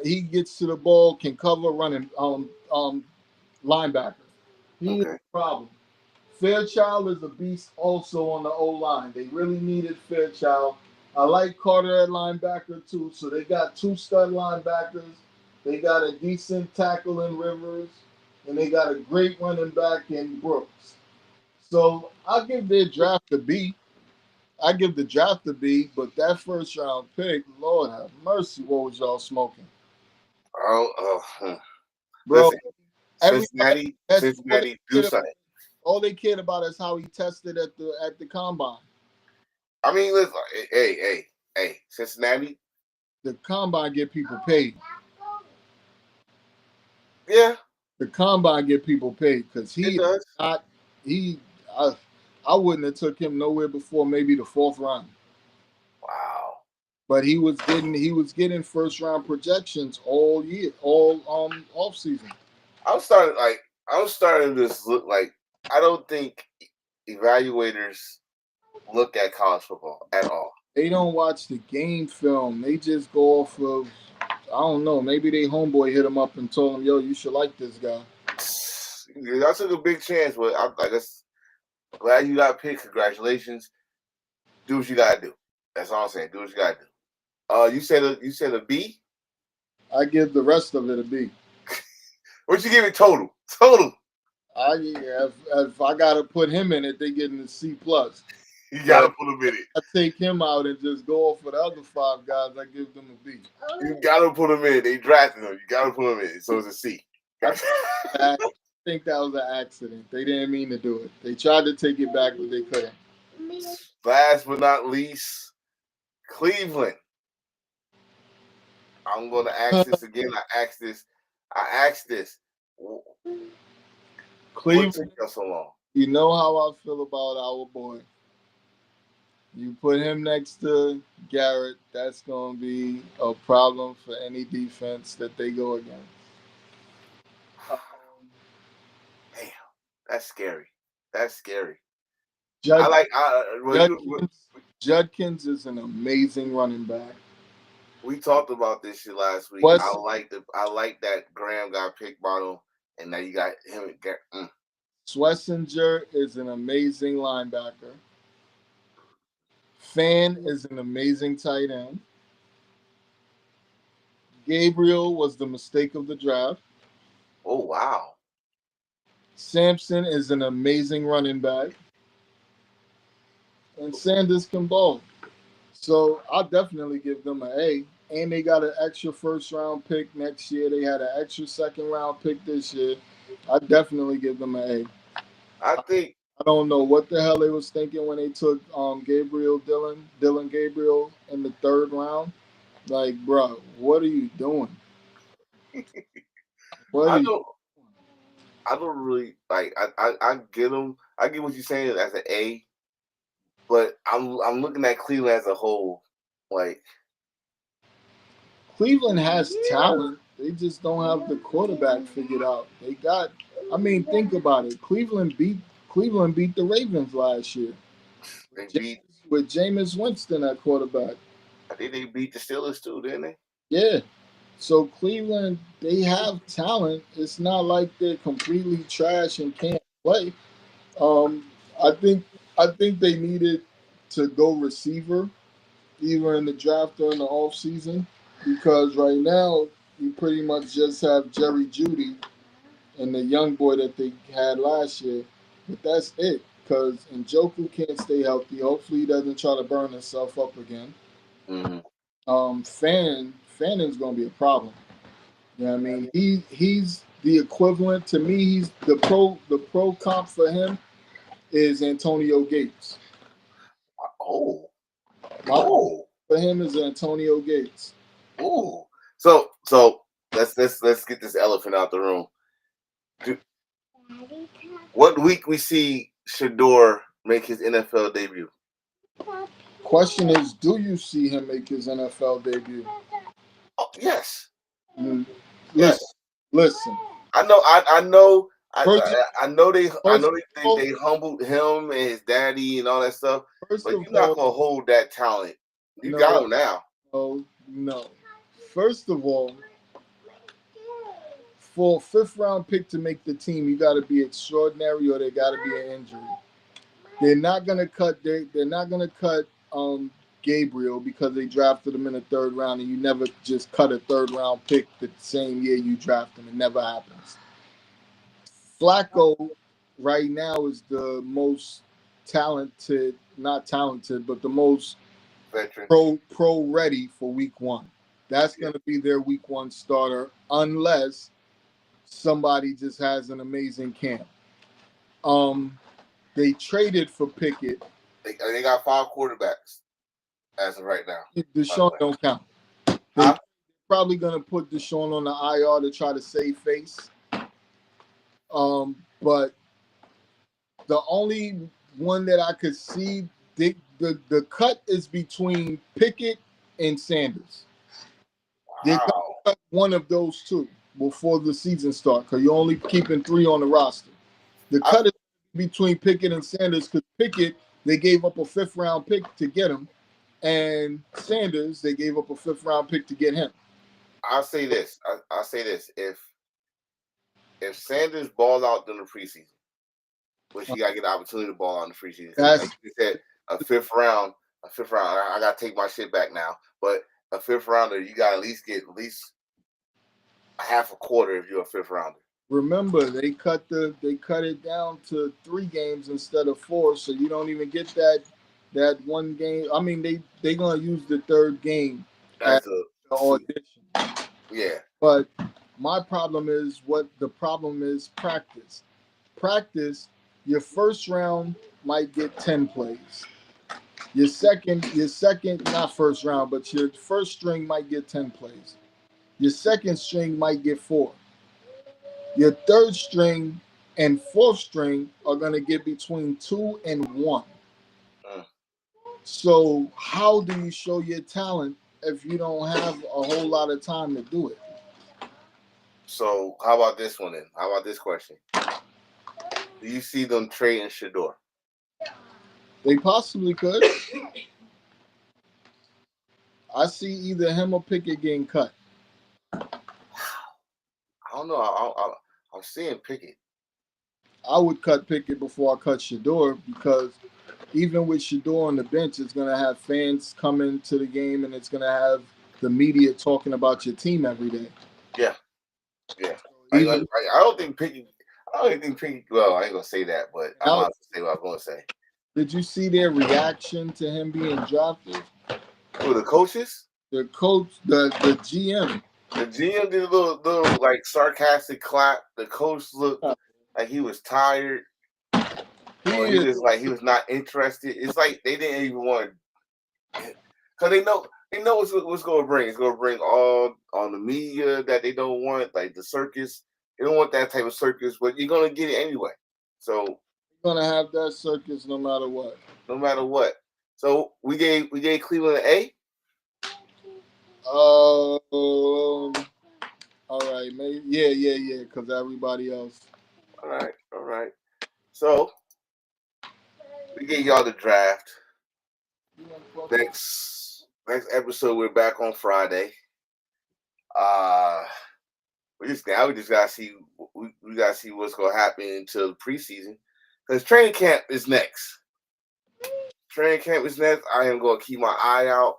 He gets to the ball, can cover, running linebacker. He is a problem. Fairchild is a beast also on the O-line. They really needed Fairchild. I like Carter at linebacker too. So they got 2 stud linebackers. They got a decent tackle in Rivers. And they got a great running back in Brooks. So I'll give their draft a B. I give the draft a B, but that first round pick, Lord have mercy, what was y'all smoking? Bro, Cincinnati, do something. All they cared about is how he tested at the combine. I mean, listen, hey, Cincinnati. The combine get people paid. Yeah. The combine get people paid because I wouldn't have took him nowhere before maybe the 4th round. Wow. But he was getting first round projections all year, all off season. I'm starting to look like I don't think evaluators look at college football at all. They don't watch the game film. They just go off of, I don't know, maybe they homeboy hit him up and told him, "Yo, you should like this guy." I took a big chance, but I guess glad you got picked. Congratulations. Do what you gotta do. That's all I'm saying. Do what you gotta do. You said a B? I give the rest of it a B. What you give it total? Total. If I gotta put him in it, they getting a C plus. You gotta put him in it. I take him out and just go off for the other 5 guys. I give them a B. You gotta put him in. They drafted him. You gotta put him in. So it's a C. I think that was an accident. They didn't mean to do it. They tried to take it back, but they couldn't. Last but not least, Cleveland. I'm gonna ask this again. I asked this. What Cleveland. took you so long? You know how I feel about our boy. You put him next to Garrett, that's going to be a problem for any defense that they go against. Damn, that's scary. That's scary. Judkins is an amazing running back. We talked about this shit last week. I like that Graham got picked bottom, and now you got him. Schlesinger is an amazing linebacker. Fan is an amazing tight end. Gabriel was the mistake of the draft. Oh, wow. Sampson is an amazing running back. And Sanders can ball. So I'll definitely give them an A. And they got an extra first-round pick next year. They had an extra second-round pick this year. I definitely give them an A. I don't know what the hell they was thinking when they took Dillon Gabriel in the 3rd round. Like, bro, what are you doing? I don't really like. I get them. I get what you're saying as an A, but I'm looking at Cleveland as a whole. Like, Cleveland has talent. They just don't have the quarterback figured out. They got. I mean, think about it. Cleveland beat the Ravens last year. With Jameis Winston at quarterback. I think they beat the Steelers too, didn't they? Yeah. So Cleveland, they have talent. It's not like they're completely trash and can't play. I think they needed to go receiver either in the draft or in the offseason, because right now you pretty much just have Jerry Jeudy and the young boy that they had last year. But that's it, because Njoku can't stay healthy. Hopefully he doesn't try to burn himself up again. Mm-hmm. Fannon's going to be a problem. You know what I mean? He's the equivalent to me. He's the pro comp for him is Antonio Gates. For him is Antonio Gates. Oh. So let's get this elephant out the room. What week we see Shedeur make his NFL debut? Question is, do you see him make his NFL debut? Oh, yes. Listen. I know they humbled him and his daddy and all that stuff. But you're not gonna hold that talent. You got him now. No. First of all, for a 5th-round pick to make the team, you got to be extraordinary, or there got to be an injury. They're not gonna cut. They're not gonna cut Gabriel because they drafted him in the 3rd round, and you never just cut a 3rd-round pick the same year you draft him. It never happens. Flacco right now is the most talented, not talented, but the most pro ready for week 1. That's going to be their week 1 starter unless somebody just has an amazing camp. They traded for Pickett. They got 5 quarterbacks as of right now. Deshaun don't count. They're probably going to put Deshaun on the IR to try to save face. But the only one that I could see, the cut is between Pickett and Sanders. They're going to cut one of those 2 before the season starts, because you're only keeping 3 on the roster. The cut is between Pickett and Sanders, because Pickett, they gave up a 5th-round pick to get him, and Sanders, they gave up a 5th-round pick to get him. I'll say this. If Sanders balled out during the preseason, which he got to get the opportunity to ball out in the preseason. Like you said, a 5th round. I got to take my shit back now. But a 5th rounder, you got to at least get a half a quarter if you're a 5th rounder. Remember, they cut it down to 3 games instead of 4, so you don't even get that one game. I mean, they gonna use the 3rd game as That's a the audition. yeah. But my problem is practice. Practice, your first round might get 10 plays. Your second, not first round, but your first string might get 10 plays. Your second string might get 4. Your third string and fourth string are going to get between 2 and 1. So how do you show your talent if you don't have a whole lot of time to do it? So how about this one then? How about this question? Do you see them trading Shedeur? They possibly could. I see either him or Pickett getting cut. I don't know. I'm seeing Pickett. I would cut Pickett before I cut Shedeur, because even with Shedeur on the bench, it's going to have fans coming to the game, and it's going to have the media talking about your team every day. Yeah. So I don't think Pickett. Well, I ain't gonna say that, but I'm about to say what I'm gonna say. Did you see their reaction to him being drafted? Who, the coaches? The coach, the GM. The GM did a little like sarcastic clap. The coach looked like he was tired. Or he was like he was not interested. It's like they didn't even want, because they know what's going to bring. It's going to bring all on the media that they don't want, like the circus. They don't want that type of circus, but you're going to get it anyway. So you're going to have that circus no matter what. No matter what. So we gave Cleveland an A. All right, maybe yeah, because everybody else. All right. So we gave y'all the draft. Next episode, we're back on Friday. We just gotta see what's gonna happen until the preseason, because training camp is next. I am gonna keep my eye out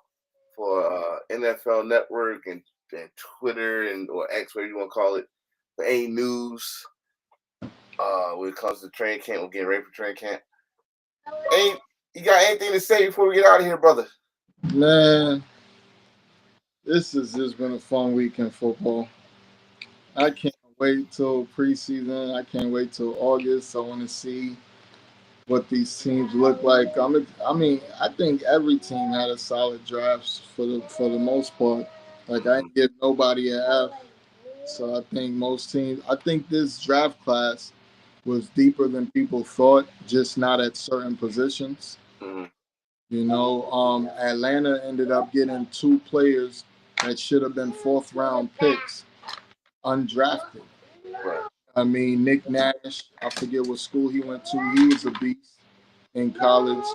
for NFL Network and Twitter or X, whatever you want to call it, for any news when it comes to training camp. We're getting ready for training camp. Hey, you got anything to say before we get out of here, brother? Man, this has just been a fun week in football. I can't wait till preseason. I can't wait till August. I want to see what these teams look like. I think every team had a solid draft for the most part. Like, I didn't give nobody an F. So I think most teams. I think this draft class was deeper than people thought, just not at certain positions. Mm-hmm. You know, Atlanta ended up getting 2 players that should have been 4th round picks undrafted. Right. I mean, Nick Nash, I forget what school he went to. He was a beast in college.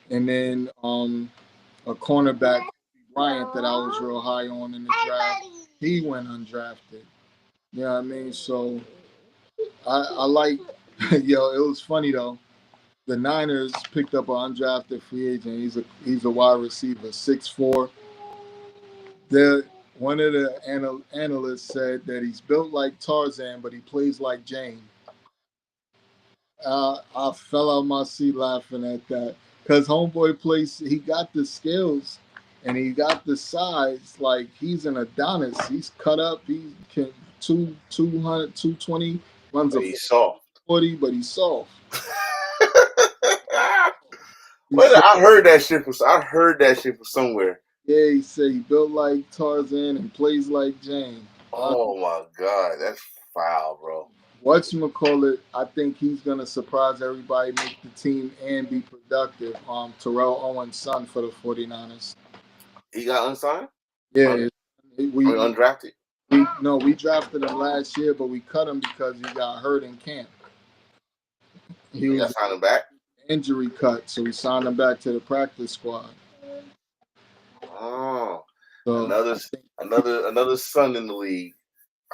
And then a cornerback, Bryant, that I was real high on in the draft, he went undrafted. You know what I mean? So I like, it was funny though. The Niners picked up an undrafted free agent. He's a wide receiver, 6'4". One of the analysts said that he's built like Tarzan, but he plays like Jane. I fell out my seat laughing at that, because homeboy plays. He got the skills and he got the size. Like, he's an Adonis. He's cut up. He can 200, 220, runs a 40, but he's soft. Well, I heard that shit from somewhere. Yeah, he said he built like Tarzan and plays like Jane. Oh my God, that's foul, bro. Whatchamacallit, I think he's gonna surprise everybody, make the team, and be productive. Terrell Owens' son for the 49ers. He got unsigned? Yeah, we undrafted. We drafted him last year, but we cut him because he got hurt in camp. He got signed him back? Injury cut, so we signed him back to the practice squad. Oh, so another son in the league.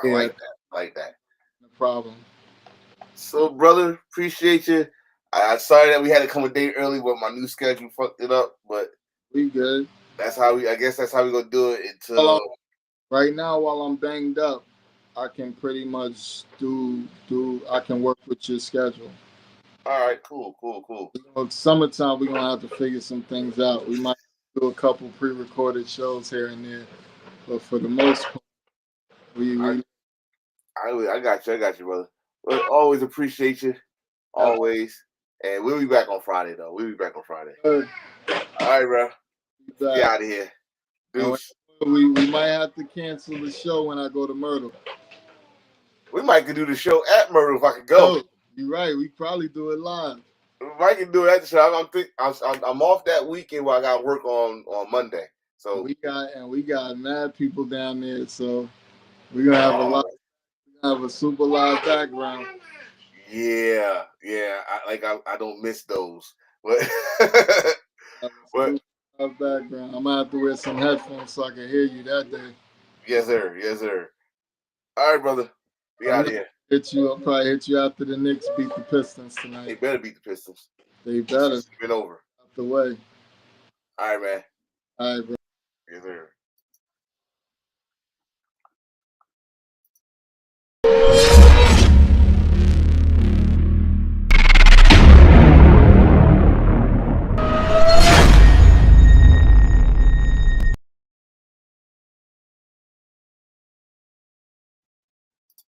I like that. No problem. So, brother, appreciate you. I'm sorry that we had to come a day early, but my new schedule fucked it up. But we good. I guess that's how we gonna do it until right now, while I'm banged up, I can pretty much I can work with your schedule. All right, cool. Summertime, we're gonna have to figure some things out. We might do a couple pre-recorded shows here and there, but for the most part, I got you, brother. Well, always appreciate you, always. And we'll be back on Friday, though. We'll be back on Friday. All right, bro. Get out of here. Deuce. We might have to cancel the show when I go to Myrtle. We might could do the show at Myrtle if I could go. Oh, you're right. We probably do it live. We might could do it at the show. I'm off that weekend where I got work on Monday. So we got mad people down there. So we're gonna have a super live background. Yeah. I don't miss those. But background. I'm gonna have to wear some headphones so I can hear you that day. Yes, sir. All right, brother. Be out of here. I'll probably hit you after the Knicks beat the Pistons tonight. They better beat the Pistons. They better. It's been over. Out the way. All right, man. All right, bro.